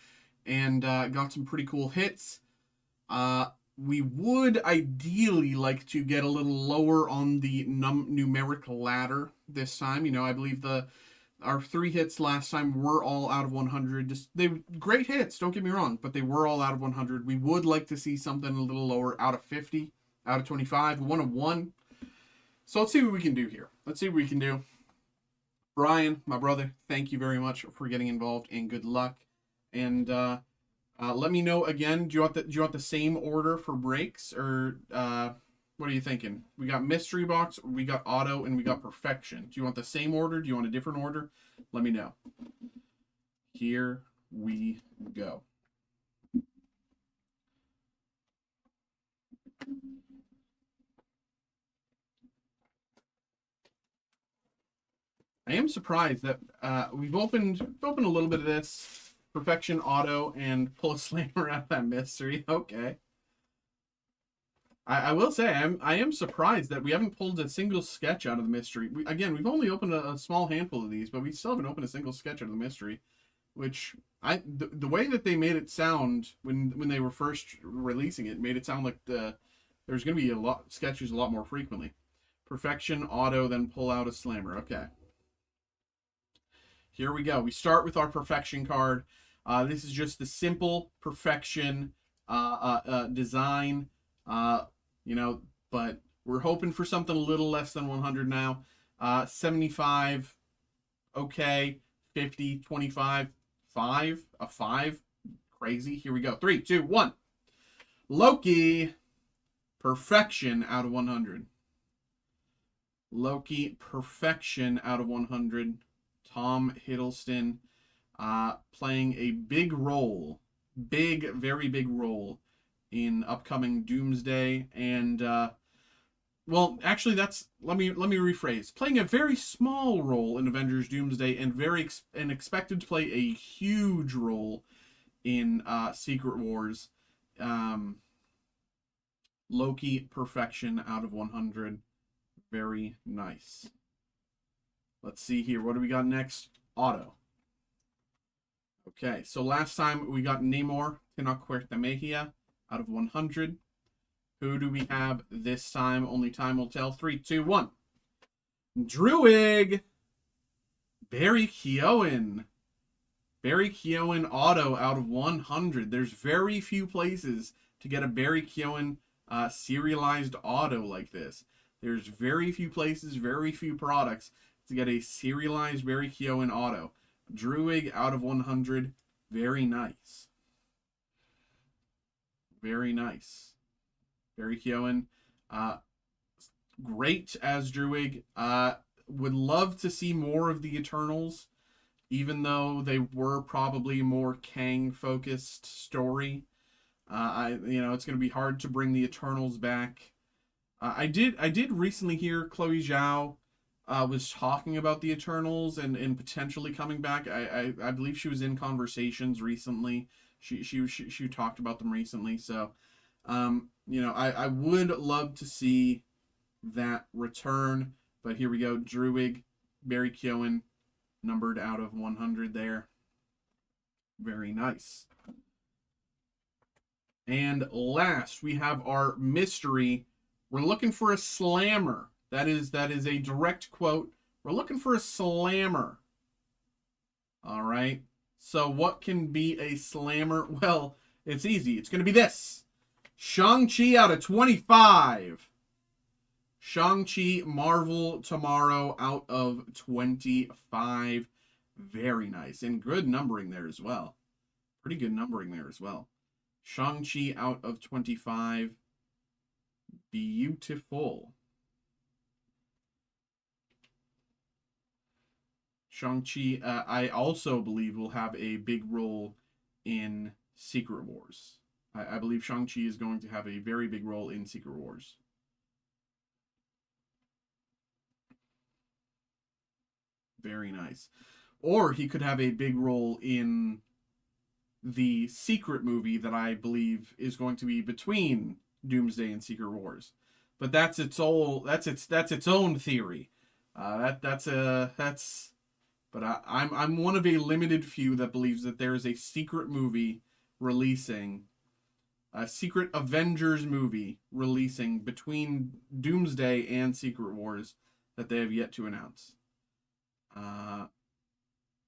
and got some pretty cool hits. We would ideally like to get a little lower on the numeric ladder this time. You know, I believe our 3 hits last time were all out of 100. They were great hits, don't get me wrong, but they were all out of 100. We would like to see something a little lower, out of 50, out of 25, 1 of 1. So let's see what we can do here. Let's see what we can do. Brian, my brother, thank you very much for getting involved, and good luck. And let me know again. Do you want the same order for breaks, or what are you thinking? We got mystery box, we got auto, and we got perfection. Do you want the same order? Do you want a different order? Let me know. Here we go. I am surprised that we've opened a little bit of this perfection, auto, and pull a slammer out of that mystery. Okay. I will say I am surprised that we haven't pulled a single sketch out of the mystery. We've only opened a small handful of these, but we still haven't opened a single sketch out of the mystery, which the way that they made it sound when they were first releasing it made it sound like there's going to be sketches a lot more frequently. Perfection, auto, then pull out a slammer. Okay. Here we go. We start with our perfection card. This is just the simple perfection design. You know, but we're hoping for something a little less than 100 now. 75, okay. 50, 25, 5, a 5. Crazy. Here we go. 3, 2, 1. Loki, perfection out of 100. Loki, perfection out of 100. Tom Hiddleston playing a big role. Very big role in upcoming Doomsday, and well, actually, let me rephrase. Playing a very small role in Avengers Doomsday, and expected to play a huge role in Secret Wars. Loki, perfection out of 100. Very nice. Let's see here. What do we got next? Auto. Okay, so last time we got Namor Tenochtitlan out of 100. Who do we have this time? Only time will tell. 3, 2, 1. Druig. Barry Keoghan. Barry Keoghan auto out of 100. There's very few places to get a Barry Keoghan serialized auto like this. There's very few places, very few products to get a serialized Barry Keoghan auto. Druig out of 100. Very nice. Very nice. Barry Keoghan, great as Druig. Would love to see more of the Eternals, even though they were probably more Kang-focused story. It's going to be hard to bring the Eternals back. I did recently hear Chloe Zhao was talking about the Eternals and potentially coming back. I believe she was in conversations recently. She talked about them recently, so I would love to see that return. But here we go. Druig, Barry Keoghan, numbered out of 100 there. Very nice. And last, we have our mystery. We're looking for a slammer. That is a direct quote. We're looking for a slammer. All right. So what can be a slammer? Well, it's easy. It's going to be this. Shang-Chi out of 25. Shang-Chi Marvel Tomorrow out of 25. Very nice. And good numbering there as well. Pretty good numbering there as well. Shang-Chi out of 25. Beautiful. Shang-Chi, I also believe, will have a big role in Secret Wars. I believe Shang-Chi is going to have a very big role in Secret Wars. Very nice. Or he could have a big role in the secret movie that I believe is going to be between Doomsday and Secret Wars. But that's its own theory. That's. But I'm one of a limited few that believes that there is a secret movie releasing, a secret Avengers movie releasing between Doomsday and Secret Wars that they have yet to announce. Uh,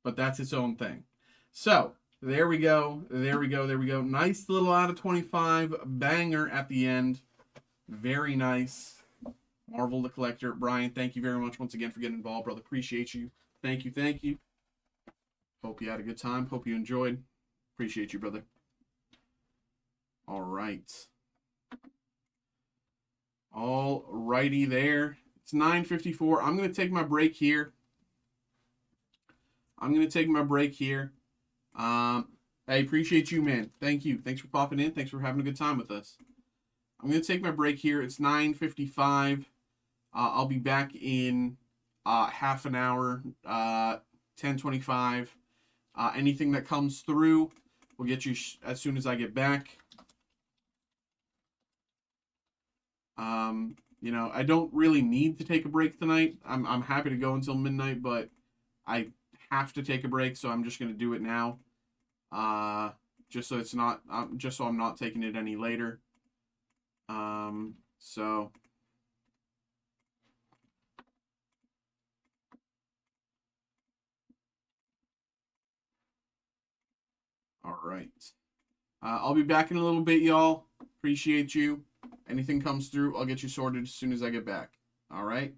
but that's its own thing. So there we go. There we go. There we go. Nice little out of 25 banger at the end. Very nice. Marvel the Collector. Brian, thank you very much once again for getting involved, brother. Appreciate you. Thank you. Thank you. Hope you had a good time. Hope you enjoyed. Appreciate you, brother. All right. All righty there. It's 9:54. I'm going to take my break here. I appreciate you, man. Thank you. Thanks for popping in. Thanks for having a good time with us. I'm going to take my break here. It's 9:55. I'll be back in half an hour, 10:25. Anything that comes through, we'll get you as soon as I get back. I don't really need to take a break tonight. I'm happy to go until midnight, but I have to take a break, so I'm just going to do it now. Just so I'm not taking it any later. So all right. I'll be back in a little bit, y'all. Appreciate you. Anything comes through, I'll get you sorted as soon as I get back. All right.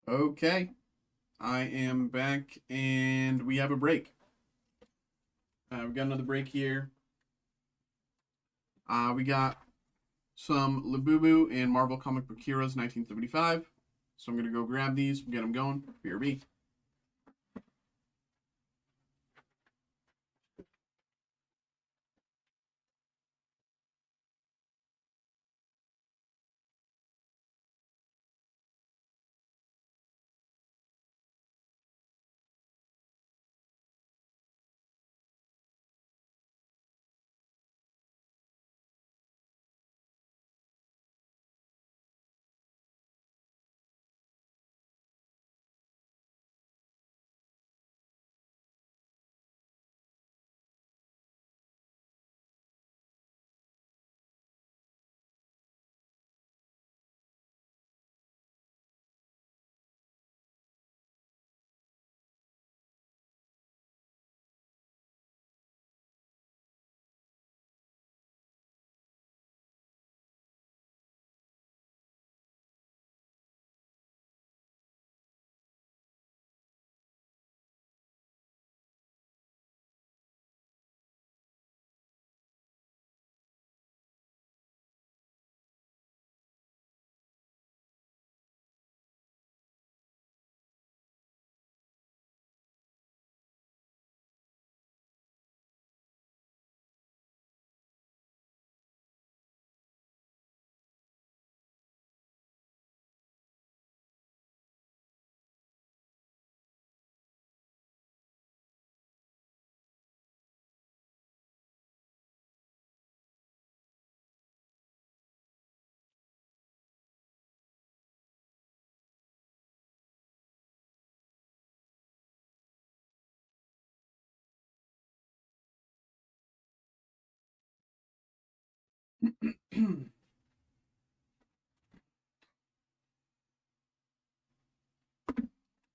Okay, I am back, and we have a break. We got another break here. We got some Labubu and Marvel Comic Book Heroes 1975. So I'm going to go grab these, get them going. BRB.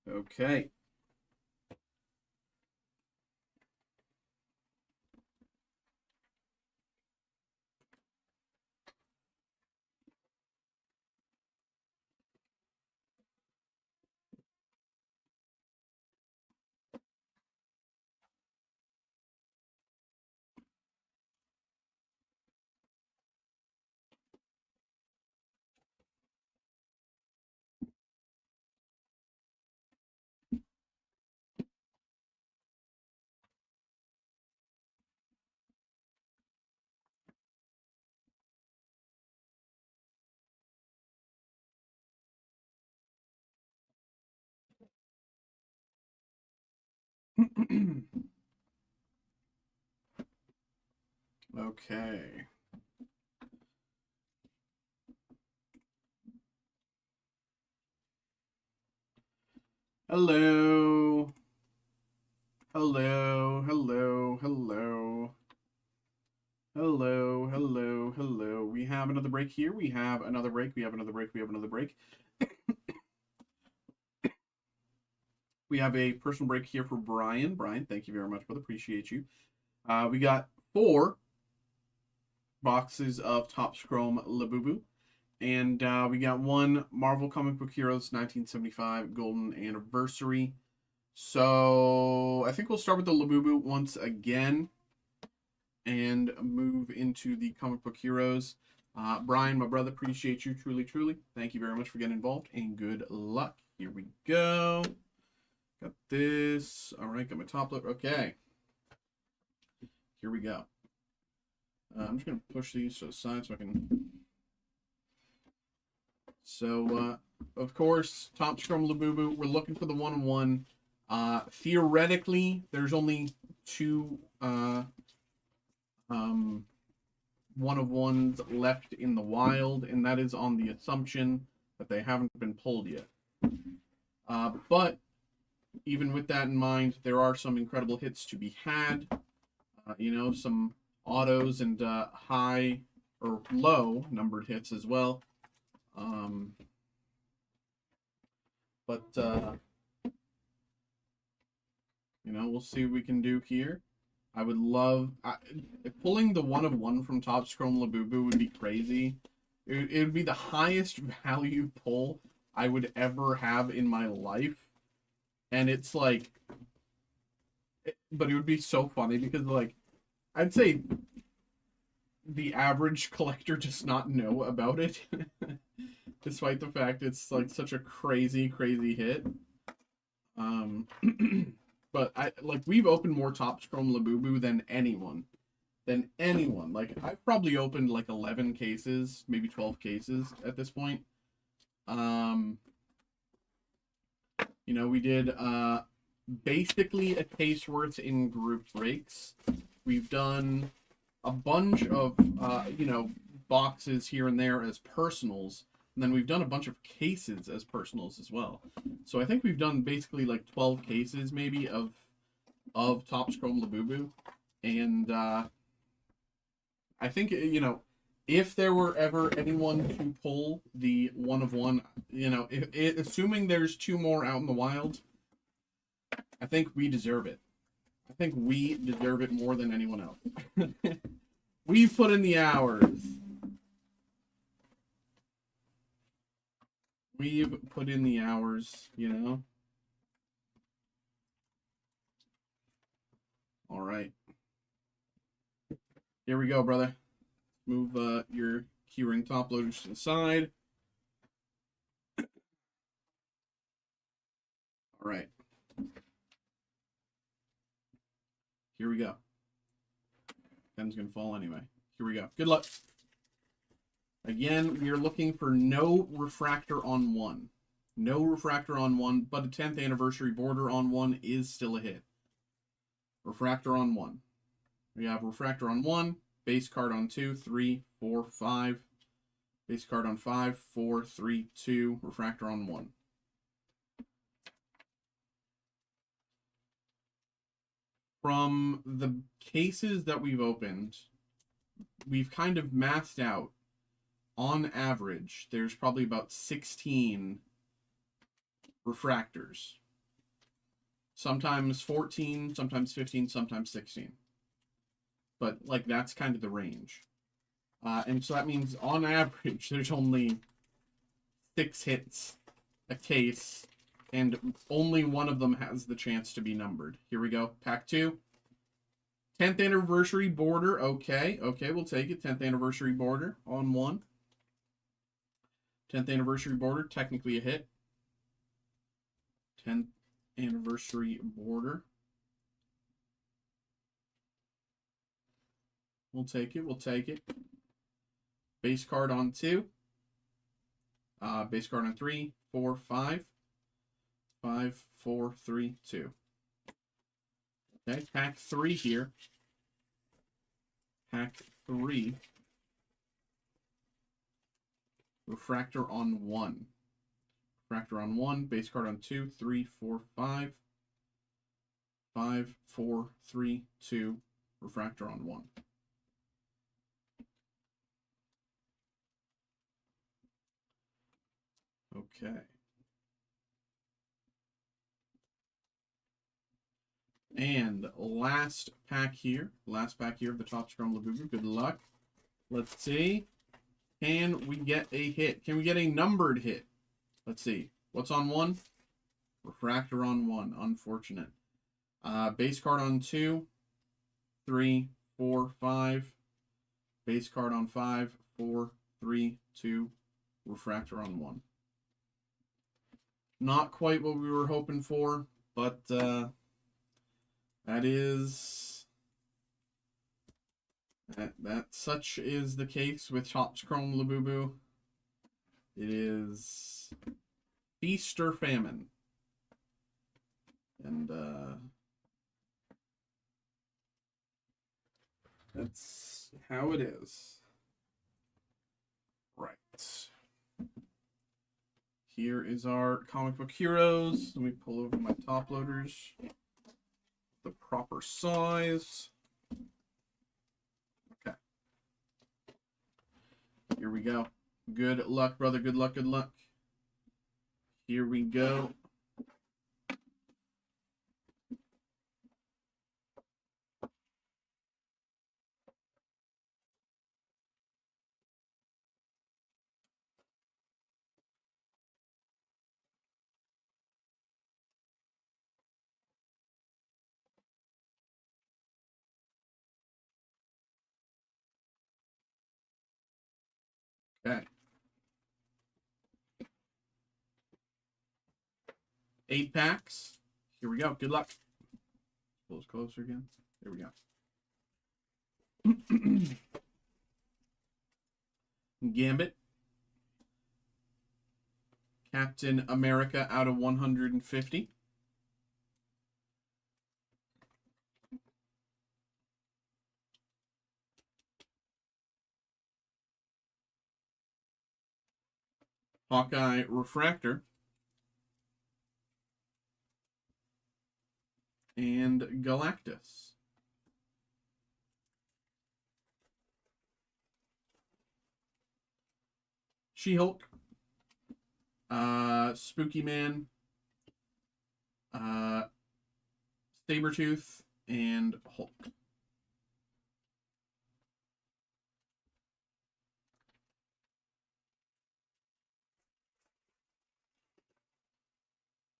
Okay. Okay. Hello. Hello. Hello. Hello. Hello. Hello. Hello. We have another break here. We have another break. We have another break. We have another break. We have a personal break here for Brian. Brian, thank you very much, brother. Appreciate you. We got 4 boxes of Topps Chrome Labubu. And we got 1 Marvel Comic Book Heroes 1975 Golden Anniversary. So I think we'll start with the Labubu once again and move into the Comic Book Heroes. Brian, my brother, appreciate you truly, truly. Thank you very much for getting involved, and good luck. Here we go. Got this. All right, got my top lip. Okay. Here we go. I'm just going to push these to the side so I can... So, of course, Topps Chrome Labubu, we're looking for the 1-1. Theoretically, there's only 2 1-of-1s left in the wild, and that is on the assumption that they haven't been pulled yet. But even with that in mind, there are some incredible hits to be had. You know, some autos and high or low numbered hits as well. You know, we'll see what we can do here. I would love pulling the 1-of-1 from Topps Chrome Labubu would be crazy. It would be the highest value pull I would ever have in my life. And it's like, but it would be so funny because, like, I'd say the average collector does not know about it. Despite the fact it's like such a crazy, crazy hit. But we've opened more Topps Chrome Labubu than anyone. Like, I've probably opened like 11 cases, maybe 12 cases at this point. You know, we did basically a case worth in group breaks. We've done a bunch of you know, boxes here and there as personals, and then we've done a bunch of cases as personals as well. So I think we've done basically like 12 cases maybe of Topps Chrome Labubu, and I think, you know, if there were ever anyone to pull the 1 of 1, you know, assuming there's 2 more out in the wild, I think we deserve it. I think we deserve it more than anyone else. We've put in the hours. We've put in the hours, you know? All right. Here we go, brother. Move your keyring top loaders to the side. All right. Here we go. Pen's going to fall anyway. Here we go. Good luck. Again, we are looking for no refractor on 1. No refractor on 1, but a 10th anniversary border on 1 is still a hit. Refractor on 1. We have refractor on 1, base card on 2, 3, 4, 5. Base card on 5, 4, 3, 2. Refractor on 1. From the cases that we've opened, we've kind of masked out. On average, there's probably about 16 refractors. Sometimes 14, sometimes 15, sometimes 16. But, like, that's kind of the range. And so that means, on average, there's only 6 hits a case, and only one of them has the chance to be numbered. Here we go. Pack 2. 10th anniversary border. Okay, we'll take it. 10th anniversary border on 1. 10th anniversary border, technically a hit. 10th anniversary border. We'll take it. Base card on 2. Base card on 3, 4, 5. 5, 4, 3, 2. Okay, pack 3 here. Pack 3. Refractor on 1. Refractor on 1. Base card on 2, 3, 4, 5. 5, 4, 3, 2. Refractor on 1. Okay. And last pack here. Last pack here of the Topps Chrome Labubu. Good luck. Let's see. Can we get a hit? Can we get a numbered hit? Let's see. What's on 1? Refractor on 1. Unfortunate. Base card on 2. 3, 4, 5. Base card on 5. 4, 3, 2. Refractor on 1. Not quite what we were hoping for, but that such is the case with Topps Chrome Labubu. It is feast or famine. And that's how it is. Right. Here is our comic book heroes. Let me pull over my top loaders. The proper size. Okay. Here we go. Good luck, brother. Good luck, good luck. Here we go. Okay. 8 packs. Here we go. Good luck. Pull this closer again. There we go. Gambit. Captain America out of 150. Hawkeye Refractor. And Galactus. She-Hulk. Spooky Man. Sabretooth. And Hulk.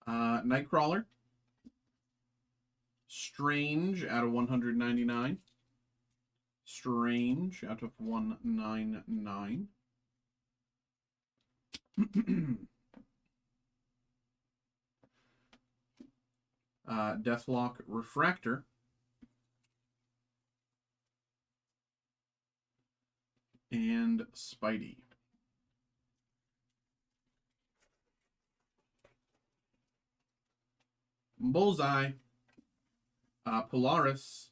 Nightcrawler. Strange out of 199. Strange out of 199. Deathlock Refractor. And Spidey. Bullseye. Polaris.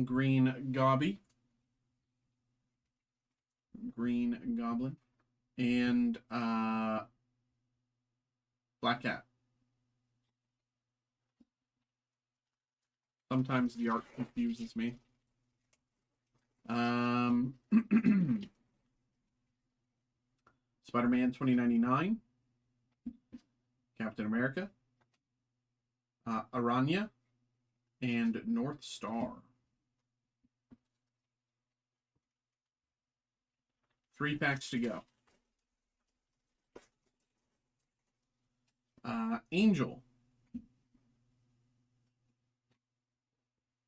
Green Gobby. Green Goblin. And Black Cat. Sometimes the art confuses me. Spider-Man 2099. Captain America. Aranya. And North Star. 3 packs to go. Angel.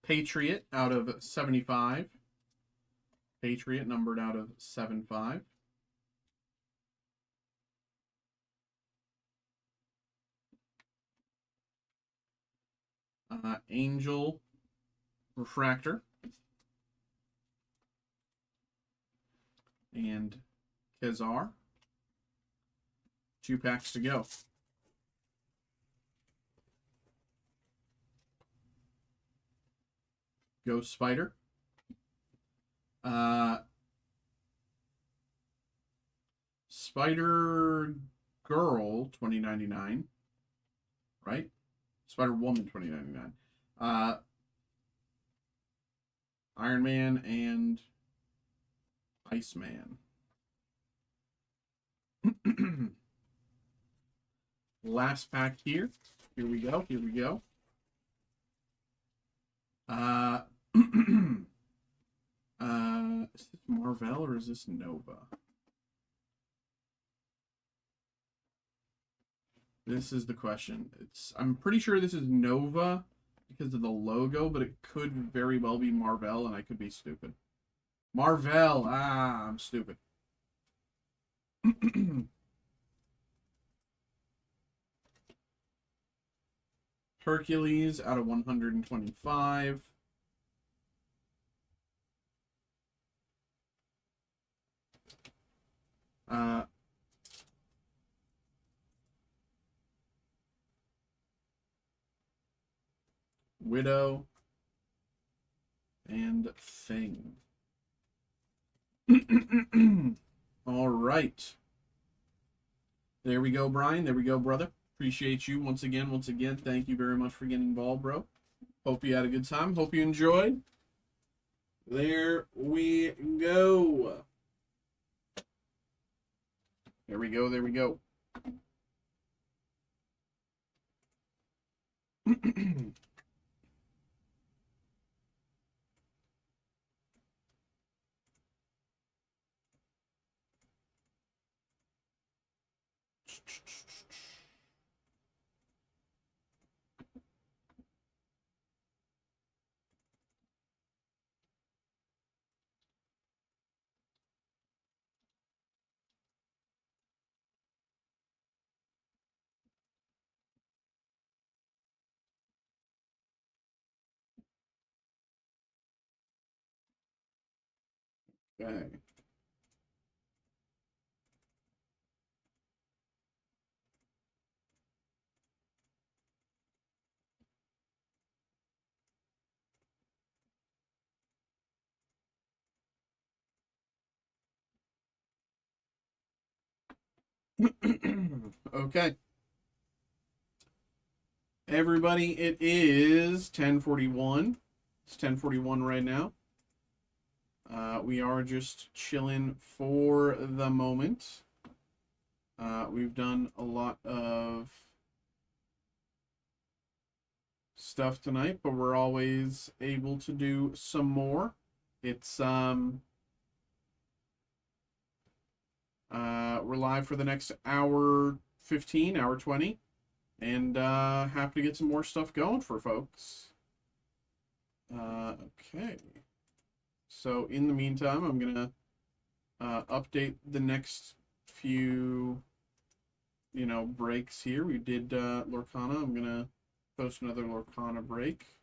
Patriot out of 75. Patriot numbered out of 75. Angel Refractor. And Kezar. 2 packs to go. Ghost Spider. Spider Girl 2099. Right? Spider Woman 2099. Iron Man and Iceman. Last pack here. Here we go. Here we go. Is this Marvel or is this Nova? This is the question. I'm pretty sure this is Nova because of the logo, but it could very well be Marvel, and I could be stupid. Marvel! Ah, I'm stupid. Hercules out of 125. Widow and Thing. All right. There we go, Brian. There we go, brother. Appreciate you once again. Thank you very much for getting involved, bro. Hope you had a good time. Hope you enjoyed. There we go. There we go. There we go. Okay. Okay. Everybody, it is 10:41. It's 10:41 right now. We are just chilling for the moment. We've done a lot of stuff tonight, but we're always able to do some more. It's we're live for the next hour 15, hour 20, and happy to get some more stuff going for folks. Okay. So in the meantime, I'm gonna update the next few, breaks here. We did Lorcana. I'm gonna post another Lorcana break.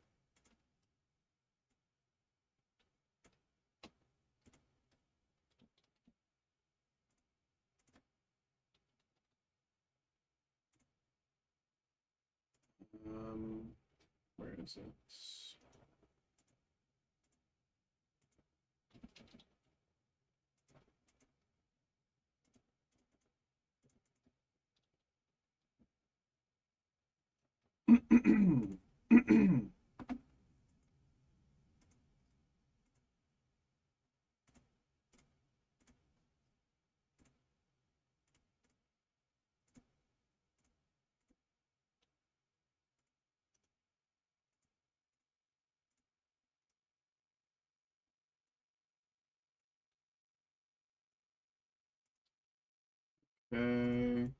Where is it? Okay.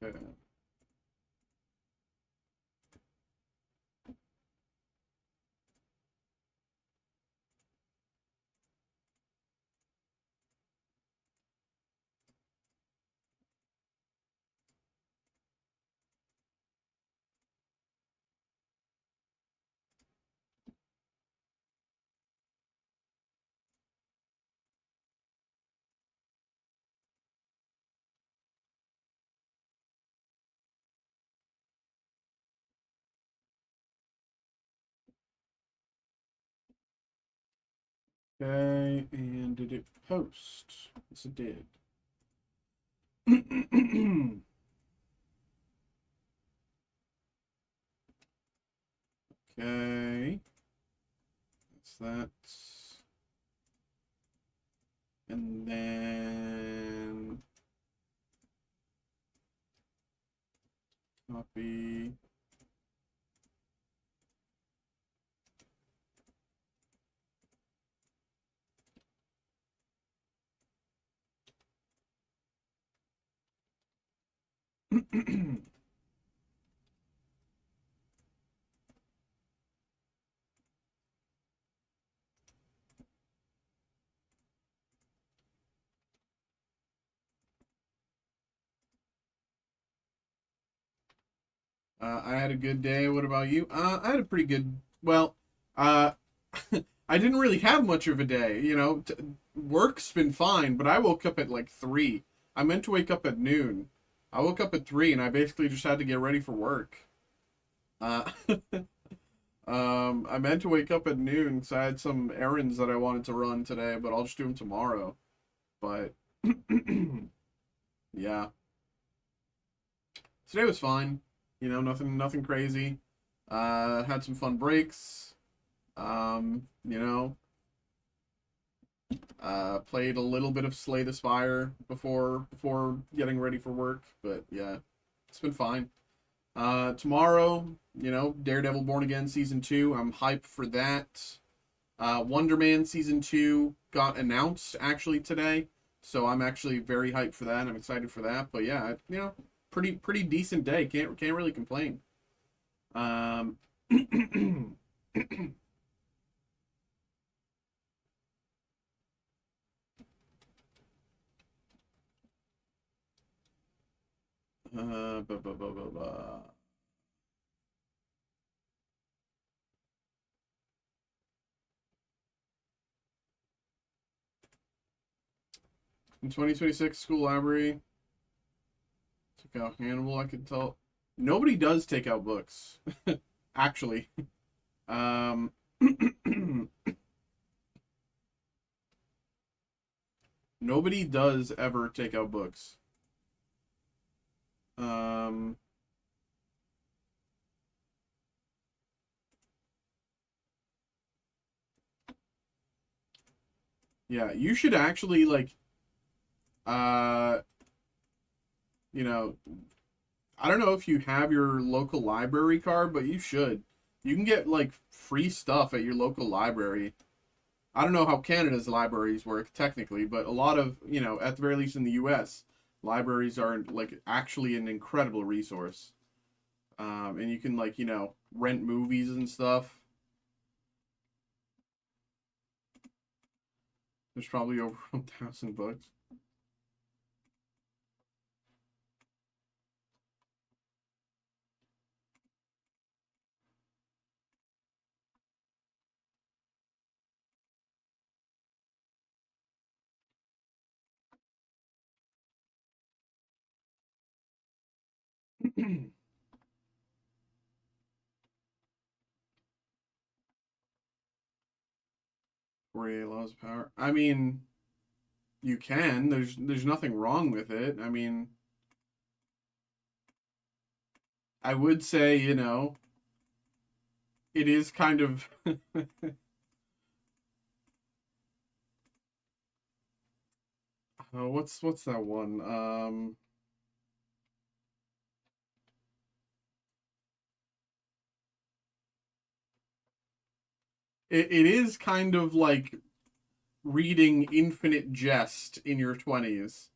Okay. Okay, and did it post? Yes, it did. Okay, that's that. And then copy. I had a good day. What about you? I had a pretty good. Well, uh, I didn't really have much of a day. Work's been fine, but I woke up at like 3. I meant to wake up at noon. I woke up at 3, and I basically just had to get ready for work. Uh, I meant to wake up at noon because I had some errands that I wanted to run today, but I'll just do them tomorrow. But yeah, today was fine. Nothing crazy. Had some fun breaks. Um, you know, played a little bit of Slay the Spire before getting ready for work, but yeah, it's been fine. Tomorrow, Daredevil Born Again season 2. I'm hyped for that. Wonder Man season 2 got announced actually today, so I'm actually very hyped for that. I'm excited for that. But yeah, pretty decent day. Can't really complain. Um, blah, blah, blah, blah, blah. In 2026, school library took out Hannibal. I can tell. Nobody does take out books, actually. Um, Nobody does ever take out books. Um, yeah, you should actually like, uh, you know, I don't know if you have your local library card, but you should. You can get like free stuff at your local library. I don't know how Canada's libraries work technically, but a lot of, at the very least in the US, libraries are like actually an incredible resource. And you can like, rent movies and stuff. There's probably over 1,000 books. Fourier laws of power. I mean, you can. There's nothing wrong with it. I mean, I would say, it is kind of what's that one? It is kind of like reading Infinite Jest in your 20s.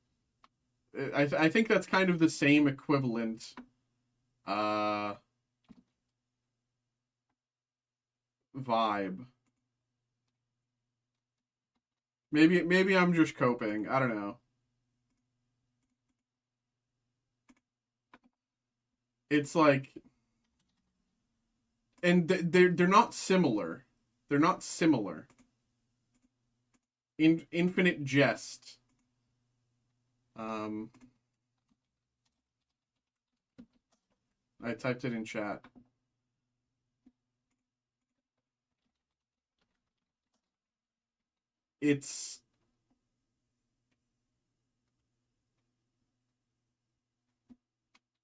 I think that's kind of the same equivalent uh vibe. Maybe I'm just coping. I don't know. It's like, and they're not similar. They're not similar. Infinite Jest. Um, I typed it in chat. It's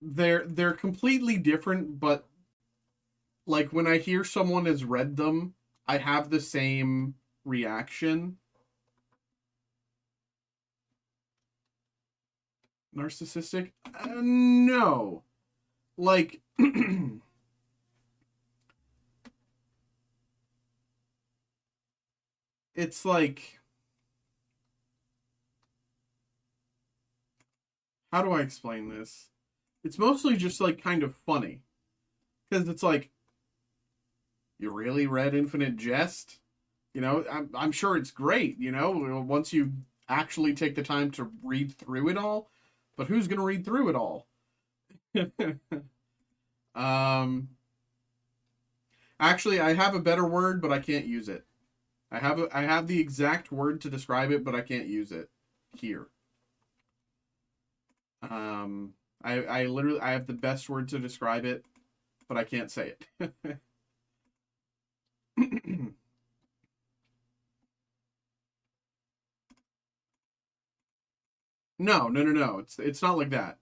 they're completely different, but like when I hear someone has read them, I have the same reaction. Narcissistic? No. Like it's like, how do I explain this? It's mostly just like kind of funny. Because it's like, you really read Infinite Jest? I'm sure it's great, once you actually take the time to read through it all. But who's going to read through it all? um, Actually, I have a better word, but I can't use it. I have the exact word to describe it, but I can't use it here. I literally I have the best word to describe it, but I can't say it. No. It's not like that.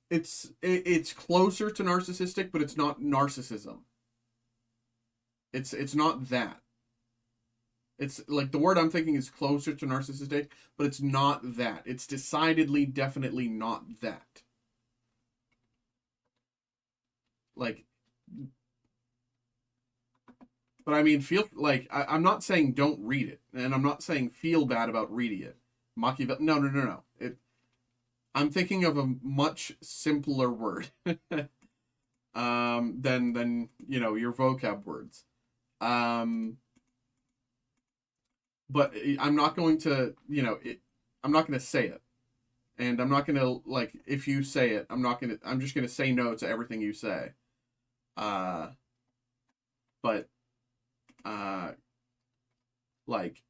It's closer to narcissistic, but it's not narcissism. It's not that. It's like the word I'm thinking is closer to narcissistic, but it's not that. It's decidedly, definitely not that. Like, but I mean, feel like I'm not saying don't read it, and I'm not saying feel bad about reading it. Machiavelli. No. I'm thinking of a much simpler word than your vocab words. Um, but I'm not going to I'm not going to say it, and I'm not going to like if you say it, I'm just going to say no to everything you say. Uh, but uh, like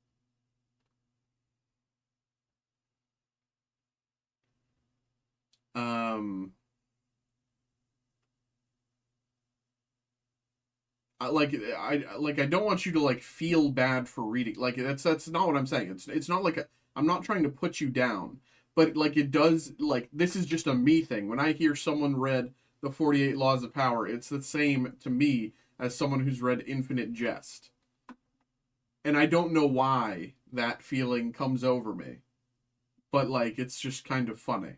I don't want you to like feel bad for reading. Like that's not what I'm saying. It's not like I'm not trying to put you down, but like it does like this is just a me thing. When I hear someone read the 48 Laws of Power, it's the same to me as someone who's read Infinite Jest. And I don't know why that feeling comes over me, but like it's just kind of funny.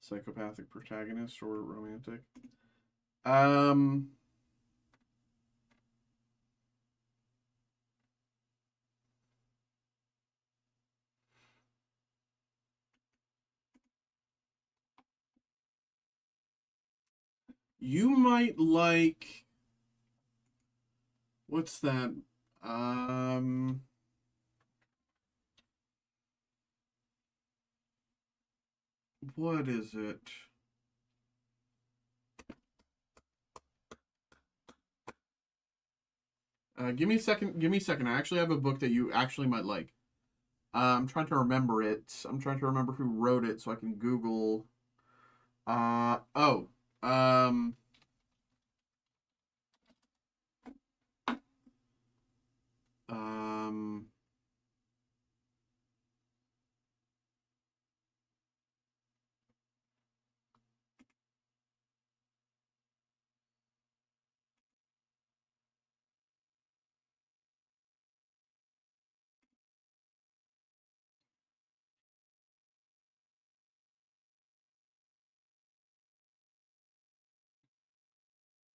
Psychopathic protagonist or romantic? Um, you might like what's that? Um, what is it? Give me a second. Give me a second. I actually have a book that you actually might like. I'm trying to remember it. I'm trying to remember who wrote it so I can Google. Oh. Um. Um.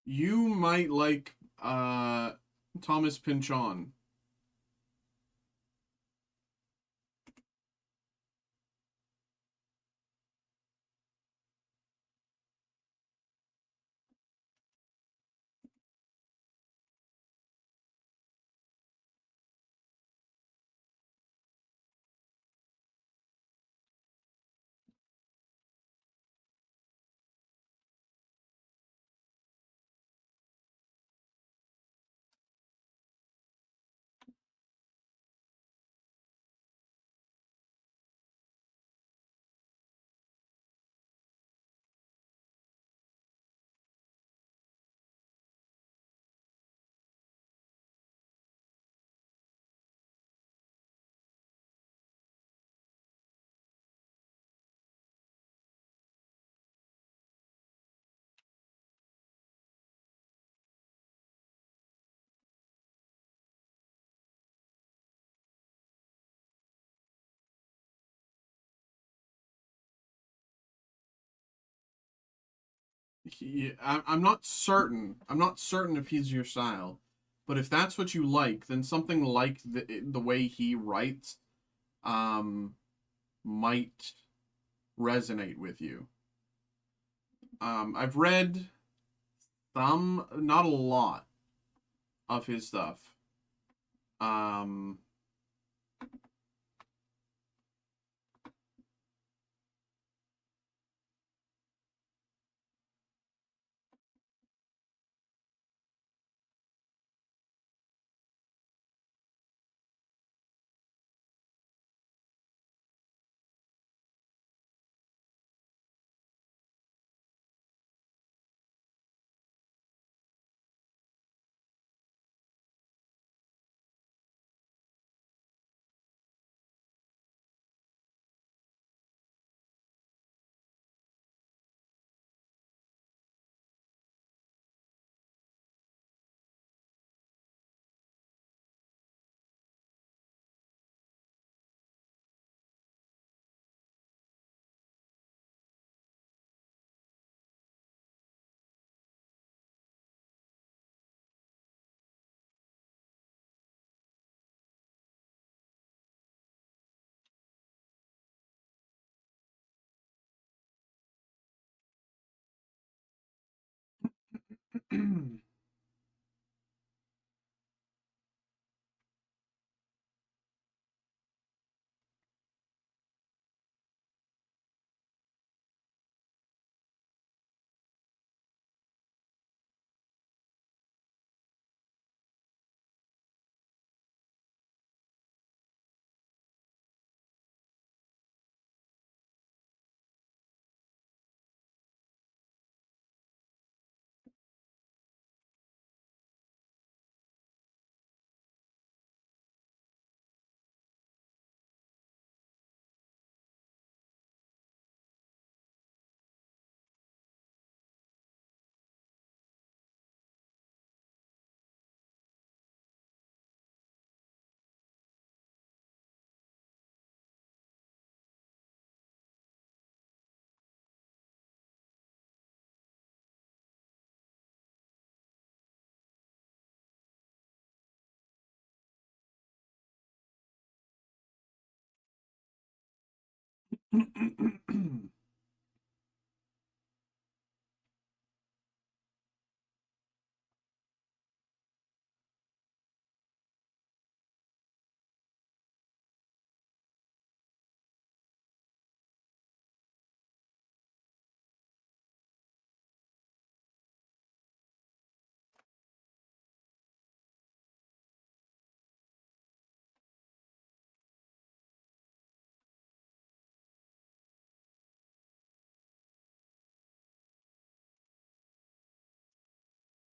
You might like Thomas Pynchon. I'm not certain. I'm not certain if he's your style, but if that's what you like, then something like the way he writes, um, might resonate with you. I've read some, not a lot, of his stuff. Um,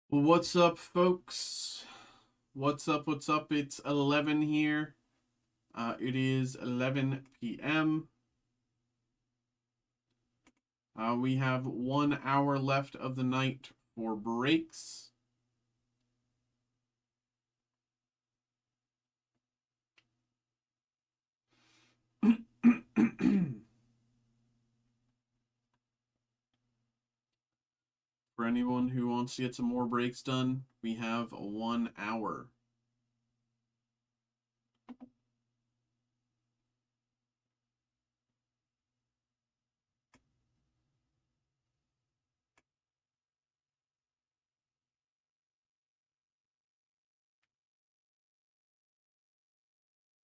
What's up, folks? What's up? What's up? It's 11 here. It is 11 p.m. We have 1 hour left of the night for breaks. For anyone who wants to get some more breaks done, we have 1 hour.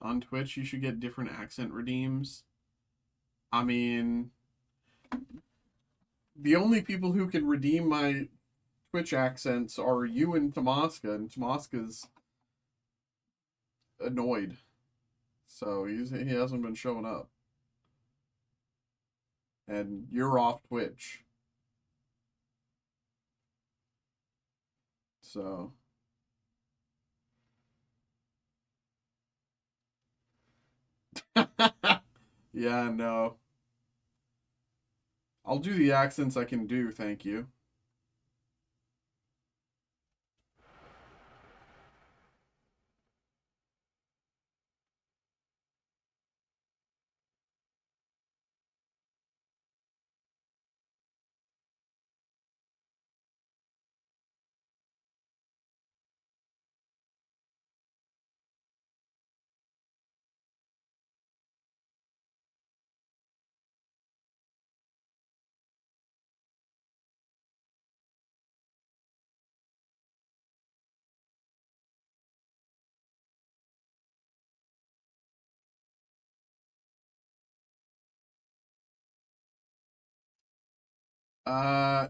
On Twitch, you should get different accent redeems. I mean, the only people who can redeem my Twitch accents are you and Tomaska, and Tomaska's annoyed. So he hasn't been showing up. And you're off Twitch. So yeah, no. I'll do the accents I can do, thank you.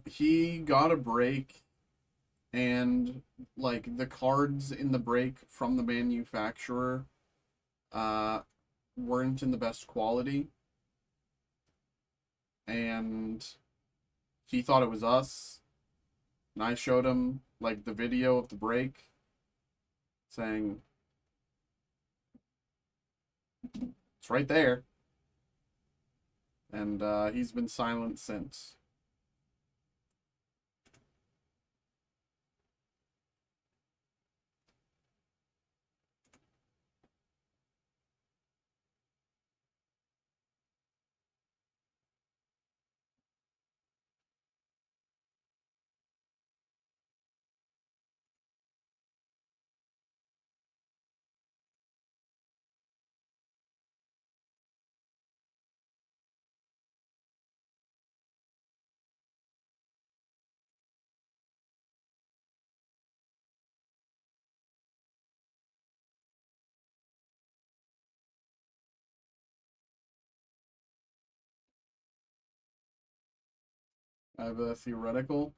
He got a break, and like the cards in the break from the manufacturer uh weren't in the best quality, and he thought it was us, and I showed him like the video of the break saying it's right there, and he's been silent since. I have a theoretical.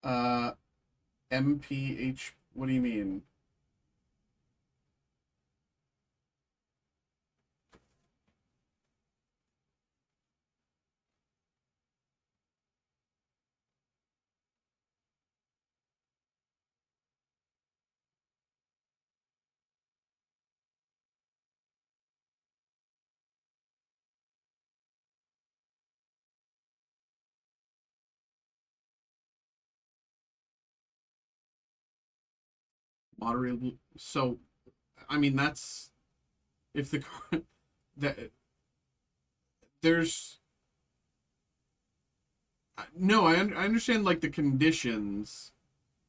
Uh, MPH. What do you mean? Moderately. So, I mean, that's if the that there's no. I understand like the conditions,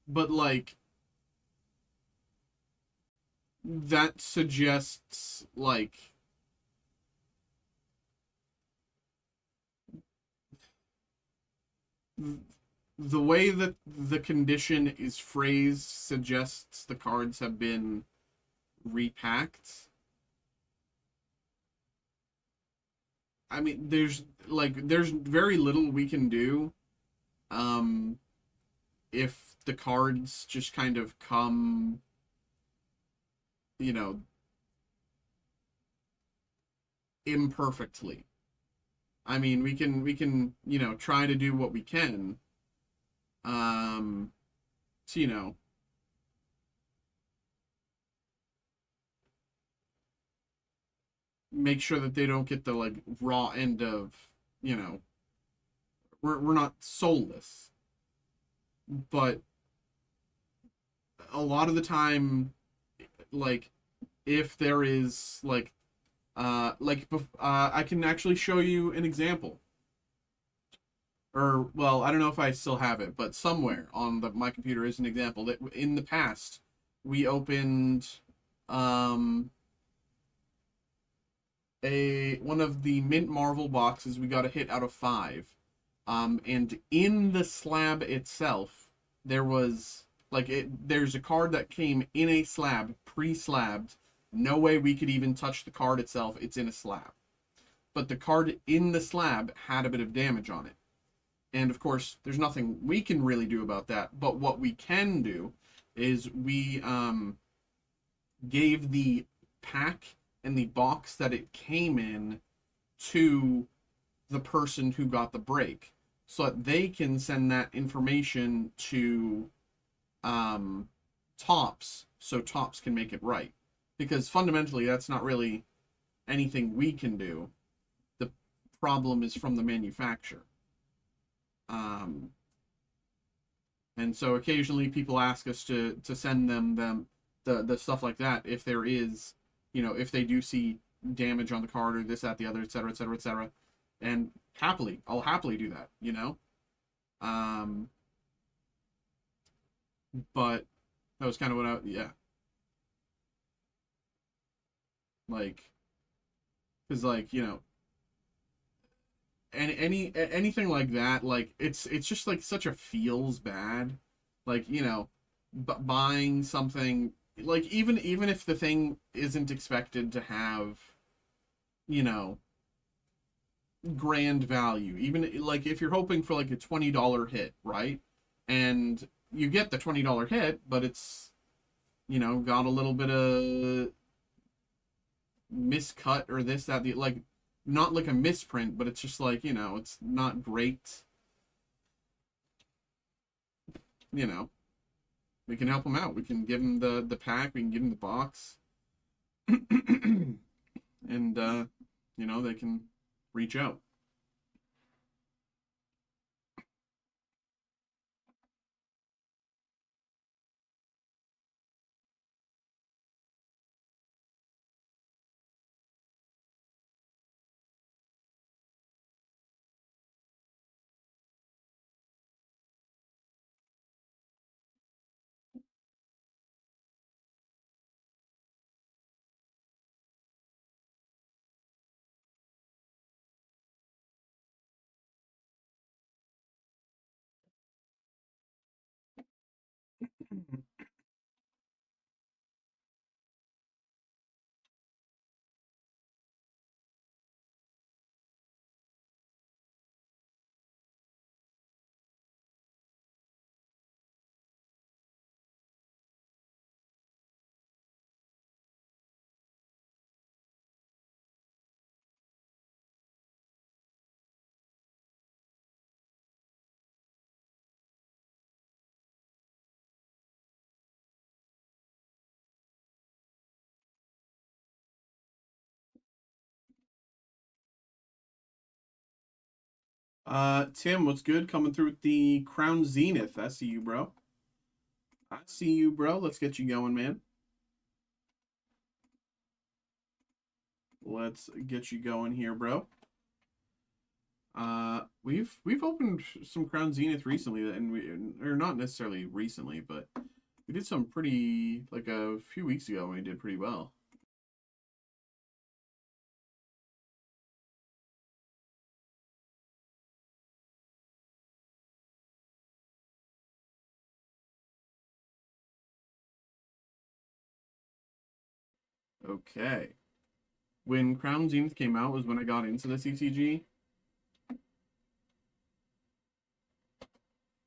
but like that suggests like the way that the condition is phrased suggests the cards have been repacked. I mean, there's very little we can do um if the cards just kind of come, you know, imperfectly. I mean, we can, try to do what we can. Um to, make sure that they don't get the like raw end of, you know, we're not soulless, but a lot of the time, like if there is I can actually show you an example. Or well, I don't know if I still have it, but somewhere on my computer is an example that in the past we opened um a one of the Mint Marvel boxes. We got a hit out of 5. And in the slab itself, there was there's a card that came in a slab, pre-slabbed. No way we could even touch the card itself. It's in a slab. But the card in the slab had a bit of damage on it. And of course, there's nothing we can really do about that. But what we can do is we gave the pack and the box that it came in to the person who got the break so that they can send that information to um, Tops so Tops can make it right. Because fundamentally, that's not really anything we can do. The problem is from the manufacturer. Um, and so occasionally people ask us to send them the stuff like that if there is, if they do see damage on the card or this, that, the other, etc., etc., etc. And I'll happily do that, Um, but that was kind of yeah, like, because like, and anything like that, like it's just like such a feels bad, like buying something, like even if the thing isn't expected to have you know grand value, even like if you're hoping for like a $20 hit, right? And you get the $20 hit, but it's got a little bit of miscut or this that the like not like a misprint, but it's just like it's not great. you know we can help them out. We can give them the pack. We can give them the box, and they can reach out. Tim, what's good? Coming through with the Crown Zenith. I see you, bro. I see you, bro. Let's get you going, man. Let's get you going here, bro. We've opened some Crown Zenith recently, and or not necessarily recently, but we did some pretty like a few weeks ago, and we did pretty well. Okay. When Crown Zenith came out was when I got into the TCG.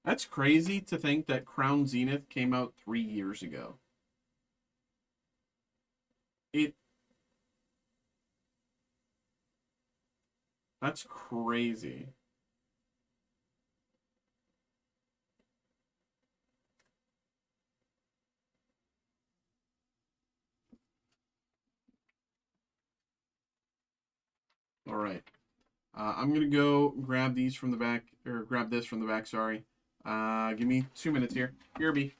That's crazy to think that Crown Zenith came out 3 years ago. It That's crazy. All right. I'm gonna go grab these from the back, or grab this from the back. Sorry. Give me 2 minutes here. BRB.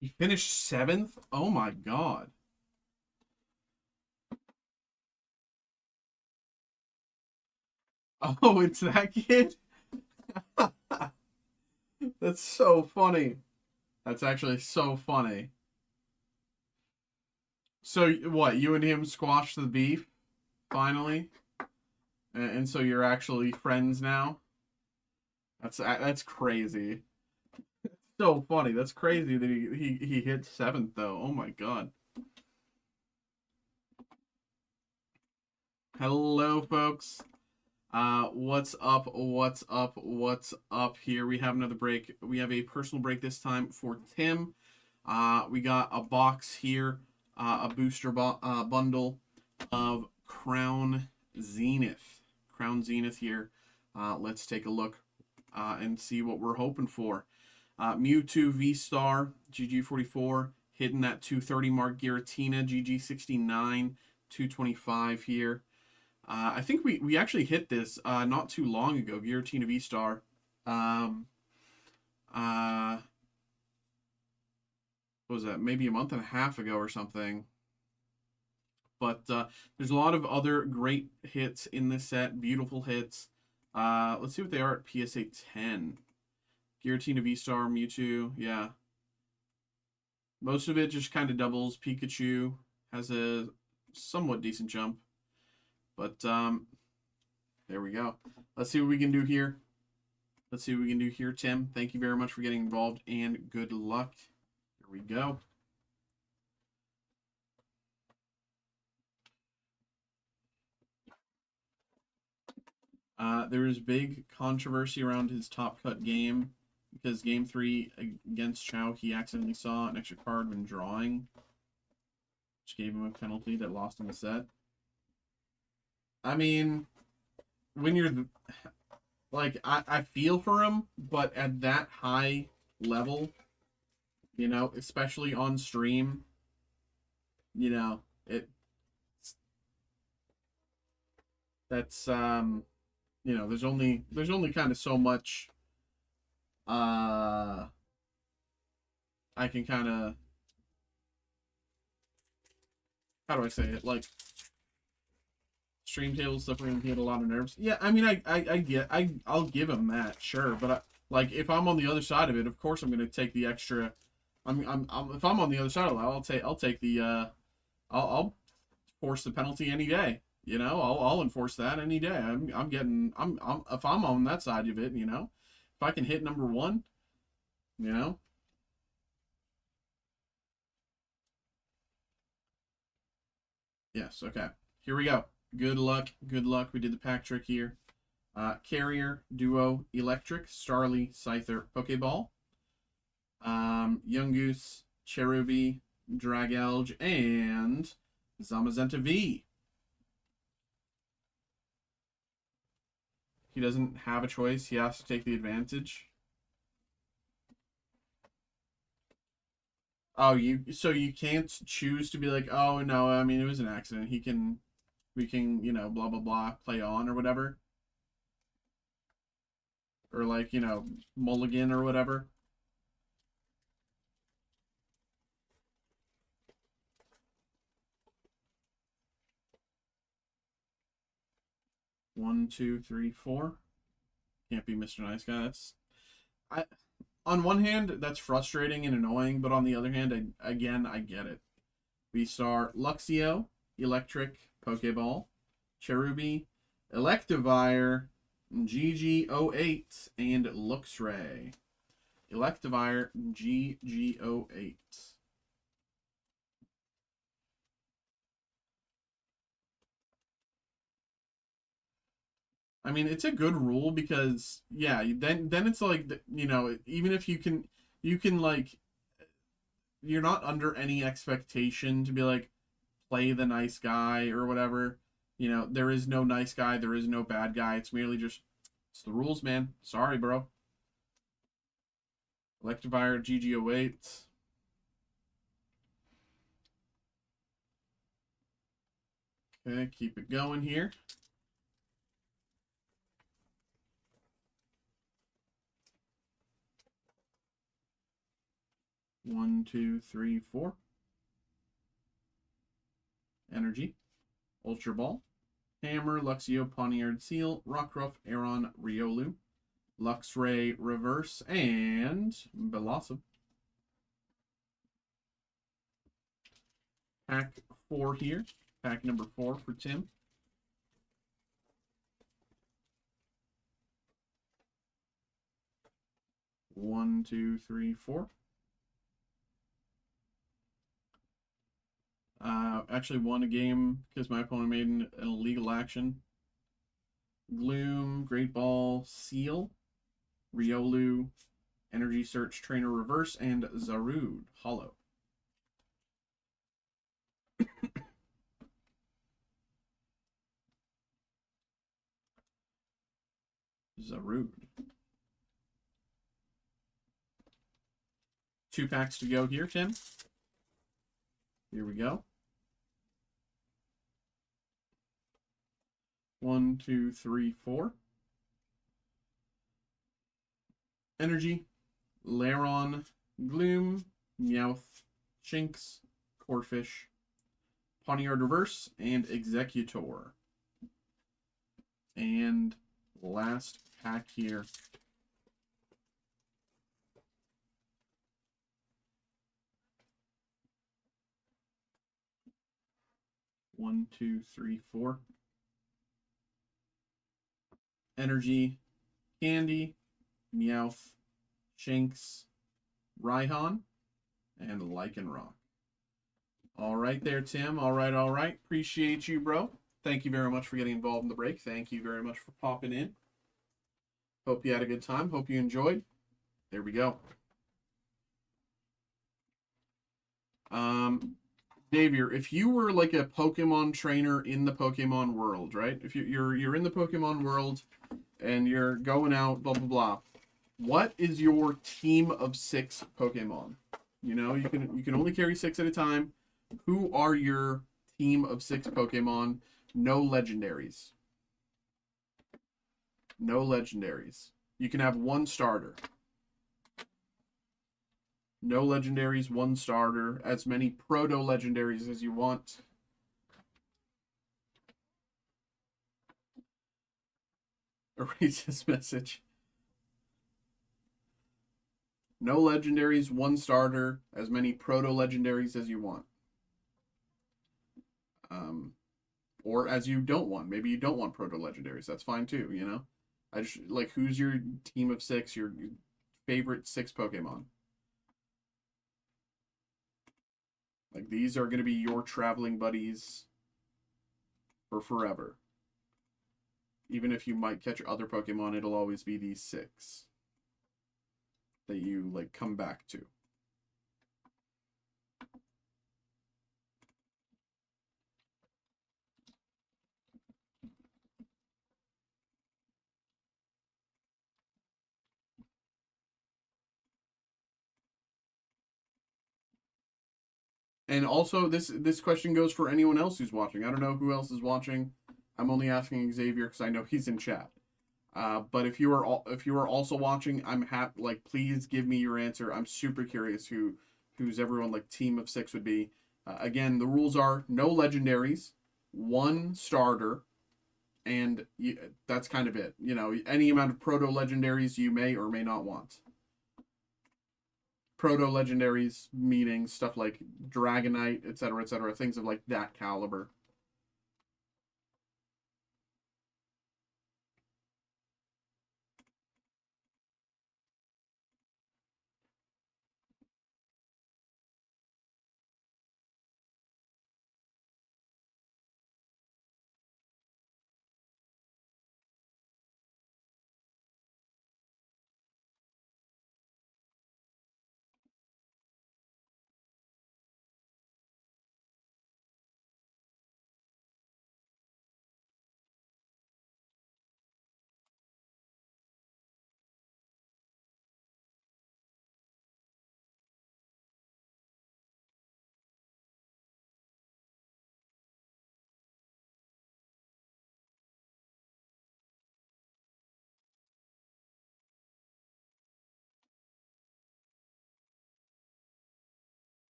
He finished 7th. Oh my god. Oh, it's that kid. That's so funny. That's actually so funny. So what? You and him squashed the beef finally. And so you're actually friends now? That's crazy. So funny. That's crazy that he hit 7th though. Oh my god. Hello, folks. What's up? What's up? What's up? Here we have another break. We have a personal break this time for Tim. We got a box here, a booster bundle of Crown Zenith. Crown Zenith here. Let's take a look and see what we're hoping for. Mewtwo V-Star, GG44, hitting that 230 mark. Giratina, GG69, 225 here. I think we actually hit this not too long ago, Giratina V-Star. What was that? Maybe a month and a half ago or something. But there's a lot of other great hits in this set, beautiful hits. Let's see what they are at PSA 10. Giratina V-Star, Mewtwo, yeah. Most of it just kind of doubles. Pikachu has a somewhat decent jump. But there we go. Let's see what we can do here. Let's see what we can do here, Tim. Thank you very much for getting involved, and good luck. Here we go. There is big controversy around his top cut game because game 3 against Chow, he accidentally saw an extra card when drawing, which gave him a penalty that lost him the set. I mean, when you're like, I feel for him, but at that high level, you know, especially on stream, you know, that's you know, there's only kind of so much I can kind of, how do I say it, like, stream table stuff are gonna get a lot of nerves. Yeah, I mean, I'll give him that, sure, but like, if I'm on the other side of it, of course I'm gonna take the extra. If I'm on the other side of it, I'll take the I'll force the penalty any day. You know, I'll enforce that any day. If I'm on that side of it, you know, if I can hit number 1, you know. Yes, okay. Here we go. Good luck. Good luck. We did the pack trick here. Carrier, Duo, Electric, Starly, Scyther, Pokeball. Yungoos, Cherubi, Dragalge, and Zamazenta V. He doesn't have a choice. He has to take the advantage. Oh, so you can't choose to be like, oh no, I mean it was an accident. We can, you know, blah blah blah, play on or whatever. Or like, you know, mulligan or whatever. One, two, three, four. Can't be Mr. Nice Guy. On one hand, that's frustrating and annoying, but on the other hand, I get it. V-Star, Luxio, Electric, Pokeball, Cherubi, Electivire, GG08, and Luxray. Electivire, GG08. I mean, it's a good rule because yeah, then it's like, you know, even if you can like, you're not under any expectation to be like, play the nice guy or whatever. You know, there is no nice guy, there is no bad guy. It's merely just, it's the rules, man. Sorry, bro. Electivire, GG08. Okay, keep it going here. One, two, three, four. Energy. Ultra Ball. Hammer, Luxio, Poniard, Seal, Rockruff, Aeron, Riolu, Luxray, Reverse, and Blossom. Pack 4 here. Pack number 4 for Tim. 1, 2, 3, 4. Actually won a game because my opponent made an illegal action. Gloom, Great Ball, Seal, Riolu, Energy Search Trainer Reverse, and Zarude Hollow. Zarude. 2 packs to go here, Tim. Here we go. 1, 2, 3, 4. Energy, Lairon, Gloom, Meowth, Shinx, Corphish, Pawniard Reverse, and Executor. And last pack here. One, two, three, four. Energy, Candy, Meowth, Shinx, Raihan, and Lycanroc. All right there, Tim. All right, all right. Appreciate you, bro. Thank you very much for getting involved in the break. Thank you very much for popping in. Hope you had a good time. Hope you enjoyed. There we go. Xavier, if you were like a Pokemon trainer in the Pokemon world, right? If you're in the Pokemon world and you're going out, blah blah blah, what is your team of 6 Pokemon? You know, you can only carry 6 at a time. Who are your team of 6 Pokemon? No legendaries. No legendaries. You can have 1 starter. No legendaries, 1 starter. As many proto-legendaries as you want. Erase this message. No legendaries, 1 starter. As many proto-legendaries as you want. Or as you don't want. Maybe you don't want proto-legendaries. That's fine too, you know? I just, like, who's your team of 6, your favorite 6 Pokemon? Like, these are going to be your traveling buddies for forever. Even if you might catch other Pokemon, it'll always be these 6 that you, like, come back to. And also, this question goes for anyone else who's watching. I don't know who else is watching. I'm only asking Xavier because I know he's in chat. But if you are also watching, I'm happy. Like, please give me your answer. I'm super curious who's everyone like team of 6 would be. Again, the rules are no legendaries, 1 starter, and that's kind of it. You know, any amount of proto legendaries you may or may not want. Proto legendaries meaning stuff like Dragonite, etc., things of like that caliber.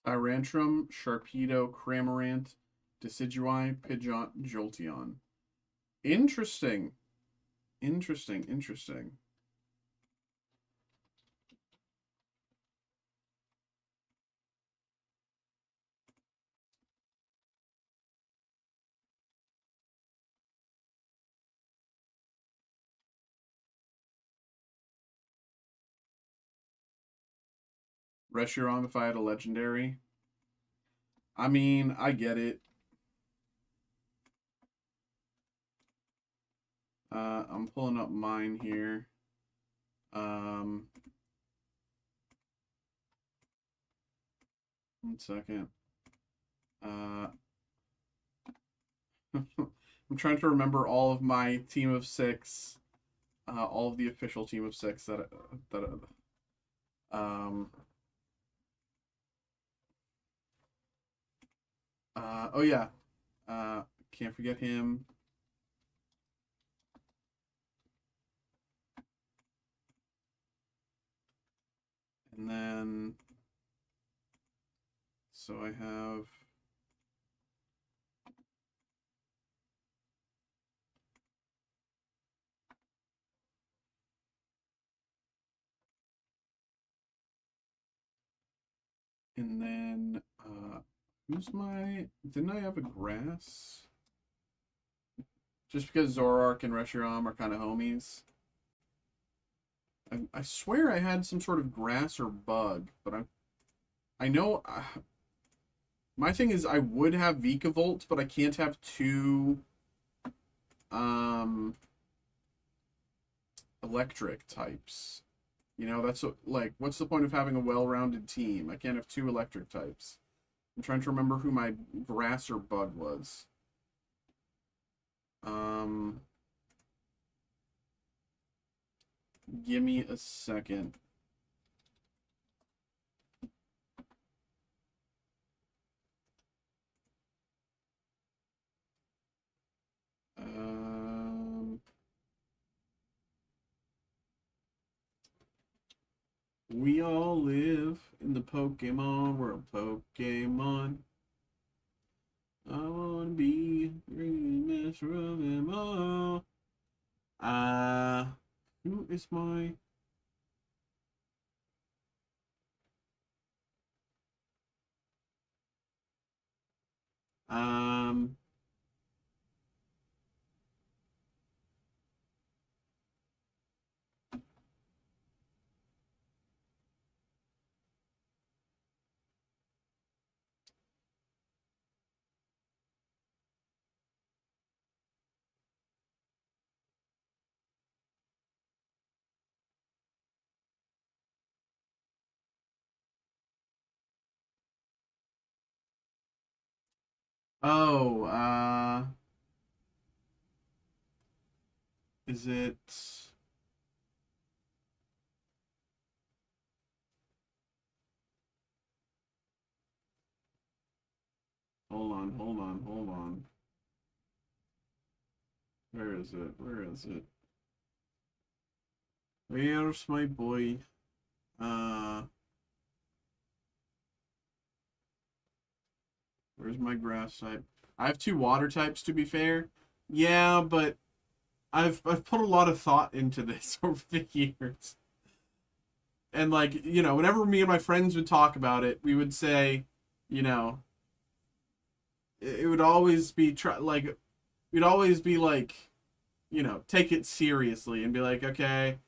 Tyrantrum, Sharpedo, Cramorant, Decidueye, Pidgeot, Jolteon. Interesting. Interesting. Reshiram if I had a legendary. I mean, I get it. I'm pulling up mine here. One second. I'm trying to remember all of my team of 6, all of the official team of 6 um, oh yeah, can't forget him. And then, so I have. And then, who's my... Didn't I have a grass? Just because Zoroark and Reshiram are kind of homies. I swear I had some sort of grass or bug, but I know... my thing is I would have Vikavolt, but I can't have 2... electric types. You know, that's like, what's the point of having a well-rounded team? I can't have 2 electric types. I'm trying to remember who my grass or bug was. Give me a second. We all live in the Pokemon world. Pokemon. I wanna be green master of them all. Who is my... Oh, is it... Hold on, hold on, hold on. Where is it? Where is it? Where's my boy? Where's my grass type? I have 2 water types, to be fair. Yeah, but I've put a lot of thought into this over the years. And like, you know, whenever me and my friends would talk about it, we would say, you know, it would always be we'd always be like, you know, take it seriously and be like, okay,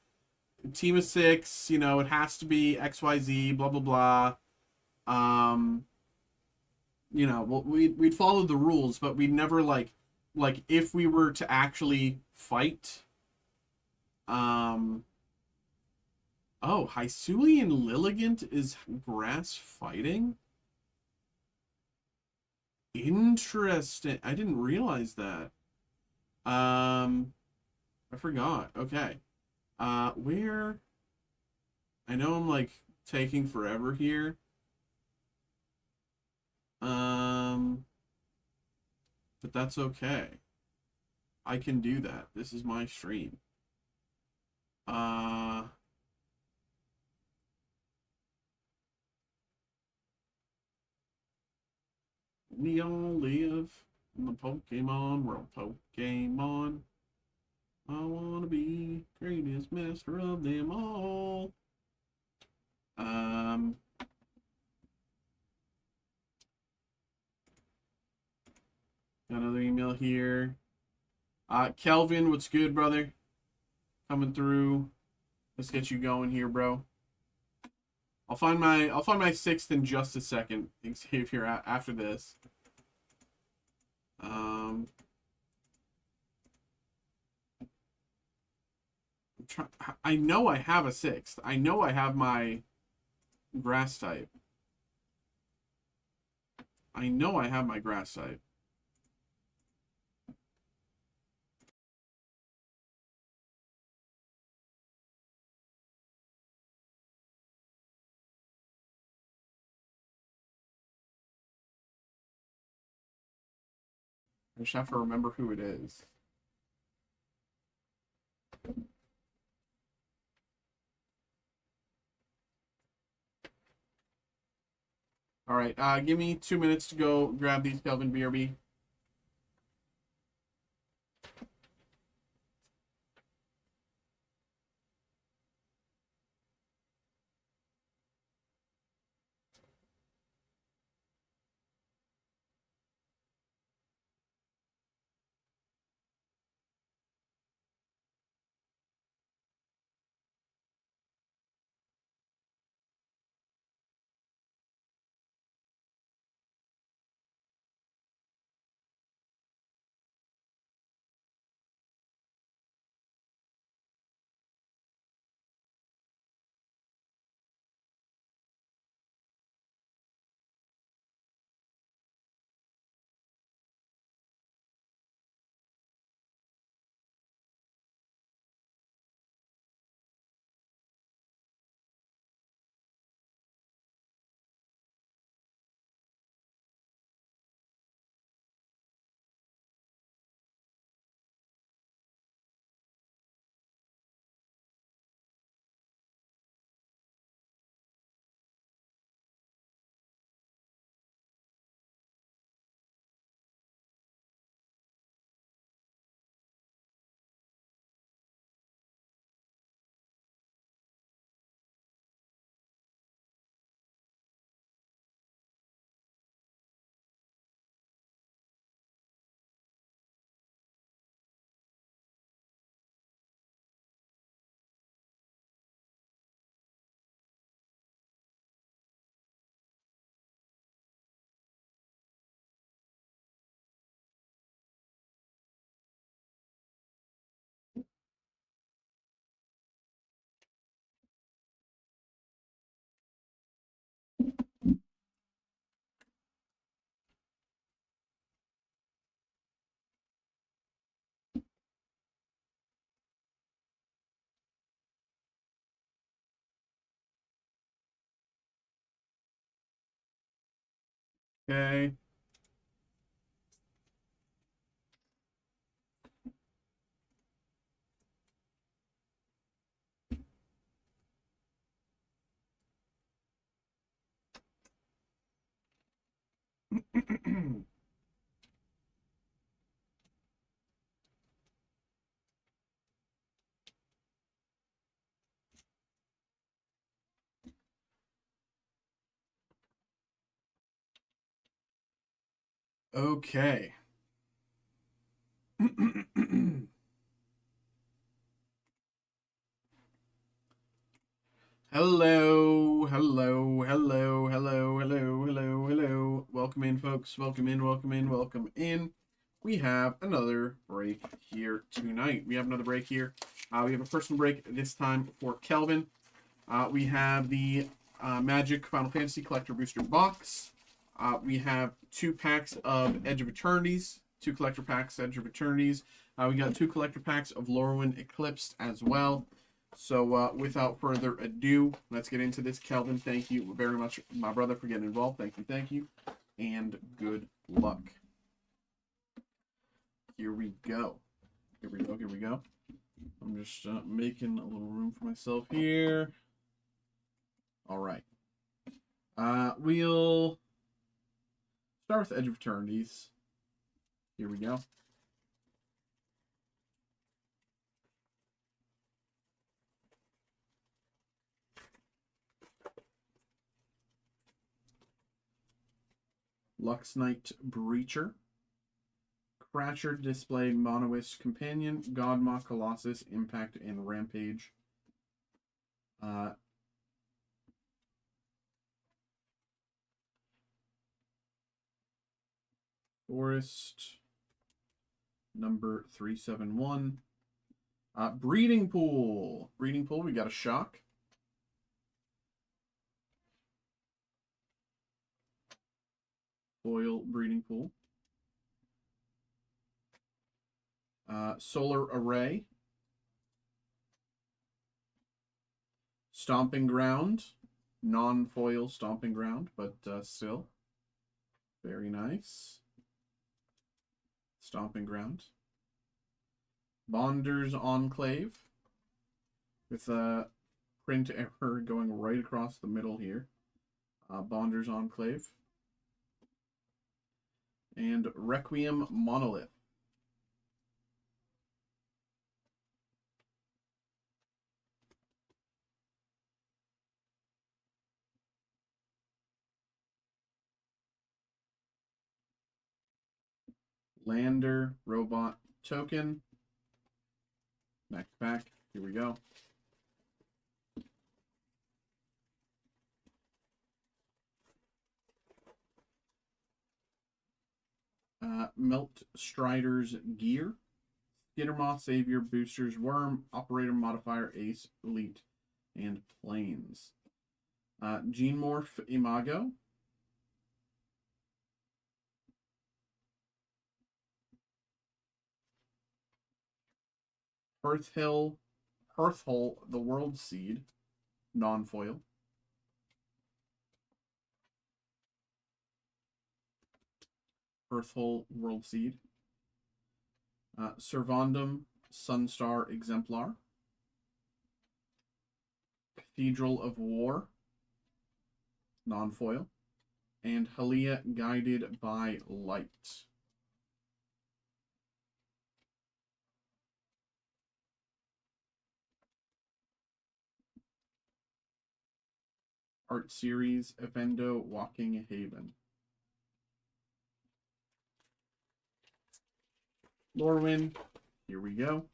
team of 6, you know, it has to be XYZ, blah blah blah. You know, well, we'd follow the rules, but we'd never like if we were to actually fight. Oh, Hycealian Lilligant is grass fighting? Interesting. I didn't realize that. I forgot. Okay. Where? I know I'm like taking forever here. But that's okay. I can do that. This is my stream. We all live in the Pokemon world. Pokemon. I wanna be greatest master of them all. Got another email here. Kelvin, what's good, brother? Coming through. Let's get you going here, bro. I'll find my sixth in just a second, Xavier. After this. I know I have a sixth. I know I have my grass type. I know I have my grass type. I just have to remember who it is. All right, give me 2 minutes to go grab these Kelvin BRB. Okay. Okay. Hello, hello, hello, hello, hello, hello, hello. Welcome in, folks. Welcome in, welcome in, welcome in. We have another break here tonight. We have another break here. We have a personal break this time for Kelvin. We have the Magic Final Fantasy Collector Booster Box. We have 2 packs of Edge of Eternities, 2 collector packs, Edge of Eternities. We got 2 collector packs of Lorwyn Eclipsed as well. So without further ado, let's get into this. Kelvin, thank you very much, my brother, for getting involved. Thank you, and good luck. Here we go. Here we go. I'm just making a little room for myself here. All right. We'll start with Edge of Eternities. Here we go. Lux Knight Breacher, Crasher Display Monoist Companion, Godmaw Colossus, Impact, and Rampage. Forest. Number 371. Breeding Pool. Breeding Pool, we got a shock. Foil Breeding Pool. Solar Array. Stomping Ground. Non-foil Stomping Ground, but still. Very nice. Stomping Ground. Bonders Enclave. With a print error going right across the middle here. Bonders Enclave. And Requiem Monolith. Lander Robot Token. Next pack. Here we go. Melt Strider's Gear. Skittermoth, Savior, Boosters, Worm, Operator, Modifier, Ace, Elite, and Planes. Genemorph Imago. Hearthhill, the World Seed, non-foil. Hearthhill World Seed. Servandum Sunstar Exemplar. Cathedral of War, non-foil. And Halia Guided by Light. Art Series, Evendo, Walking Haven. Lorwyn, here we go.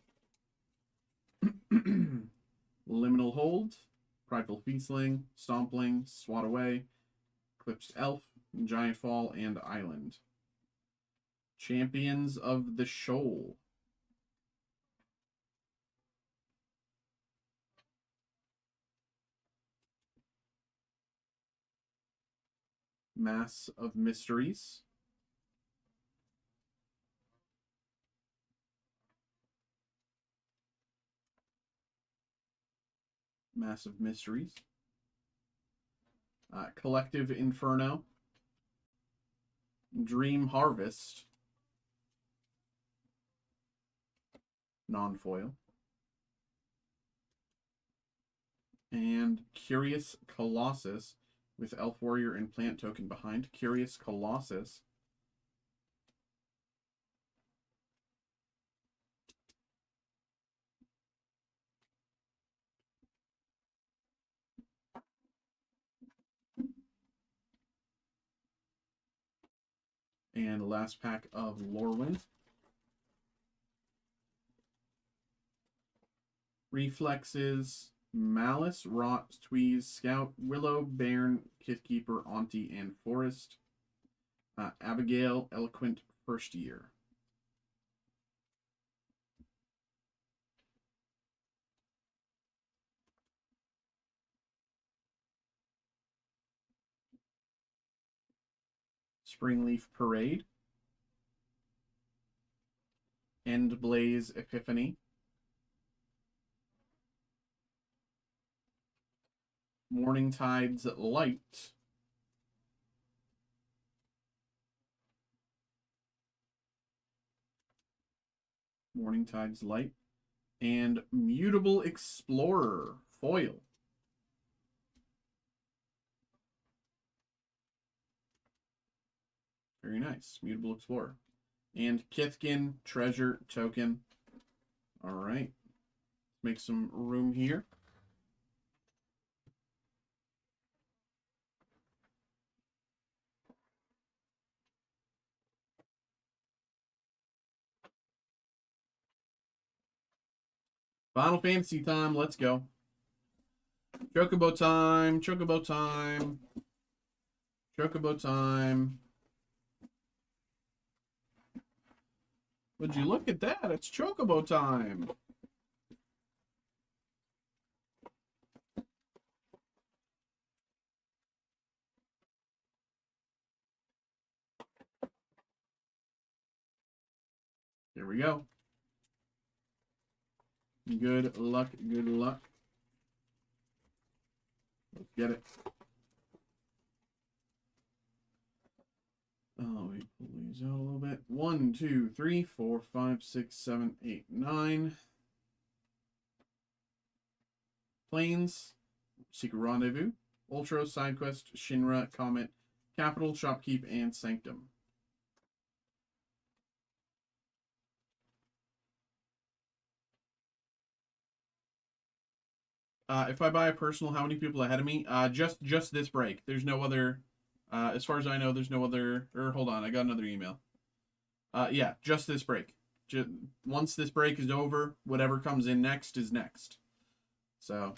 Liminal Hold, Prideful Feastling, Stompling, Swat Away, Eclipsed Elf, Giant Fall, and Island. Champions of the Shoal. Mass of Mysteries. Massive Mysteries. Collective Inferno. Dream Harvest. Non-foil. And Curious Colossus with Elf Warrior and Plant Token behind. Curious Colossus. And last pack of Lorwyn. Reflexes, Malice, Rot, Tweeze, Scout, Willow, Bairn, Kithkeeper, Auntie, and Forest. Abigail, Eloquent, First Year. Springleaf Parade. Endblaze Epiphany. Morningtide's Light. Morningtide's Light. And Mutable Explorer foil. Very nice. Mutable Explorer. And Kithkin Treasure Token. All right. Make some room here. Final Fantasy time. Let's go. Chocobo time. Chocobo time. Chocobo time. Would you look at that? It's Chocobo time. Here we go. Good luck, good luck. Let's get it. Oh, we pull these out a little bit. 1, 2, 3, 4, 5, 6, 7, 8, 9. Plains, Secret Rendezvous, Ultra, SideQuest, Shinra, Comet, Capital, Shopkeep, and Sanctum. If I buy a personal, how many people ahead of me? Just this break. There's no other. As far as I know, there's no other. Or hold on, I got another email. Yeah, just this break. Once this break is over, whatever comes in next is next. So,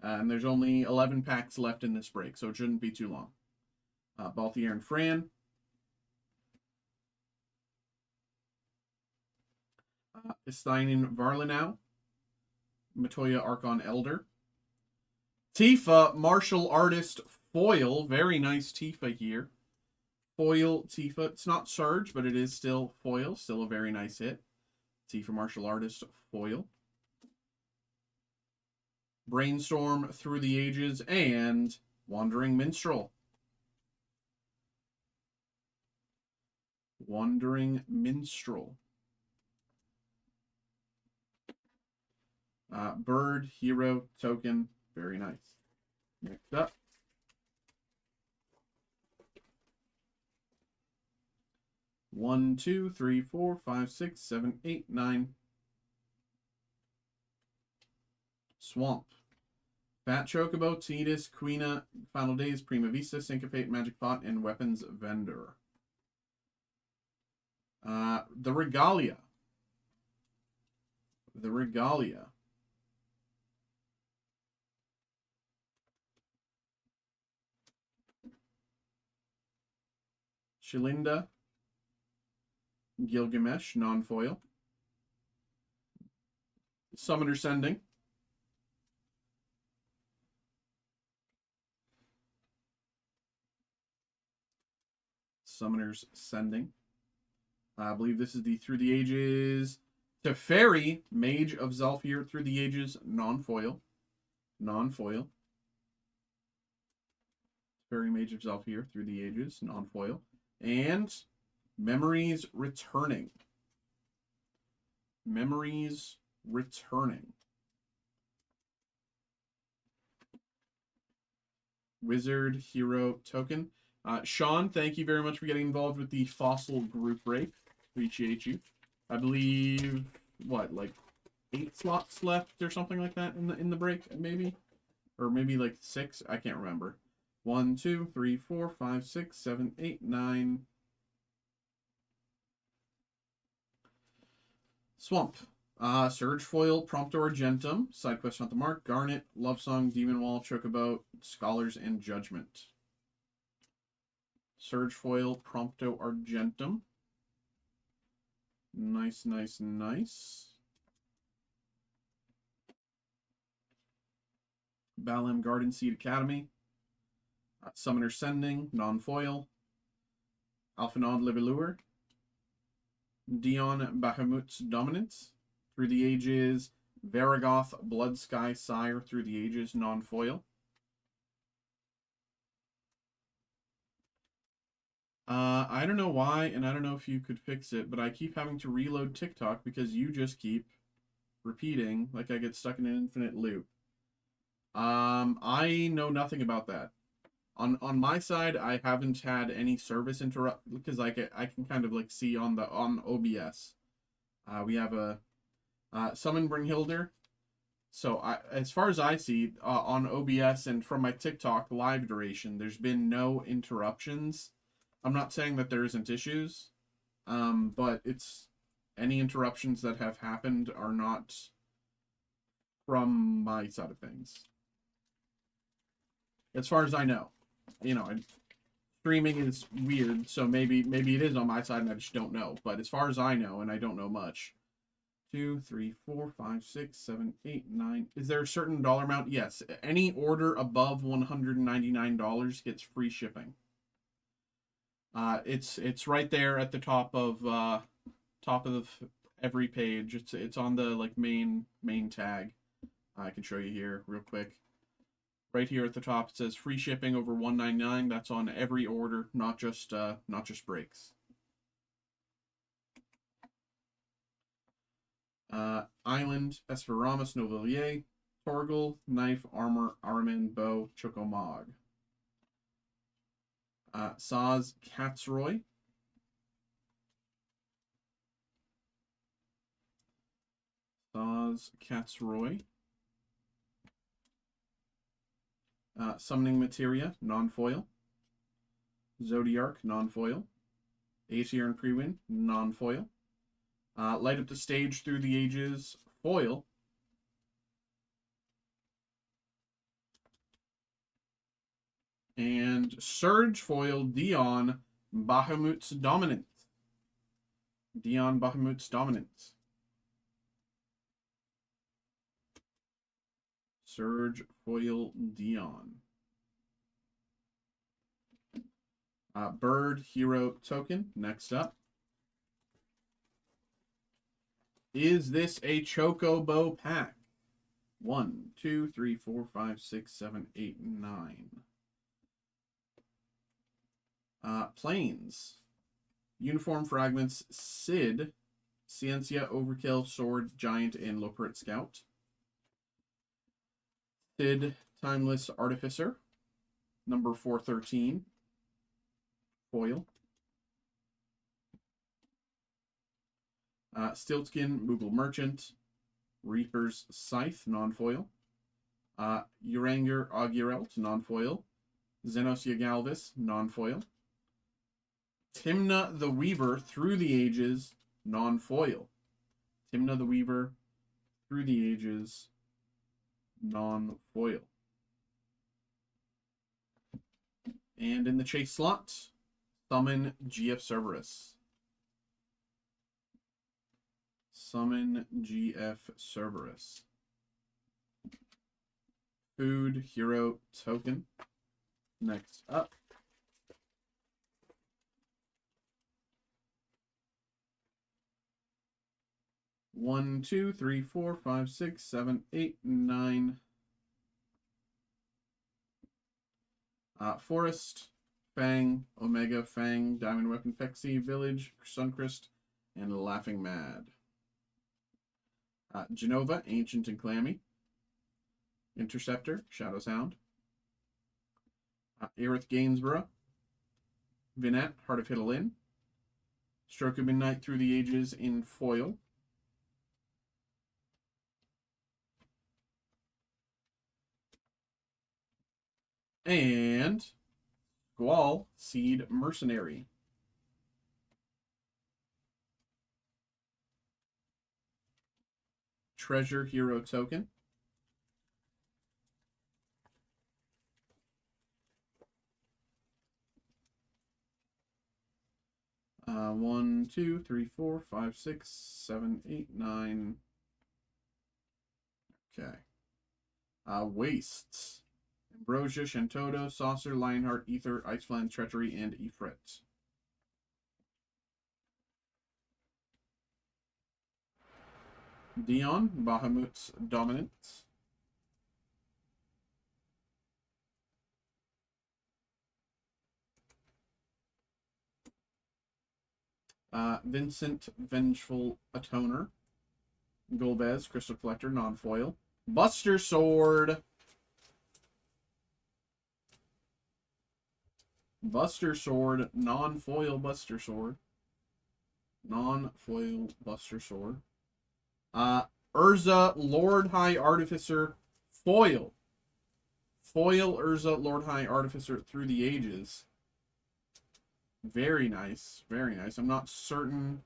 and there's only 11 packs left in this break, so it shouldn't be too long. Balthier and Fran. Steinen Varlinau. Matoya Archon Elder. Tifa, Martial Artist Foil. Very nice Tifa here. Foil Tifa. It's not Surge, but it is still foil. Still a very nice hit. Tifa, Martial Artist Foil. Brainstorm Through the Ages and Wandering Minstrel. Wandering Minstrel. Bird, Hero, Token. Very nice. Next up. One, 2, 3, 4, 5, 6, 7, 8, 9. Swamp. Fat Chocobo, Tidus, Queena, Final Days, Prima Vista, Syncopate, Magic Pot, and Weapons Vendor. The Regalia. The Regalia. Shilinda, Gilgamesh, non-foil. Summoner Sending. Summoner's Sending. I believe this is the Through the Ages Teferi, Mage of Zalfir, Through the Ages, non-foil. Non-foil. Teferi, Mage of Zalfir, Through the Ages, non-foil. And Memories Returning. Memories Returning. Wizard Hero Token. Sean, thank you very much for getting involved with the Fossil group break. Appreciate you. I believe, what, like 8 slots left or something like that in the break, maybe? Or maybe like 6? I can't remember. 1, 2, 3, 4, 5, 6, 7, 8, 9. Swamp. Surge Foil, Prompto Argentum, SideQuest Hunt the Mark, Garnet, Love Song, Demon Wall, Chocobo, Scholars, and Judgment. Surge Foil, Prompto Argentum. Nice, nice, nice. Balam Garden Seed Academy. Summoner Sending, non-foil. Alphanod Livelure. Dion Bahamut's Dominance. Through the Ages, Varagoth Blood Sky Sire, Through the Ages, non-foil. I don't know why, and I don't know if you could fix it, but I keep having to reload TikTok because you just keep repeating like I get stuck in an infinite loop. I know nothing about that. On my side, I haven't had any service interrupt because I can kind of like see on OBS. We have a Summon Bringhilder. So as far as I see on OBS and from my TikTok live duration, there's been no interruptions. I'm not saying that there isn't issues, but it's any interruptions that have happened are not from my side of things. As far as I know, you know, streaming is weird, so maybe it is on my side and I just don't know. But as far as I know, and I don't know much, 2, 3, 4, 5, 6, 7, 8, 9. Is there a certain dollar amount? Yes. Any order above $199 gets free shipping. It's right there at the top of every page. It's on the like main tag. I can show you here real quick. Right here at the top it says free shipping over $199. That's on every order, not just breaks. Island, Esperamus, Novillier, Torgal, Knife, Armor, Armin, Bow, Chocomog. Saz, Catsroy. Saz, Catsroy. Summoning Materia, non-foil. Zodiark, non-foil. Aesir and Prewin, non-foil. Light Up the Stage Through the Ages, foil. And Surge foil, Dion Bahamut's Dominance. Dion Bahamut's Dominance. Surge foil, Dion. Bird Hero Token, next up. Is this a Chocobo pack? 1, 2, 3, 4, 5, 6, 7, 8, 9. Planes. Uniform Fragments, Sid, Ciencia, Overkill, Sword, Giant, and Loperit Scout. Sid, Timeless Artificer, number 413, foil. Stiltskin, Moogle Merchant, Reaper's Scythe, non-foil. Uranger Augurelt, non-foil. Xenos Yagalvis, non-foil. Timna the Weaver, Through the Ages, non-foil. Timna the Weaver, Through the Ages, non-foil. And in the chase slot, Summon GF Cerberus. Summon GF Cerberus. Food Hero Token. Next up. One, 2, 3, 4, 5, 6, 7, 8, 9. Forest, Fang, Omega, Fang, Diamond Weapon, Pexi, Village, Suncrist, and Laughing Mad. Genova, Ancient and Clammy. Interceptor, Shadow Sound. Aerith Gainsborough. Vinette, Heart of Hiddlin. Stroke of Midnight Through the Ages in foil. And Squall, Seed Mercenary. Treasure Hero Token. One, 2, 3, 4, 5, 6, 7, 8, 9. Okay. Wastes. Ambrosia, Shantoto, Saucer, Lionheart, Ether, Iceflame, Treachery, and Ifrit. Dion, Bahamut's Dominance. Vincent, Vengeful Atoner. Golbez, Crystal Collector, non-foil. Buster Sword. Buster Sword, non-foil Buster Sword. Non-foil Buster Sword. Urza, Lord High Artificer, foil. Foil Urza, Lord High Artificer Through the Ages. Very nice. Very nice. I'm not certain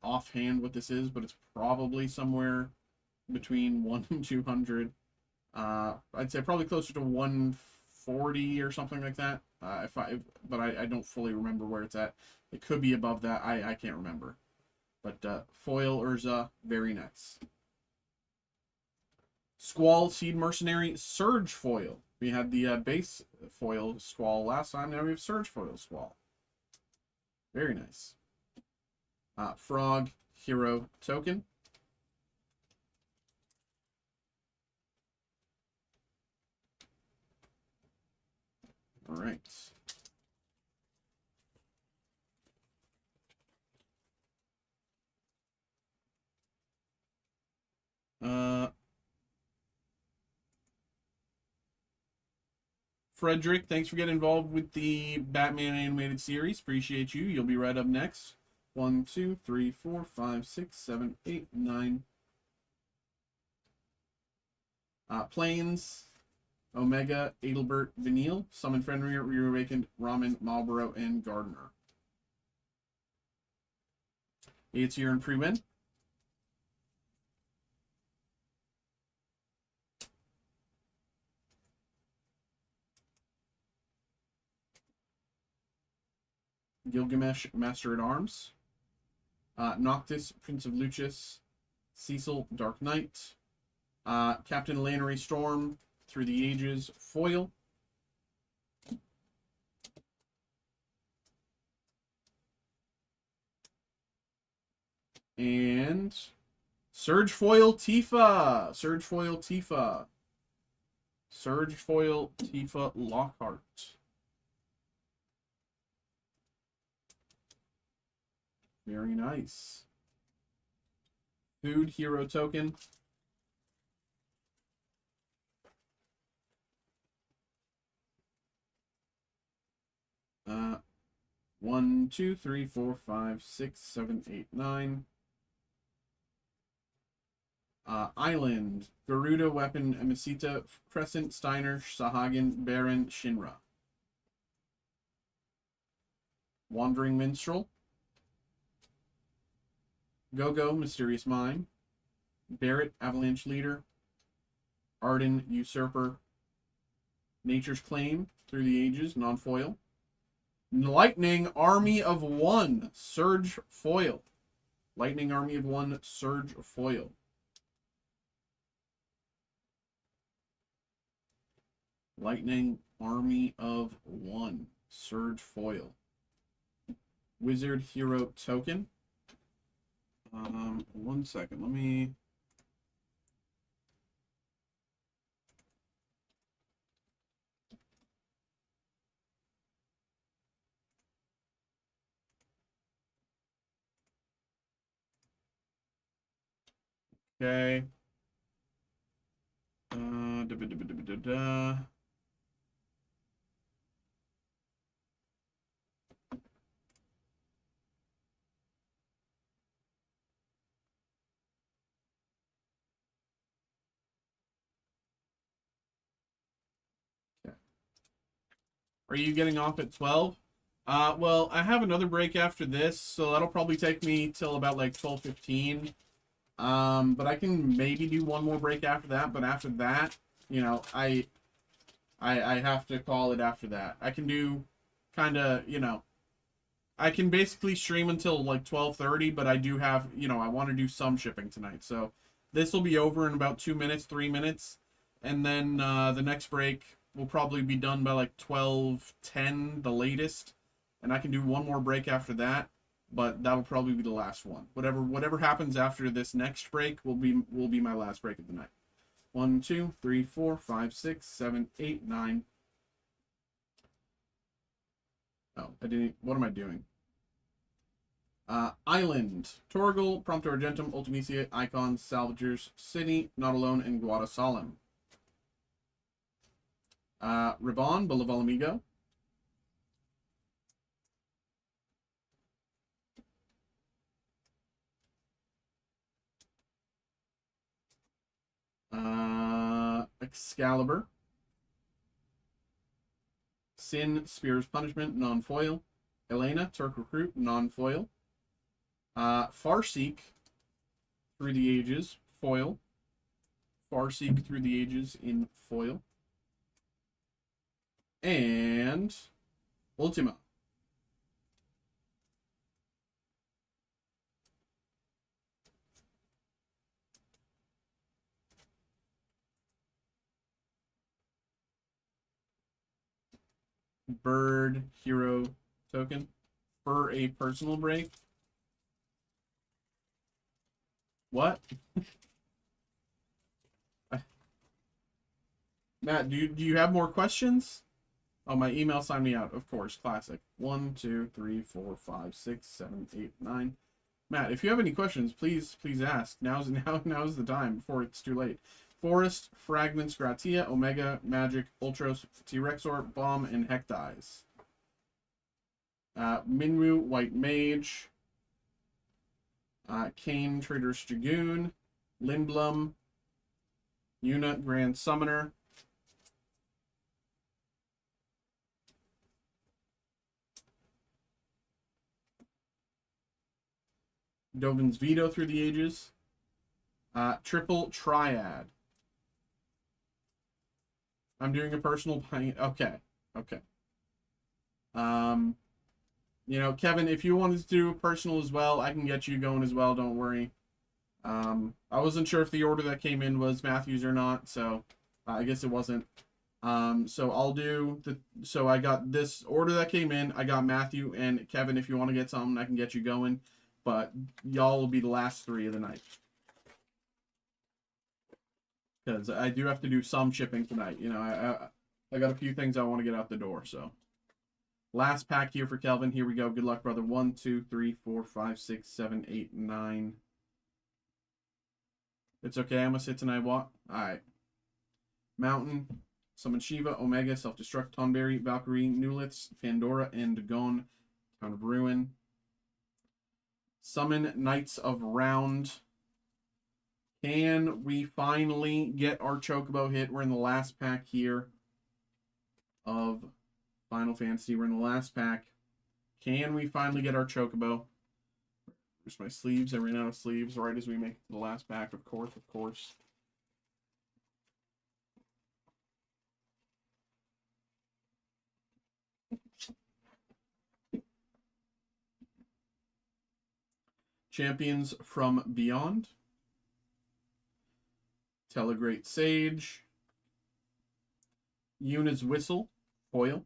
offhand what this is, but it's probably somewhere between 1 and 200. I'd say probably closer to 140 or something like that. But I don't fully remember where it's at. It could be above that. I can't remember. But foil Urza, very nice. Squall Seed Mercenary Surge Foil. We had the base foil Squall last time. Now we have Surge Foil Squall. Very nice. Frog Hero Token. All right. Frederick, thanks for getting involved with the Batman animated series. Appreciate you. You'll be right up next. 1, 2, 3, 4, 5, 6, 7, 8, 9. Plains, Omega, Adelbert, Vanille, Summon Fenrir, Reawakened, Ramen, Marlboro, and Gardner. It's here in pre-win. Gilgamesh, Master at Arms. Noctis, Prince of Lucius. Cecil, Dark Knight. Captain Lannery Storm, Through the Ages, foil. And Surge Foil Tifa. Surge Foil Tifa. Surge Foil Tifa Lockhart. Very nice. Food Hero Token. One, 2, 3, 4, 5, 6, 7, 8, 9. Island, Garuda, Weapon, Emisita, Crescent, Steiner, Sahagan, Baron, Shinra. Wandering Minstrel. Go-Go, Mysterious Mine. Barrett, Avalanche Leader. Arden, Usurper. Nature's Claim, Through the Ages, non-foil. Lightning Army of One, Surge Foil. Lightning Army of One, Surge Foil. Lightning Army of One, Surge Foil. Wizard Hero Token. 1 second, let me... Okay. Da, da, da, da, da, da. Okay. Are you getting off at 12? Well, I have another break after this, so that'll probably take me till about like 12:15. But I can maybe do one more break after that, but after that, you know, I have to call it after that. I can do kind of, you know, I can basically stream until like 12:30, but I do have, you know, I want to do some shipping tonight. So this will be over in about 2 minutes, 3 minutes. And then the next break will probably be done by like 12:10, the latest. And I can do one more break after that, but that'll probably be the last one. Whatever happens after this next break will be my last break of the night. 1, 2, 3, 4, 5, 6, 7, 8, 9. Oh, I didn't. What am I doing? Island, Torgal, Prompto Argentum, Ultimisia, Icons, Salvagers, City, Not Alone, and Guada Solemn. Ribbon, Bolivalamigo. Excalibur. Sin, Spear's Punishment, non-foil. Elena, Turk Recruit, non-foil. Farseek, Through the Ages, foil. Farseek, Through the Ages in foil. And Ultima. Bird hero token for a personal break. What? Matt, do you have more questions? Oh, my email signed me out. Of course, classic. 1, 2, 3, 4, 5, 6, 7, 8, 9. Matt, if you have any questions, please ask. Now's the time before it's too late. Forest, Fragments, Gratia, Omega, Magic, Ultros, T-Rexor, Bomb, and Hectize. Minwu, White Mage. Kane, Trader's Dragoon. Lindblum. Yuna, Grand Summoner. Dovin's Veto through the ages. Triple Triad. I'm doing a personal... Okay. Okay. You know, Kevin, if you wanted to do personal as well, I can get you going as well. Don't worry. I wasn't sure if the order that came in was Matthew's or not, so I guess it wasn't. So I'll do the... So I got this order that came in. I got Matthew and Kevin. If you want to get something, I can get you going. But y'all will be the last 3 of the night. Because I do have to do some shipping tonight. You know, I got a few things I want to get out the door, so... Last pack here for Kelvin. Here we go. Good luck, brother. 1, 2, 3, 4, 5, 6, 7, 8, 9. It's okay. I'm going to sit tonight. What? Alright. Mountain. Summon Shiva. Omega. Self-Destruct. Tonberry. Valkyrie. Newlitz. Pandora. And Gone. Town of Ruin. Summon Knights of Round. Can we finally get our Chocobo hit? We're in the last pack here of Final Fantasy. We're in the last pack. Can we finally get our Chocobo? Where's my sleeves? I ran out of sleeves right as we make it to the last pack, of course, of course. Champions from Beyond. Telegreat Sage. Yuna's Whistle. Foil.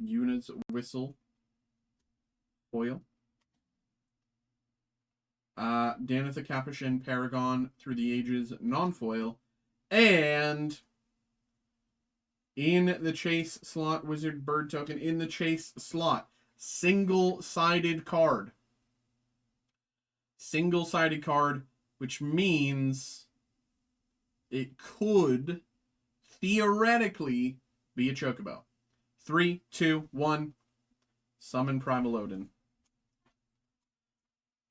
Yuna's Whistle. Foil. Danitha Capuchin Paragon Through the Ages non-foil. And in the chase slot, Wizard Bird token in the chase slot. Single-sided card. Single-sided card, which means it could theoretically be a Chocobo. 3, 2, 1. Summon Primal Odin.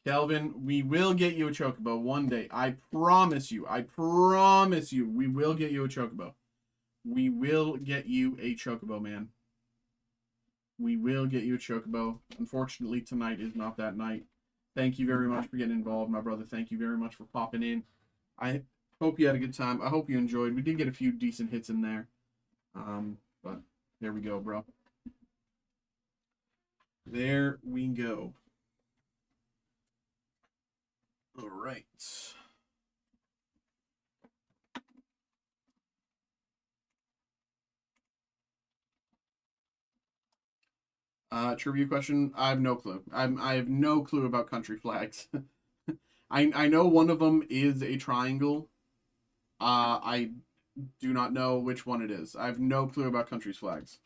Kelvin, we will get you a Chocobo one day. I promise you. I promise you. We will get you a Chocobo. We will get you a Chocobo, man. We will get you a Chocobo. Unfortunately, tonight is not that night. Thank you very much for getting involved, my brother. Thank you very much for popping in. I hope you had a good time. I hope you enjoyed. We did get a few decent hits in there. But there we go, bro. There we go. All right. Trivia question. I have no clue. I have no clue about country flags. I know one of them is a triangle. I do not know which one it is. I have no clue about country's flags.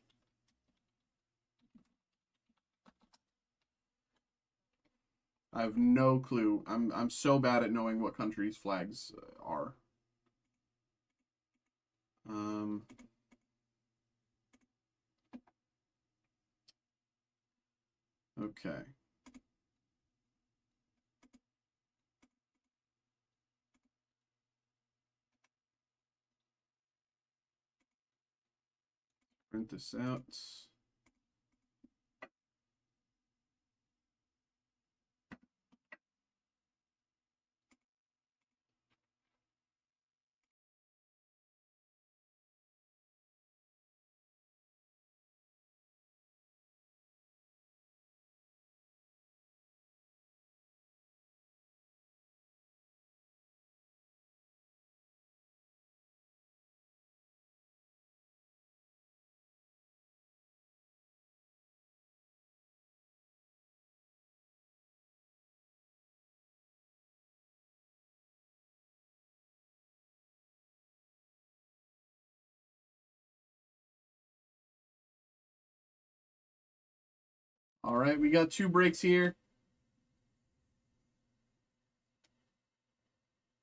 I have no clue. I'm so bad at knowing what countries' flags are. Okay. Print this out. All right, we got 2 breaks here.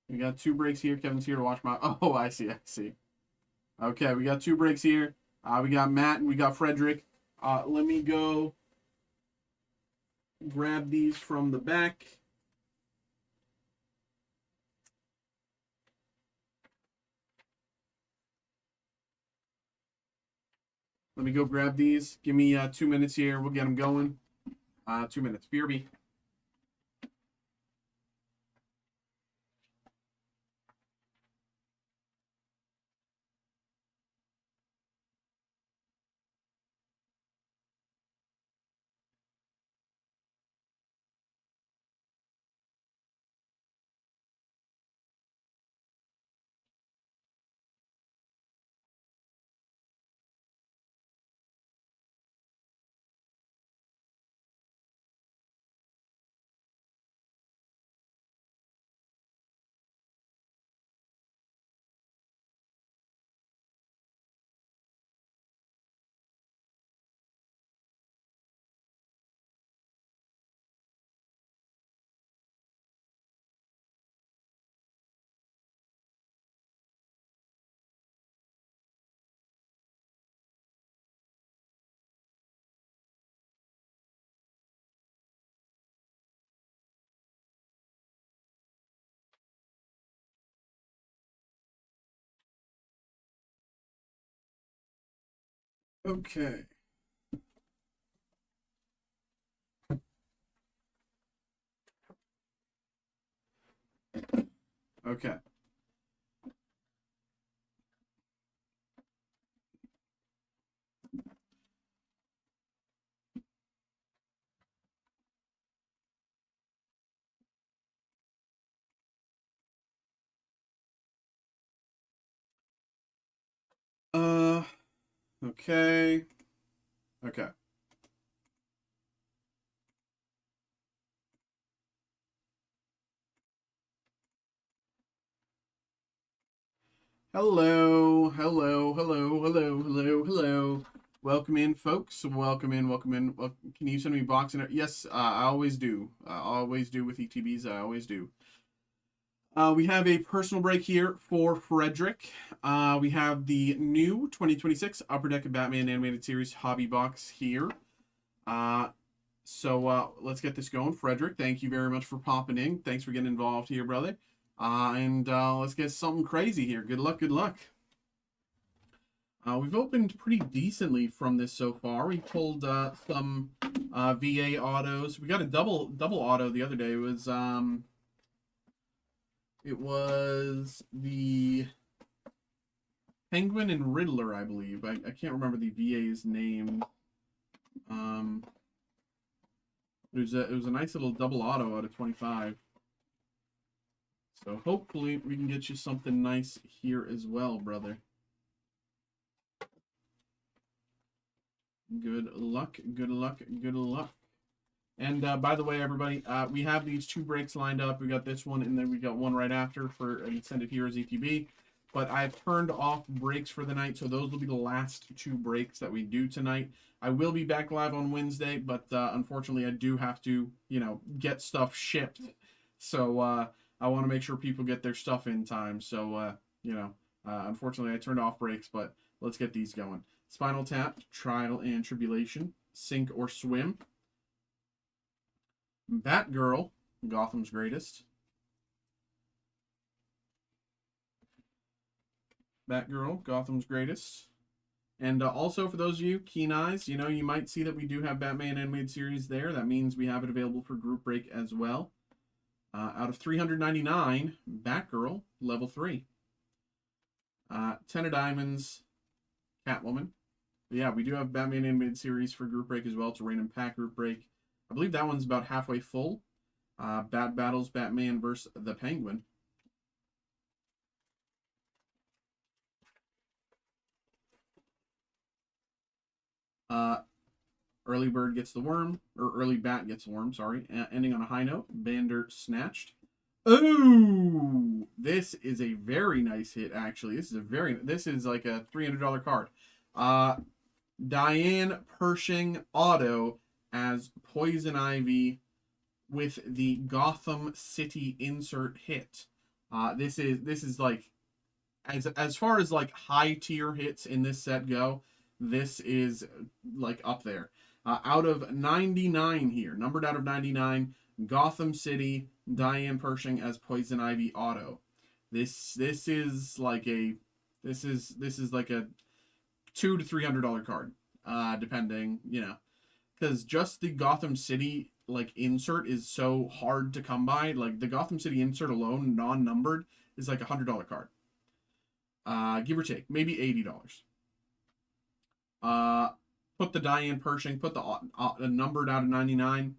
We got 2 breaks here. Kevin's here to watch my... Oh, I see. Okay, we got 2 breaks here. We got Matt and we got Frederick. Let me go grab these from the back. Let me go grab these. Give me 2 minutes here. We'll get them going. 2 minutes. BRB. Okay. Okay. Okay. Okay. Hello. Hello. Welcome in, folks. Welcome in. Can you send me boxing? Yes, I always do. I always do with ETBs. I always do. We have a personal break here for Frederick. We have the new 2026 Upper Deck of Batman Animated Series Hobby Box here. So let's get this going. Frederick, thank you very much for popping in. Thanks for getting involved here, brother. And let's get something crazy here. Good luck. We've opened pretty decently from this so far. We pulled some VA autos. We got a double auto the other day. It was the Penguin and Riddler, I believe. I can't remember the VA's name. It was a nice little double auto out of 25. So hopefully we can get you something nice here as well, brother. Good luck. And by the way, everybody, we have these 2 breaks lined up. We got this one, and then we got one right after for an Extended Heroes ETB. But I've turned off breaks for the night, so those will be the last 2 breaks that we do tonight. I will be back live on Wednesday, but unfortunately, I do have to, get stuff shipped. So I want to make sure people get their stuff in time. So, unfortunately, I turned off breaks, but let's get these going. Spinal Tap, Trial and Tribulation, Sink or Swim, Batgirl, Gotham's Greatest, and also for those of you keen eyes, you might see that we do have Batman Animated Series there. That means we have it available for group break as well. Out of 399, Batgirl, level 3. 10 of Diamonds, Catwoman. But yeah, we do have Batman Animated Series for group break as well. It's a random pack group break. I believe that one's about halfway full. Bat Battles, Batman versus the Penguin. Early Bird gets the worm, or Early Bat gets the worm, sorry. Ending on a high note, Bander Snatched. Oh, this is a very nice hit, actually. This is like a $300 card. Diane Pershing auto as Poison Ivy with the Gotham City insert hit. This is like, as far as like high tier hits in this set go, this is like up there. Out of 99 here, numbered out of 99, Gotham City, Diane Pershing as Poison Ivy auto. This is like a this is like a $200 to $300 card, depending, you know, because just the Gotham City like insert is so hard to come by. Like the Gotham City insert alone, non-numbered, is like $100 card. Give or take, maybe $80. Put the Diane Pershing, put the numbered out of 99.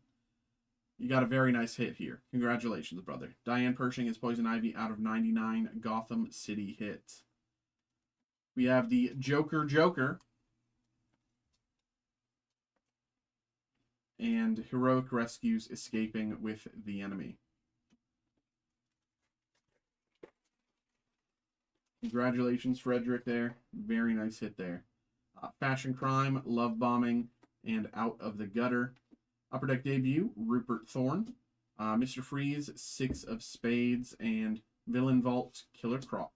You got a very nice hit here. Congratulations, brother. Diane Pershing is Poison Ivy out of 99 Gotham City hit. We have the Joker. And Heroic Rescues escaping with the enemy. Congratulations, Frederick, there. Very nice hit there. Fashion Crime, Love Bombing, and Out of the Gutter. Upper Deck debut, Rupert Thorne. Mr. Freeze, 6 of Spades, and Villain Vault, Killer Croc.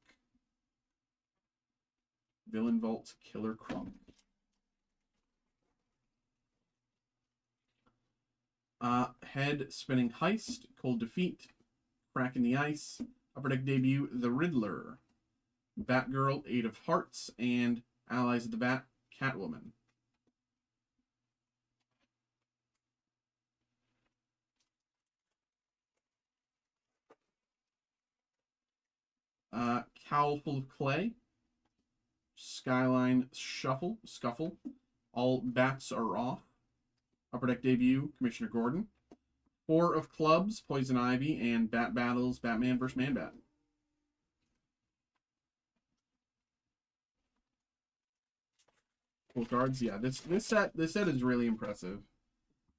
Villain Vault, Killer Croc. Head Spinning Heist, Cold Defeat, Crack in the Ice. Upper Deck debut, The Riddler. Batgirl, 8 of Hearts, and Allies of the Bat, Catwoman. Cowl Full of Clay. Skyline Scuffle. All Bats Are Off. Upper Deck debut, Commissioner Gordon. 4 of Clubs, Poison Ivy, and Bat Battles, Batman vs. Man-Bat. Cool cards. Yeah, this set is really impressive.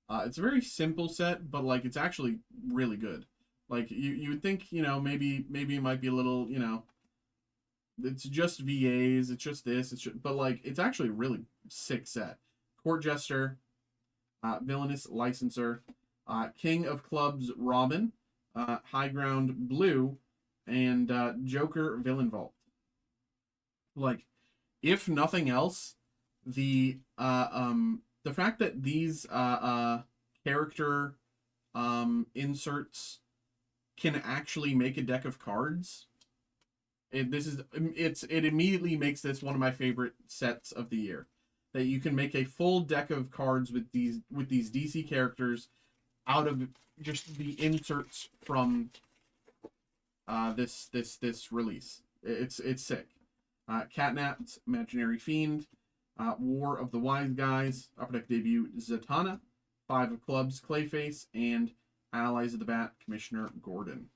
It's a very simple set, but like it's actually really good. Like you would think, you know, maybe it might be a little, you know, it's just VAs, it's just this, but like it's actually a really sick set. Court Jester, Villainous Licenser, King of Clubs Robin, High Ground Blue, and Joker Villain Vault. Like, if nothing else, the fact that these character inserts can actually make a deck of cards, it immediately makes this one of my favorite sets of the year. That you can make a full deck of cards with these DC characters out of just the inserts from this release. It's sick. Catnapped, Imaginary Fiend, War of the Wise Guys, Upper Deck debut, Zatanna, 5 of Clubs, Clayface, and Allies of the Bat, Commissioner Gordon.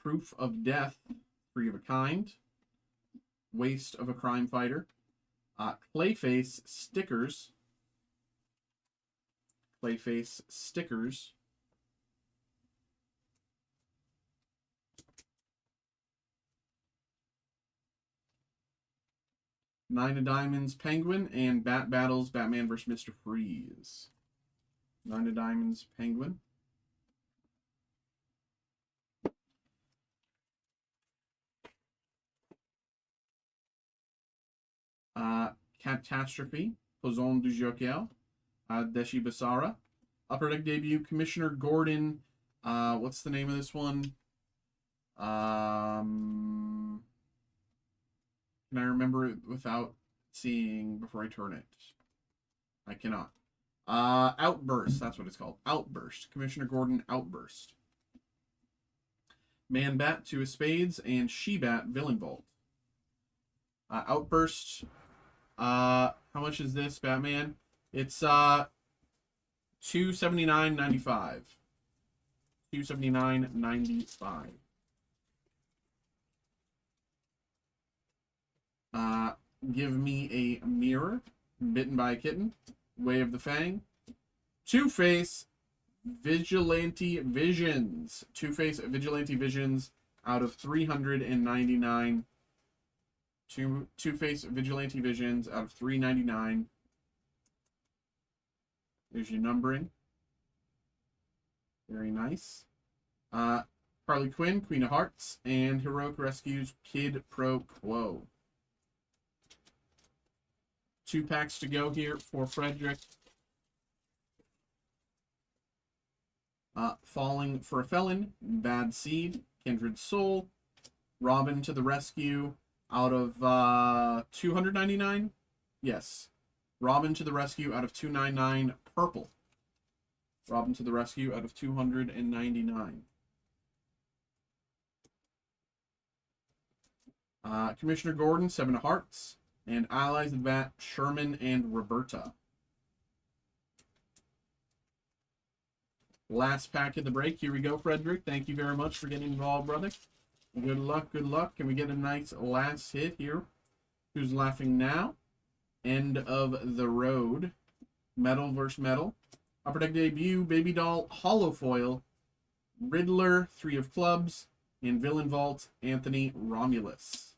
Proof of Death, 3 of a Kind, Waste of a Crime Fighter, Clayface Stickers, 9 of Diamonds Penguin, and Bat Battles Batman vs. Mr. Freeze. 9 of Diamonds Penguin. Catastrophe, Poison du Joker, Deshi Basara. Upper Deck debut, Commissioner Gordon. What's the name of this one? Can I remember it without seeing before I turn it? I cannot. Outburst, that's what it's called. Outburst. Commissioner Gordon Outburst. Man-Bat, 2 of Spades, and She-Bat, Villain Vault. Outburst. How much is this, Batman? It's $279.95. $279.95. Give me a mirror. Bitten by a Kitten. Way of the Fang. Two-Face Vigilante Visions. Two-Face Vigilante Visions out of 399. Two-Face Vigilante Visions out of 399. There's your numbering. Very nice. Harley Quinn, Queen of Hearts, and Heroic Rescues, Kid Pro Quo. 2 packs to go here for Frederick. Falling for a Felon, Bad Seed, Kindred Soul, Robin to the Rescue out of 299. Yes. Robin to the Rescue out of 299. Purple. Robin to the Rescue out of 299. Commissioner Gordon, 7 of Hearts. And Allies of Bat, Sherman and Roberta. Last pack of the break. Here we go, Frederick. Thank you very much for getting involved, brother. Good luck, good luck. Can we get a nice last hit here? Who's laughing now? End of the road. Metal versus Metal. Upper Deck Debut, Baby Doll, Hollow Foil, Riddler, 3 of Clubs, and Villain Vault, Anthony Romulus.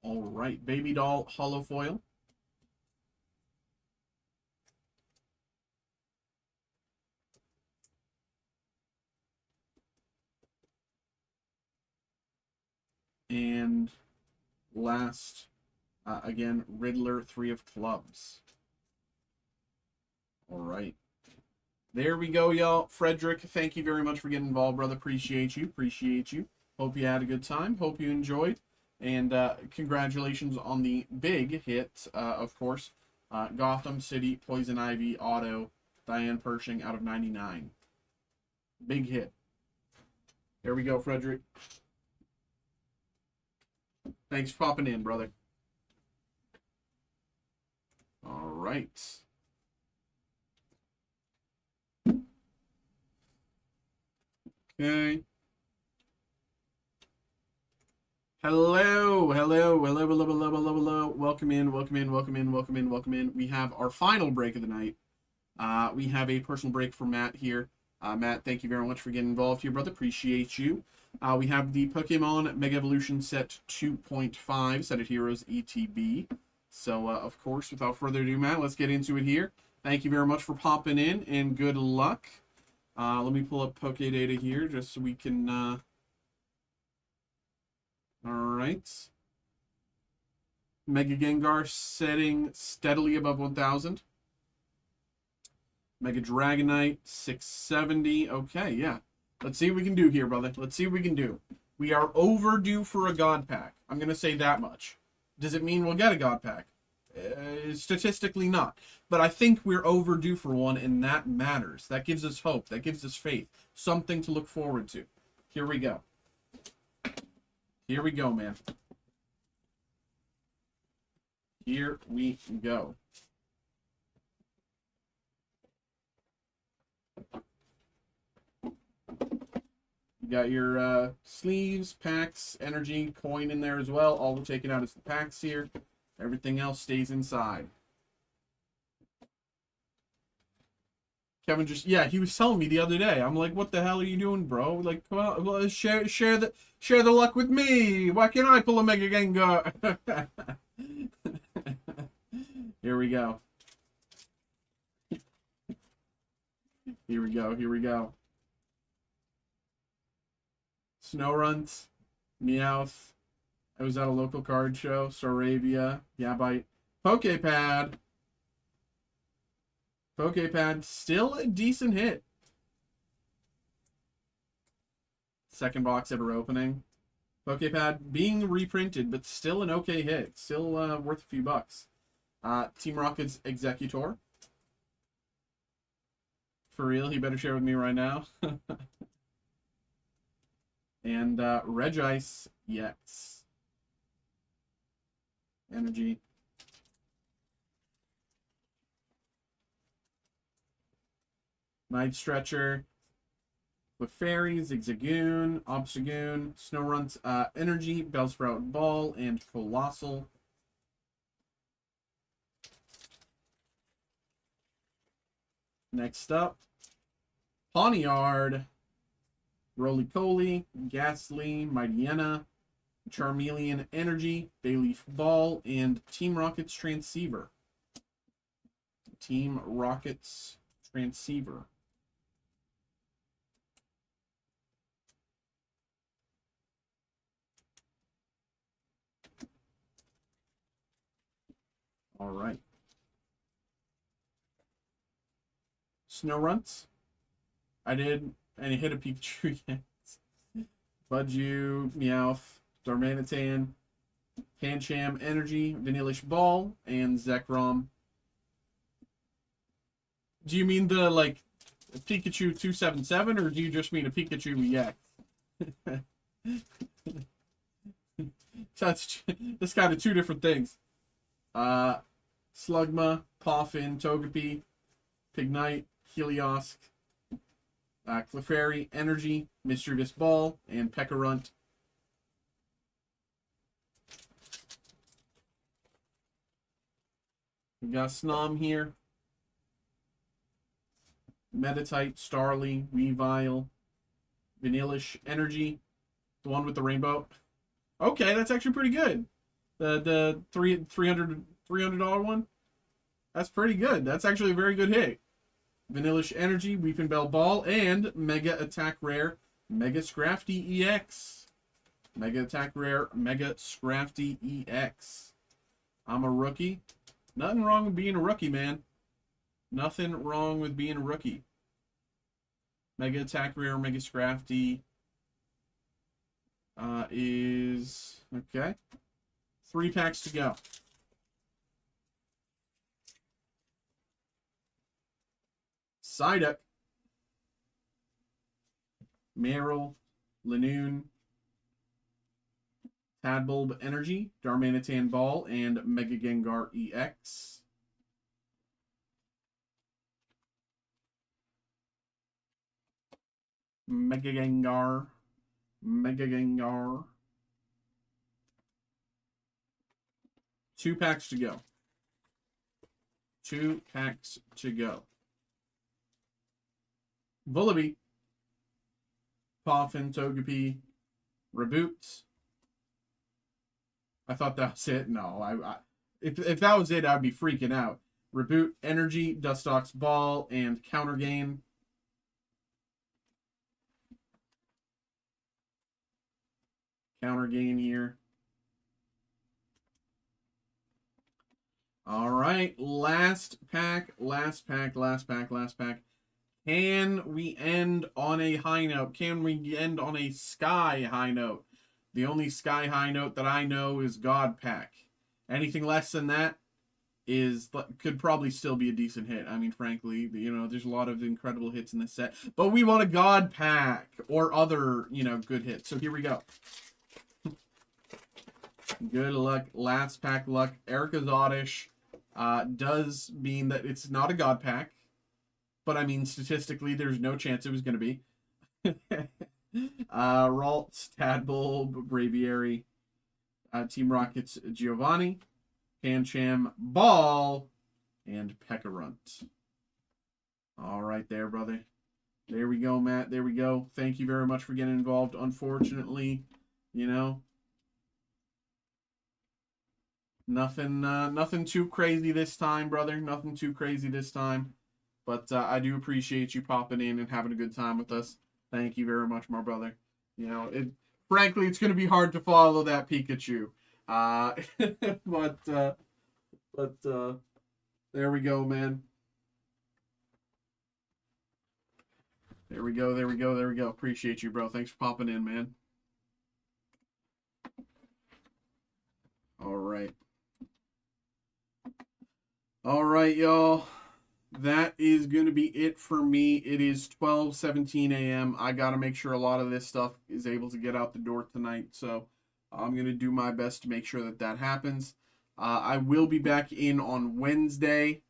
All right, Baby Doll, Hollow Foil. And last, again, Riddler, 3 of Clubs. All right. There we go, y'all. Frederick, thank you very much for getting involved, brother. Appreciate you. Appreciate you. Hope you had a good time. Hope you enjoyed. And congratulations on the big hit, of course. Gotham City, Poison Ivy, Auto, Diane Pershing out of 99. Big hit. There we go, Frederick. Thanks for popping in, brother. All right. Okay. Hello, hello, hello, hello, hello, hello, hello. Welcome in, welcome in, welcome in, welcome in, welcome in. We have our final break of the night. We have a personal break for Matt here. Matt, thank you very much for getting involved here, brother. Appreciate you. We have the Pokemon Mega Evolution Set 2.5, Set of Heroes ETB. So, of course, without further ado, Matt, let's get into it here. Thank you very much for popping in, and good luck. Let me pull up Poké Data here, just so we can... All right. Mega Gengar setting steadily above 1,000. Mega Dragonite, 670. Okay, yeah. Let's see what we can do here, brother. Let's see what we can do. We are overdue for a God Pack. I'm going to say that much. Does it mean we'll get a God Pack? Statistically not. But I think we're overdue for one, and that matters. That gives us hope. That gives us faith. Something to look forward to. Here we go. Here we go, man. Here we go. You got your sleeves, packs, energy, coin in there as well. All we're taking out is the packs here. Everything else stays inside. Kevin just, yeah, he was telling me the other day. I'm like, what the hell are you doing, bro? Like, come on, well, share the luck with me. Why can't I pull a Mega Gengar? Here we go. Here we go. Here we go. Snowrunt, Meowth. I was at a local card show. Staravia, Yabite, Poképad. Poképad, still a decent hit. Second box ever opening. Poképad being reprinted, but still an okay hit. Still worth a few bucks. Team Rocket's Executor. For real, he better share with me right now. And Regice EX. Energy. Night Stretcher. Clefairy, Zigzagoon, Obstagoon, Snowrunt, Energy, Bellsprout Ball, and Colossal. Next up, Pawniard. Roly-Poly, Ghastly, Mightyena, Charmeleon Energy, Bayleaf Ball, and Team Rocket's Transceiver. Team Rocket's Transceiver. All right. Snowrunts. I did, and it hit a Pikachu. Yes. Budju, Meowth, Darmanitan, Pancham Energy, Vanillish Ball, and Zekrom. Do you mean the, like, Pikachu 277, or do you just mean a Pikachu EX? That's kind of two different things. Slugma, Poffin, Togepi, Pignite, Helios, Clefairy, Energy, Mischievous Ball, and Pekarunt. We got Snom here. Meditite, Starly, Weavile, Vanillish Energy, the one with the rainbow. Okay, that's actually pretty good. The $300 one. That's pretty good. That's actually a very good hit. Vanillish Energy, Weeping Bell Ball, and Mega Attack Rare, Mega Scrafty EX. Mega Attack Rare, Mega Scrafty EX. I'm a rookie. Nothing wrong with being a rookie, man. Nothing wrong with being a rookie. Mega Attack Rare, Mega Scrafty is... Okay. 3 packs to go. Psyduck, Meryl, Lanoon, Tadbulb Energy, Darmanitan Ball, and Mega Gengar EX. Mega Gengar. Mega Gengar. 2 packs to go. 2 packs to go. Vullaby, Poffin, Togepi, Reboots. I thought that was it. No, if that was it, I'd be freaking out. Reboot, Energy, Dustox Ball, and Counter Gain. Counter Gain here. All right, last pack. Can we end on a high note? Can we end on a sky high note? The only sky high note that I know is God Pack. Anything less than that could probably still be a decent hit. I mean, frankly, you know, there's a lot of incredible hits in this set. But we want a God Pack or other, you know, good hits. So here we go. Good luck. Last pack luck. Erica's Oddish does mean that it's not a God Pack. But, I mean, statistically, there's no chance it was going to be. Ralts, Tadbulb, Braviary, Team Rocket's Giovanni, Pancham, Ball, and Pekarunt. All right there, brother. There we go, Matt. There we go. Thank you very much for getting involved. Unfortunately, you know, nothing too crazy this time, brother. Nothing too crazy this time. But I do appreciate you popping in and having a good time with us. Thank you very much, my brother. You know, frankly, it's going to be hard to follow that Pikachu. But there we go, man. There we go. Appreciate you, bro. Thanks for popping in, man. All right. All right, y'all. That is going to be it for me. It is 12:17 a.m. I got to make sure a lot of this stuff is able to get out the door tonight. So I'm going to do my best to make sure that happens. I will be back in on Wednesday,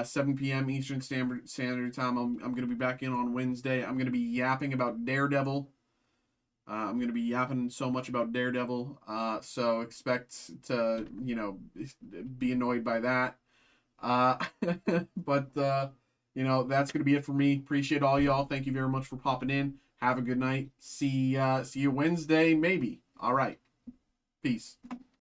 7 p.m. Eastern Standard Time. I'm going to be back in on Wednesday. I'm going to be yapping about Daredevil. I'm going to be yapping so much about Daredevil. So expect to, you know, be annoyed by that. But, you know, that's going to be it for me. Appreciate all y'all. Thank you very much for popping in. Have a good night. See you Wednesday, maybe. All right. Peace.